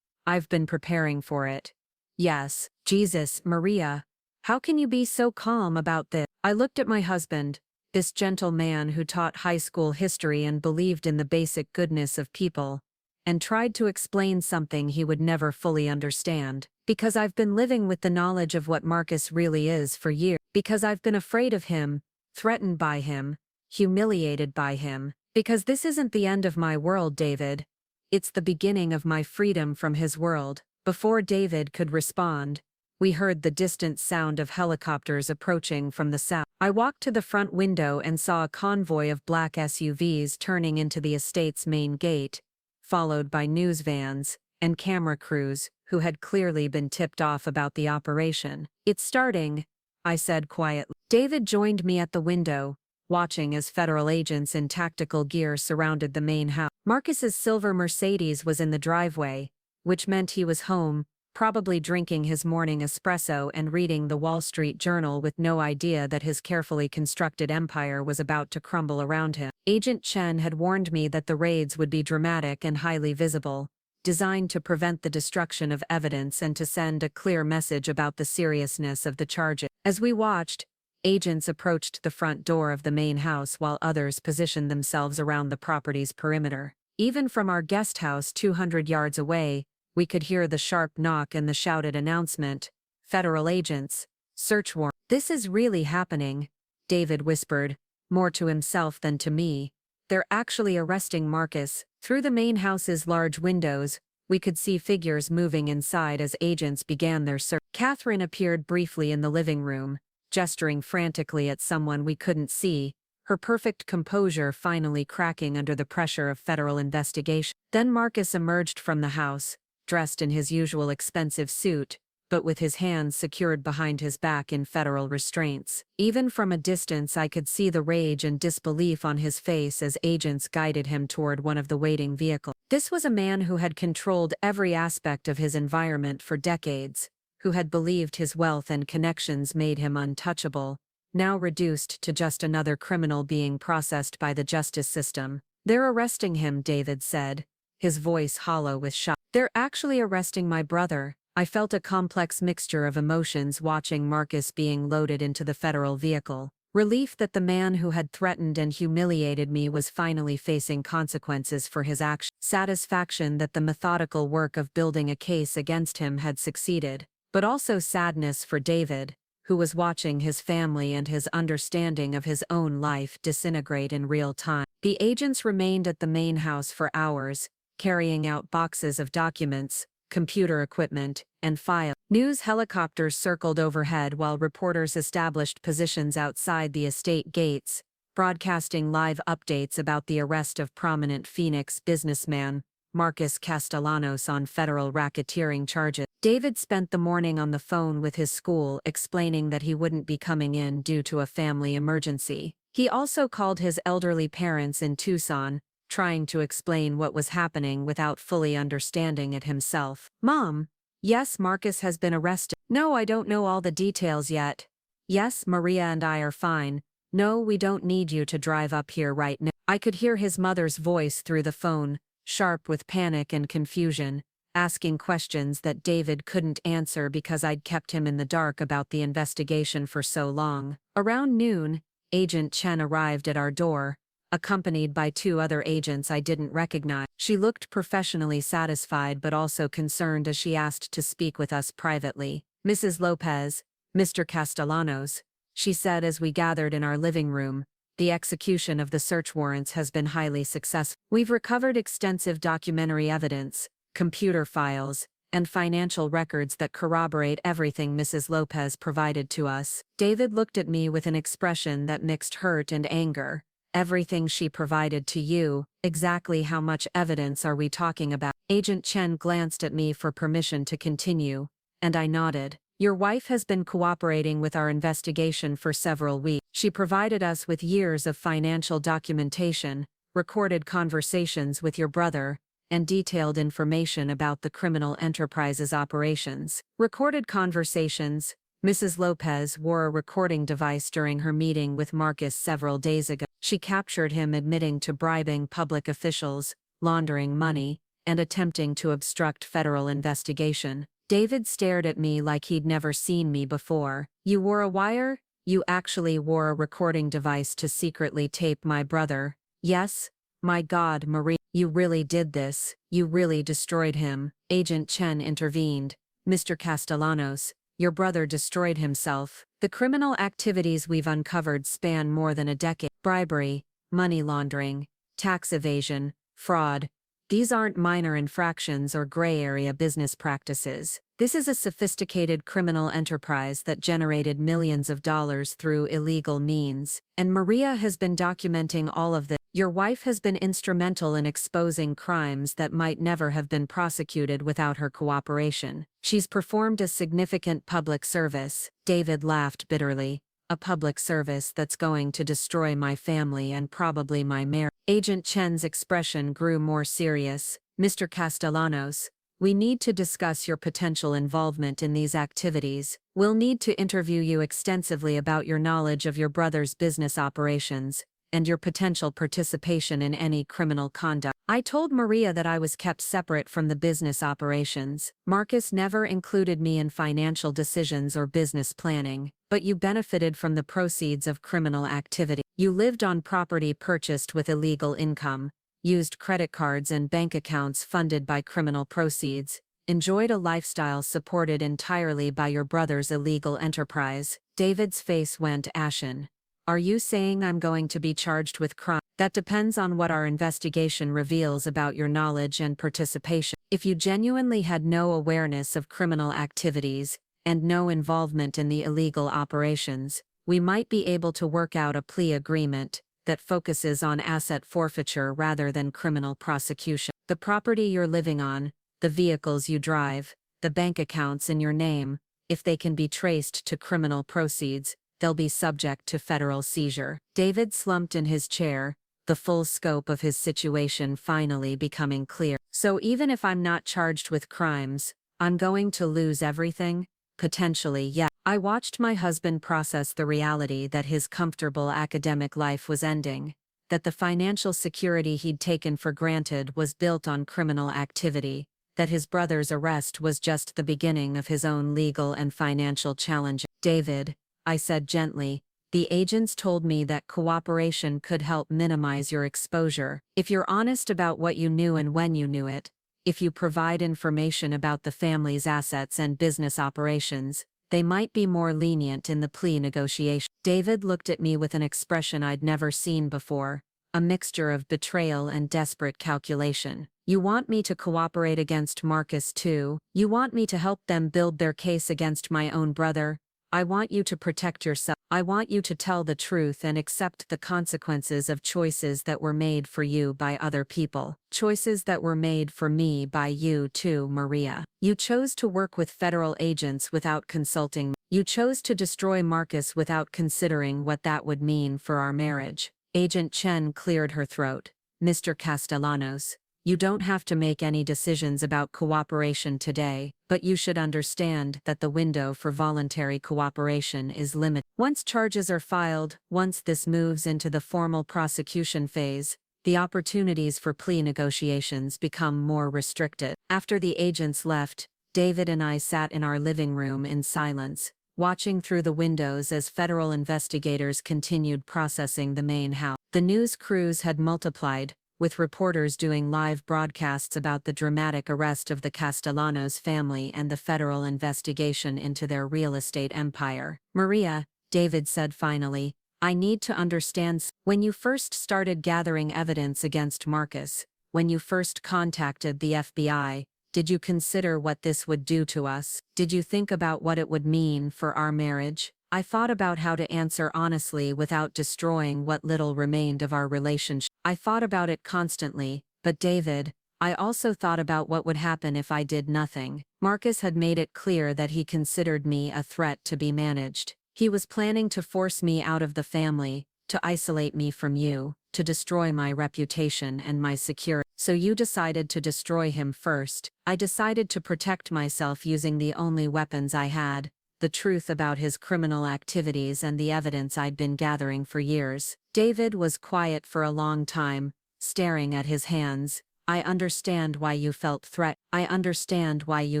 I've been preparing for it. Yes. Jesus, Maria. How can you be so calm about this? I looked at my husband, this gentle man who taught high school history and believed in the basic goodness of people, and tried to explain something he would never fully understand. Because I've been living with the knowledge of what Marcus really is for years. Because I've been afraid of him, threatened by him, humiliated by him. Because this isn't the end of my world, David. It's the beginning of my freedom from his world. Before David could respond, we heard the distant sound of helicopters approaching from the south. I walked to the front window and saw a convoy of black SUVs turning into the estate's main gate, followed by news vans and camera crews who had clearly been tipped off about the operation. It's starting, I said quietly. David joined me at the window, watching as federal agents in tactical gear surrounded the main house. Marcus's silver Mercedes was in the driveway, which meant he was home, probably drinking his morning espresso and reading the Wall Street Journal with no idea that his carefully constructed empire was about to crumble around him. Agent Chen had warned me that the raids would be dramatic and highly visible, designed to prevent the destruction of evidence and to send a clear message about the seriousness of the charges. As we watched, agents approached the front door of the main house while others positioned themselves around the property's perimeter. Even from our guest house 200 yards away, we could hear the sharp knock and the shouted announcement, "Federal agents, search warrant." "This is really happening," David whispered, more to himself than to me. "They're actually arresting Marcus." Through the main house's large windows, we could see figures moving inside as agents began their search. Catherine appeared briefly in the living room, gesturing frantically at someone we couldn't see, her perfect composure finally cracking under the pressure of federal investigation. Then Marcus emerged from the house, dressed in his usual expensive suit, but with his hands secured behind his back in federal restraints. Even from a distance I could see the rage and disbelief on his face as agents guided him toward one of the waiting vehicles. This was a man who had controlled every aspect of his environment for decades, who had believed his wealth and connections made him untouchable, now reduced to just another criminal being processed by the justice system. They're arresting him, David said, his voice hollow with shock. They're actually arresting my brother. I felt a complex mixture of emotions watching Marcus being loaded into the federal vehicle. Relief that the man who had threatened and humiliated me was finally facing consequences for his actions. Satisfaction that the methodical work of building a case against him had succeeded. But also sadness for David, who was watching his family and his understanding of his own life disintegrate in real time. The agents remained at the main house for hours, carrying out boxes of documents, computer equipment, and files. News helicopters circled overhead while reporters established positions outside the estate gates, broadcasting live updates about the arrest of prominent Phoenix businessman Marcus Castellanos on federal racketeering charges. David spent the morning on the phone with his school explaining that he wouldn't be coming in due to a family emergency. He also called his elderly parents in Tucson, trying to explain what was happening without fully understanding it himself. Mom, yes, Marcus has been arrested. No, I don't know all the details yet. Yes, Maria and I are fine. No, we don't need you to drive up here right now. I could hear his mother's voice through the phone, sharp with panic and confusion, asking questions that David couldn't answer because I'd kept him in the dark about the investigation for so long. Around noon, Agent Chen arrived at our door, accompanied by 2 other agents I didn't recognize. She looked professionally satisfied but also concerned as she asked to speak with us privately. Mrs. Lopez, Mr. Castellanos, she said as we gathered in our living room, the execution of the search warrants has been highly successful. We've recovered extensive documentary evidence, computer files, and financial records that corroborate everything Mrs. Lopez provided to us. David looked at me with an expression that mixed hurt and anger. Everything she provided to you, exactly how much evidence are we talking about? Agent Chen glanced at me for permission to continue, and I nodded. Your wife has been cooperating with our investigation for several weeks. She provided us with years of financial documentation, recorded conversations with your brother, and detailed information about the criminal enterprise's operations. Recorded conversations. Mrs. Lopez wore a recording device during her meeting with Marcus several days ago. She captured him admitting to bribing public officials, laundering money, and attempting to obstruct federal investigation. David stared at me like he'd never seen me before. You wore a wire? You actually wore a recording device to secretly tape my brother? Yes? My God, Marie, you really did this. You really destroyed him. Agent Chen intervened. Mr. Castellanos, your brother destroyed himself. The criminal activities we've uncovered span more than a decade. Bribery, money laundering, tax evasion, fraud. These aren't minor infractions or gray area business practices. This is a sophisticated criminal enterprise that generated millions of dollars through illegal means. And Maria has been documenting all of this. Your wife has been instrumental in exposing crimes that might never have been prosecuted without her cooperation. She's performed a significant public service. David laughed bitterly. A public service that's going to destroy my family and probably my marriage. Agent Chen's expression grew more serious. Mr. Castellanos, we need to discuss your potential involvement in these activities. We'll need to interview you extensively about your knowledge of your brother's business operations and your potential participation in any criminal conduct. I told Maria that I was kept separate from the business operations. Marcus never included me in financial decisions or business planning, but you benefited from the proceeds of criminal activity. You lived on property purchased with illegal income, used credit cards and bank accounts funded by criminal proceeds, enjoyed a lifestyle supported entirely by your brother's illegal enterprise. David's face went ashen. Are you saying I'm going to be charged with crime? That depends on what our investigation reveals about your knowledge and participation. If you genuinely had no awareness of criminal activities and no involvement in the illegal operations, we might be able to work out a plea agreement that focuses on asset forfeiture rather than criminal prosecution. The property you're living on, the vehicles you drive, the bank accounts in your name, if they can be traced to criminal proceeds, they'll be subject to federal seizure. David slumped in his chair, the full scope of his situation finally becoming clear. So even if I'm not charged with crimes, I'm going to lose everything? Potentially, yeah. I watched my husband process the reality that his comfortable academic life was ending, that the financial security he'd taken for granted was built on criminal activity, that his brother's arrest was just the beginning of his own legal and financial challenges. David, I said gently, the agents told me that cooperation could help minimize your exposure. If you're honest about what you knew and when you knew it, if you provide information about the family's assets and business operations, they might be more lenient in the plea negotiation. David looked at me with an expression I'd never seen before, a mixture of betrayal and desperate calculation. You want me to cooperate against Marcus too? You want me to help them build their case against my own brother? I want you to protect yourself. I want you to tell the truth and accept the consequences of choices that were made for you by other people. Choices that were made for me by you too, Maria. You chose to work with federal agents without consulting me. You chose to destroy Marcus without considering what that would mean for our marriage. Agent Chen cleared her throat. Mr. Castellanos, you don't have to make any decisions about cooperation today, but you should understand that the window for voluntary cooperation is limited. Once charges are filed, once this moves into the formal prosecution phase, the opportunities for plea negotiations become more restricted. After the agents left, David and I sat in our living room in silence, watching through the windows as federal investigators continued processing the main house. The news crews had multiplied, with reporters doing live broadcasts about the dramatic arrest of the Castellanos family and the federal investigation into their real estate empire. Maria, David said finally, I need to understand. When you first started gathering evidence against Marcus, when you first contacted the FBI, did you consider what this would do to us? Did you think about what it would mean for our marriage? I thought about how to answer honestly without destroying what little remained of our relationship. I thought about it constantly, but David, I also thought about what would happen if I did nothing. Marcus had made it clear that he considered me a threat to be managed. He was planning to force me out of the family, to isolate me from you, to destroy my reputation and my security. So you decided to destroy him first. I decided to protect myself using the only weapons I had, the truth about his criminal activities and the evidence I'd been gathering for years. David was quiet for a long time, staring at his hands. I understand why you felt threatened. I understand why you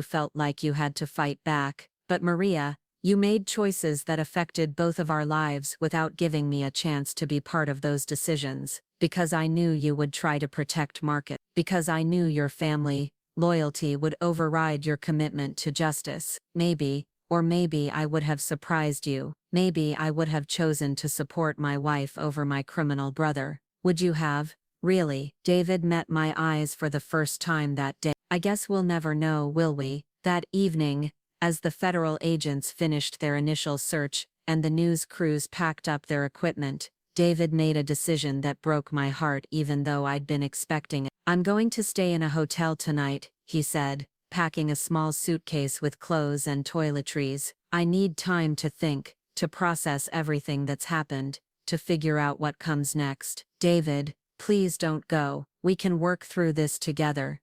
felt like you had to fight back. But Maria, you made choices that affected both of our lives without giving me a chance to be part of those decisions. Because I knew you would try to protect Marcus. Because I knew your family loyalty would override your commitment to justice. Maybe I would have surprised you. Maybe I would have chosen to support my wife over my criminal brother. Would you have? Really? David met my eyes for the first time that day. I guess we'll never know, will we? That evening, as the federal agents finished their initial search and the news crews packed up their equipment, David made a decision that broke my heart even though I'd been expecting it. I'm going to stay in a hotel tonight, he said, packing a small suitcase with clothes and toiletries. I need time to think, to process everything that's happened, to figure out what comes next. David, please don't go. We can work through this together.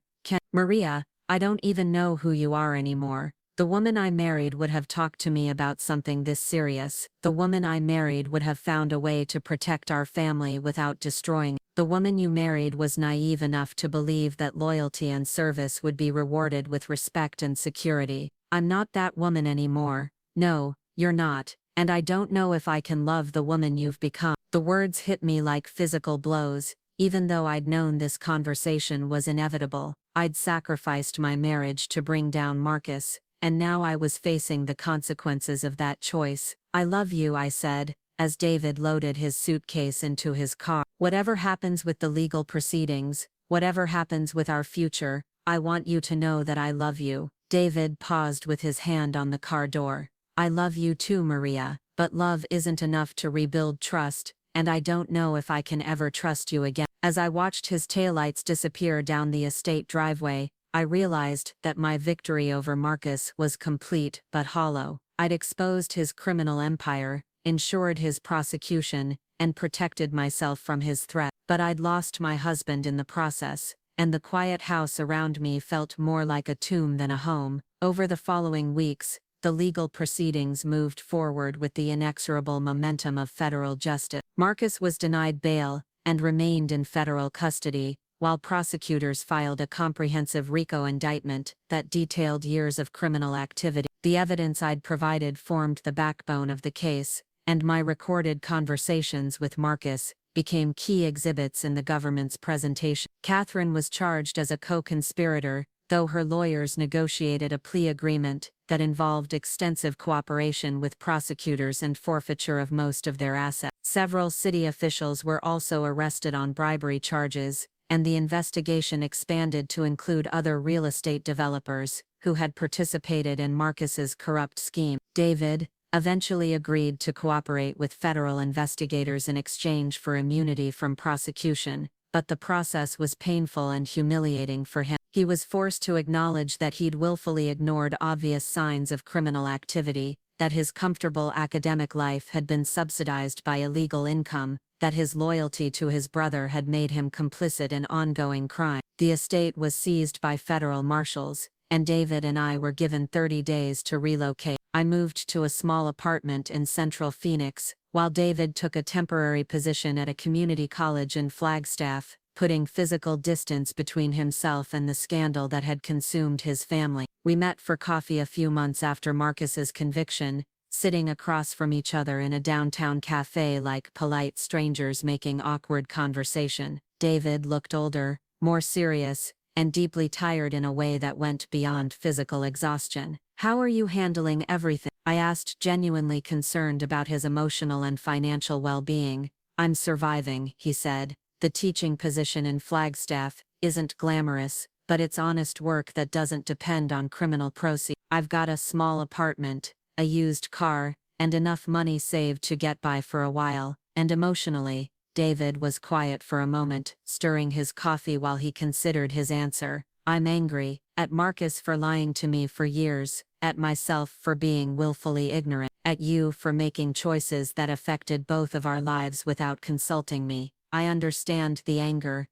Maria, I don't even know who you are anymore. The woman I married would have talked to me about something this serious. The woman I married would have found a way to protect our family without destroying. The woman you married was naive enough to believe that loyalty and service would be rewarded with respect and security. I'm not that woman anymore. No, you're not. And I don't know if I can love the woman you've become. The words hit me like physical blows. Even though I'd known this conversation was inevitable, I'd sacrificed my marriage to bring down Marcus, and now I was facing the consequences of that choice. I love you, I said, as David loaded his suitcase into his car. Whatever happens with the legal proceedings, whatever happens with our future, I want you to know that I love you. David paused with his hand on the car door. I love you too, Maria, but love isn't enough to rebuild trust, and I don't know if I can ever trust you again. As I watched his taillights disappear down the estate driveway, I realized that my victory over Marcus was complete but hollow. I'd exposed his criminal empire, ensured his prosecution, and protected myself from his threat. But I'd lost my husband in the process, and the quiet house around me felt more like a tomb than a home. Over the following weeks, The legal proceedings moved forward with the inexorable momentum of federal justice. Marcus was denied bail and remained in federal custody, while prosecutors filed a comprehensive RICO indictment that detailed years of criminal activity. The evidence I'd provided formed the backbone of the case, and my recorded conversations with Marcus became key exhibits in the government's presentation. Catherine was charged as a co-conspirator, though her lawyers negotiated a plea agreement that involved extensive cooperation with prosecutors and forfeiture of most of their assets. Several city officials were also arrested on bribery charges, and the investigation expanded to include other real estate developers who had participated in Marcus's corrupt scheme. David eventually agreed to cooperate with federal investigators in exchange for immunity from prosecution, but the process was painful and humiliating for him. He was forced to acknowledge that he'd willfully ignored obvious signs of criminal activity, that his comfortable academic life had been subsidized by illegal income, that his loyalty to his brother had made him complicit in ongoing crime. The estate was seized by federal marshals, and David and I were given 30 days to relocate. I moved to a small apartment in central Phoenix, while David took a temporary position at a community college in Flagstaff, putting physical distance between himself and the scandal that had consumed his family. We met for coffee a few months after Marcus's conviction, sitting across from each other in a downtown cafe like polite strangers making awkward conversation. David looked older, more serious, and deeply tired in a way that went beyond physical exhaustion. "How are you handling everything?" I asked, genuinely concerned about his emotional and financial well-being. "I'm surviving," he said. "The teaching position in Flagstaff isn't glamorous, but it's honest work that doesn't depend on criminal proceeds. I've got a small apartment, a used car, and enough money saved to get by for a while." And emotionally, David was quiet for a moment, stirring his coffee while he considered his answer. "I'm angry at Marcus for lying to me for years, at myself for being willfully ignorant, at you for making choices that affected both of our lives without consulting me. I understand the anger,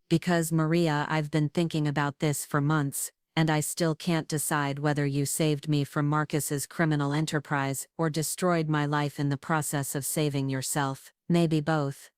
because Maria, I've been thinking about this for months, and I still can't decide whether you saved me from Marcus's criminal enterprise or destroyed my life in the process of saving yourself. Maybe both,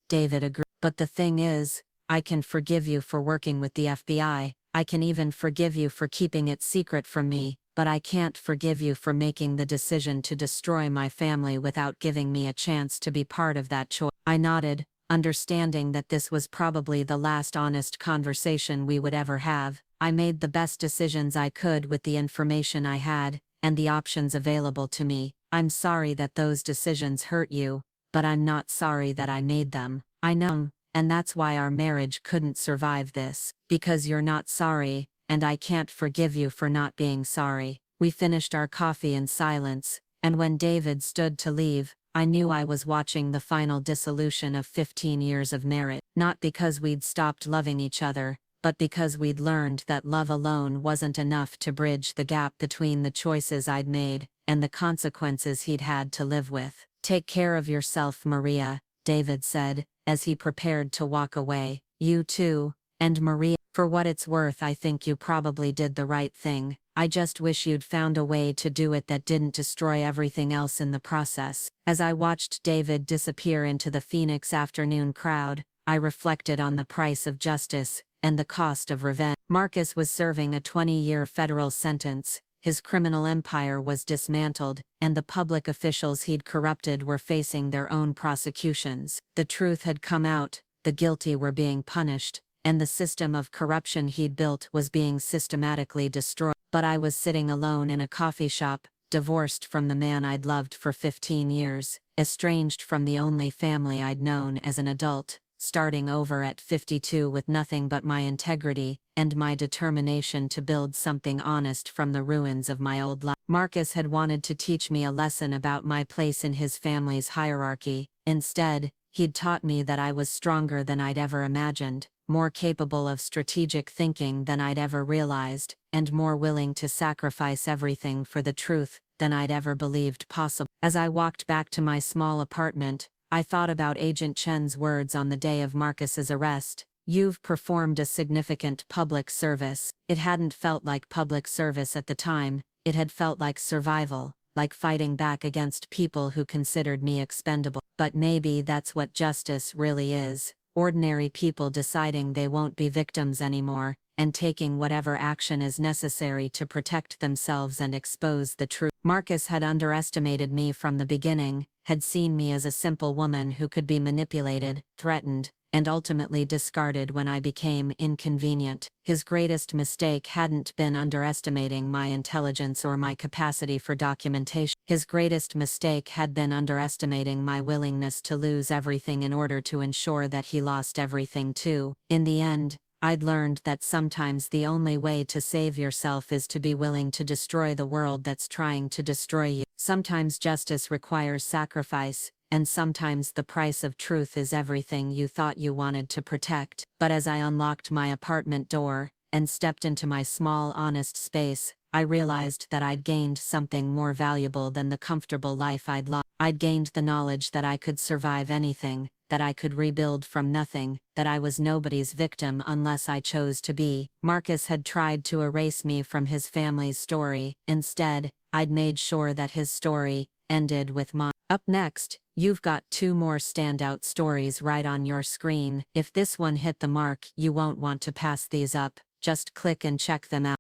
David agreed. But the thing is, I can forgive you for working with the FBI, I can even forgive you for keeping it secret from me, but I can't forgive you for making the decision to destroy my family without giving me a chance to be part of that choice." I nodded, understanding that this was probably the last honest conversation we would ever have. I made the best decisions I could with the information I had, and the options available to me. "I'm sorry that those decisions hurt you, but I'm not sorry that I made them. I know, and that's why our marriage couldn't survive this, because you're not sorry, and I can't forgive you for not being sorry." We finished our coffee in silence, and when David stood to leave, I knew I was watching the final dissolution of 15 years of marriage. Not because we'd stopped loving each other, but because we'd learned that love alone wasn't enough to bridge the gap between the choices I'd made and the consequences he'd had to live with. "Take care of yourself, Maria," David said, as he prepared to walk away. "You too, and Maria. For what it's worth, I think you probably did the right thing. I just wish you'd found a way to do it that didn't destroy everything else in the process." As I watched David disappear into the Phoenix afternoon crowd, I reflected on the price of justice and the cost of revenge. Marcus was serving a 20-year federal sentence, his criminal empire was dismantled, and the public officials he'd corrupted were facing their own prosecutions. The truth had come out, the guilty were being punished, and the system of corruption he'd built was being systematically destroyed. But I was sitting alone in a coffee shop, divorced from the man I'd loved for 15 years, estranged from the only family I'd known as an adult, starting over at 52 with nothing but my integrity and my determination to build something honest from the ruins of my old life. Marcus had wanted to teach me a lesson about my place in his family's hierarchy. Instead, he'd taught me that I was stronger than I'd ever imagined, more capable of strategic thinking than I'd ever realized, and more willing to sacrifice everything for the truth than I'd ever believed possible. As I walked back to my small apartment, I thought about Agent Chen's words on the day of Marcus's arrest. "You've performed a significant public service." It hadn't felt like public service at the time, It had felt like survival, like fighting back against people who considered me expendable. But maybe that's what justice really is. Ordinary people deciding they won't be victims anymore, and taking whatever action is necessary to protect themselves and expose the truth. Marcus had underestimated me from the beginning, had seen me as a simple woman who could be manipulated, threatened, and ultimately discarded when I became inconvenient. His greatest mistake hadn't been underestimating my intelligence or my capacity for documentation. His greatest mistake had been underestimating my willingness to lose everything in order to ensure that he lost everything too. In the end, I'd learned that sometimes the only way to save yourself is to be willing to destroy the world that's trying to destroy you. Sometimes justice requires sacrifice, and sometimes the price of truth is everything you thought you wanted to protect. But as I unlocked my apartment door, and stepped into my small honest space, I realized that I'd gained something more valuable than the comfortable life I'd lost. I'd gained the knowledge that I could survive anything, that I could rebuild from nothing, that I was nobody's victim unless I chose to be. Marcus had tried to erase me from his family's story. Instead, I'd made sure that his story ended with mine. Up next, you've got 2 more standout stories right on your screen. If this one hit the mark, you won't want to pass these up. Just click and check them out.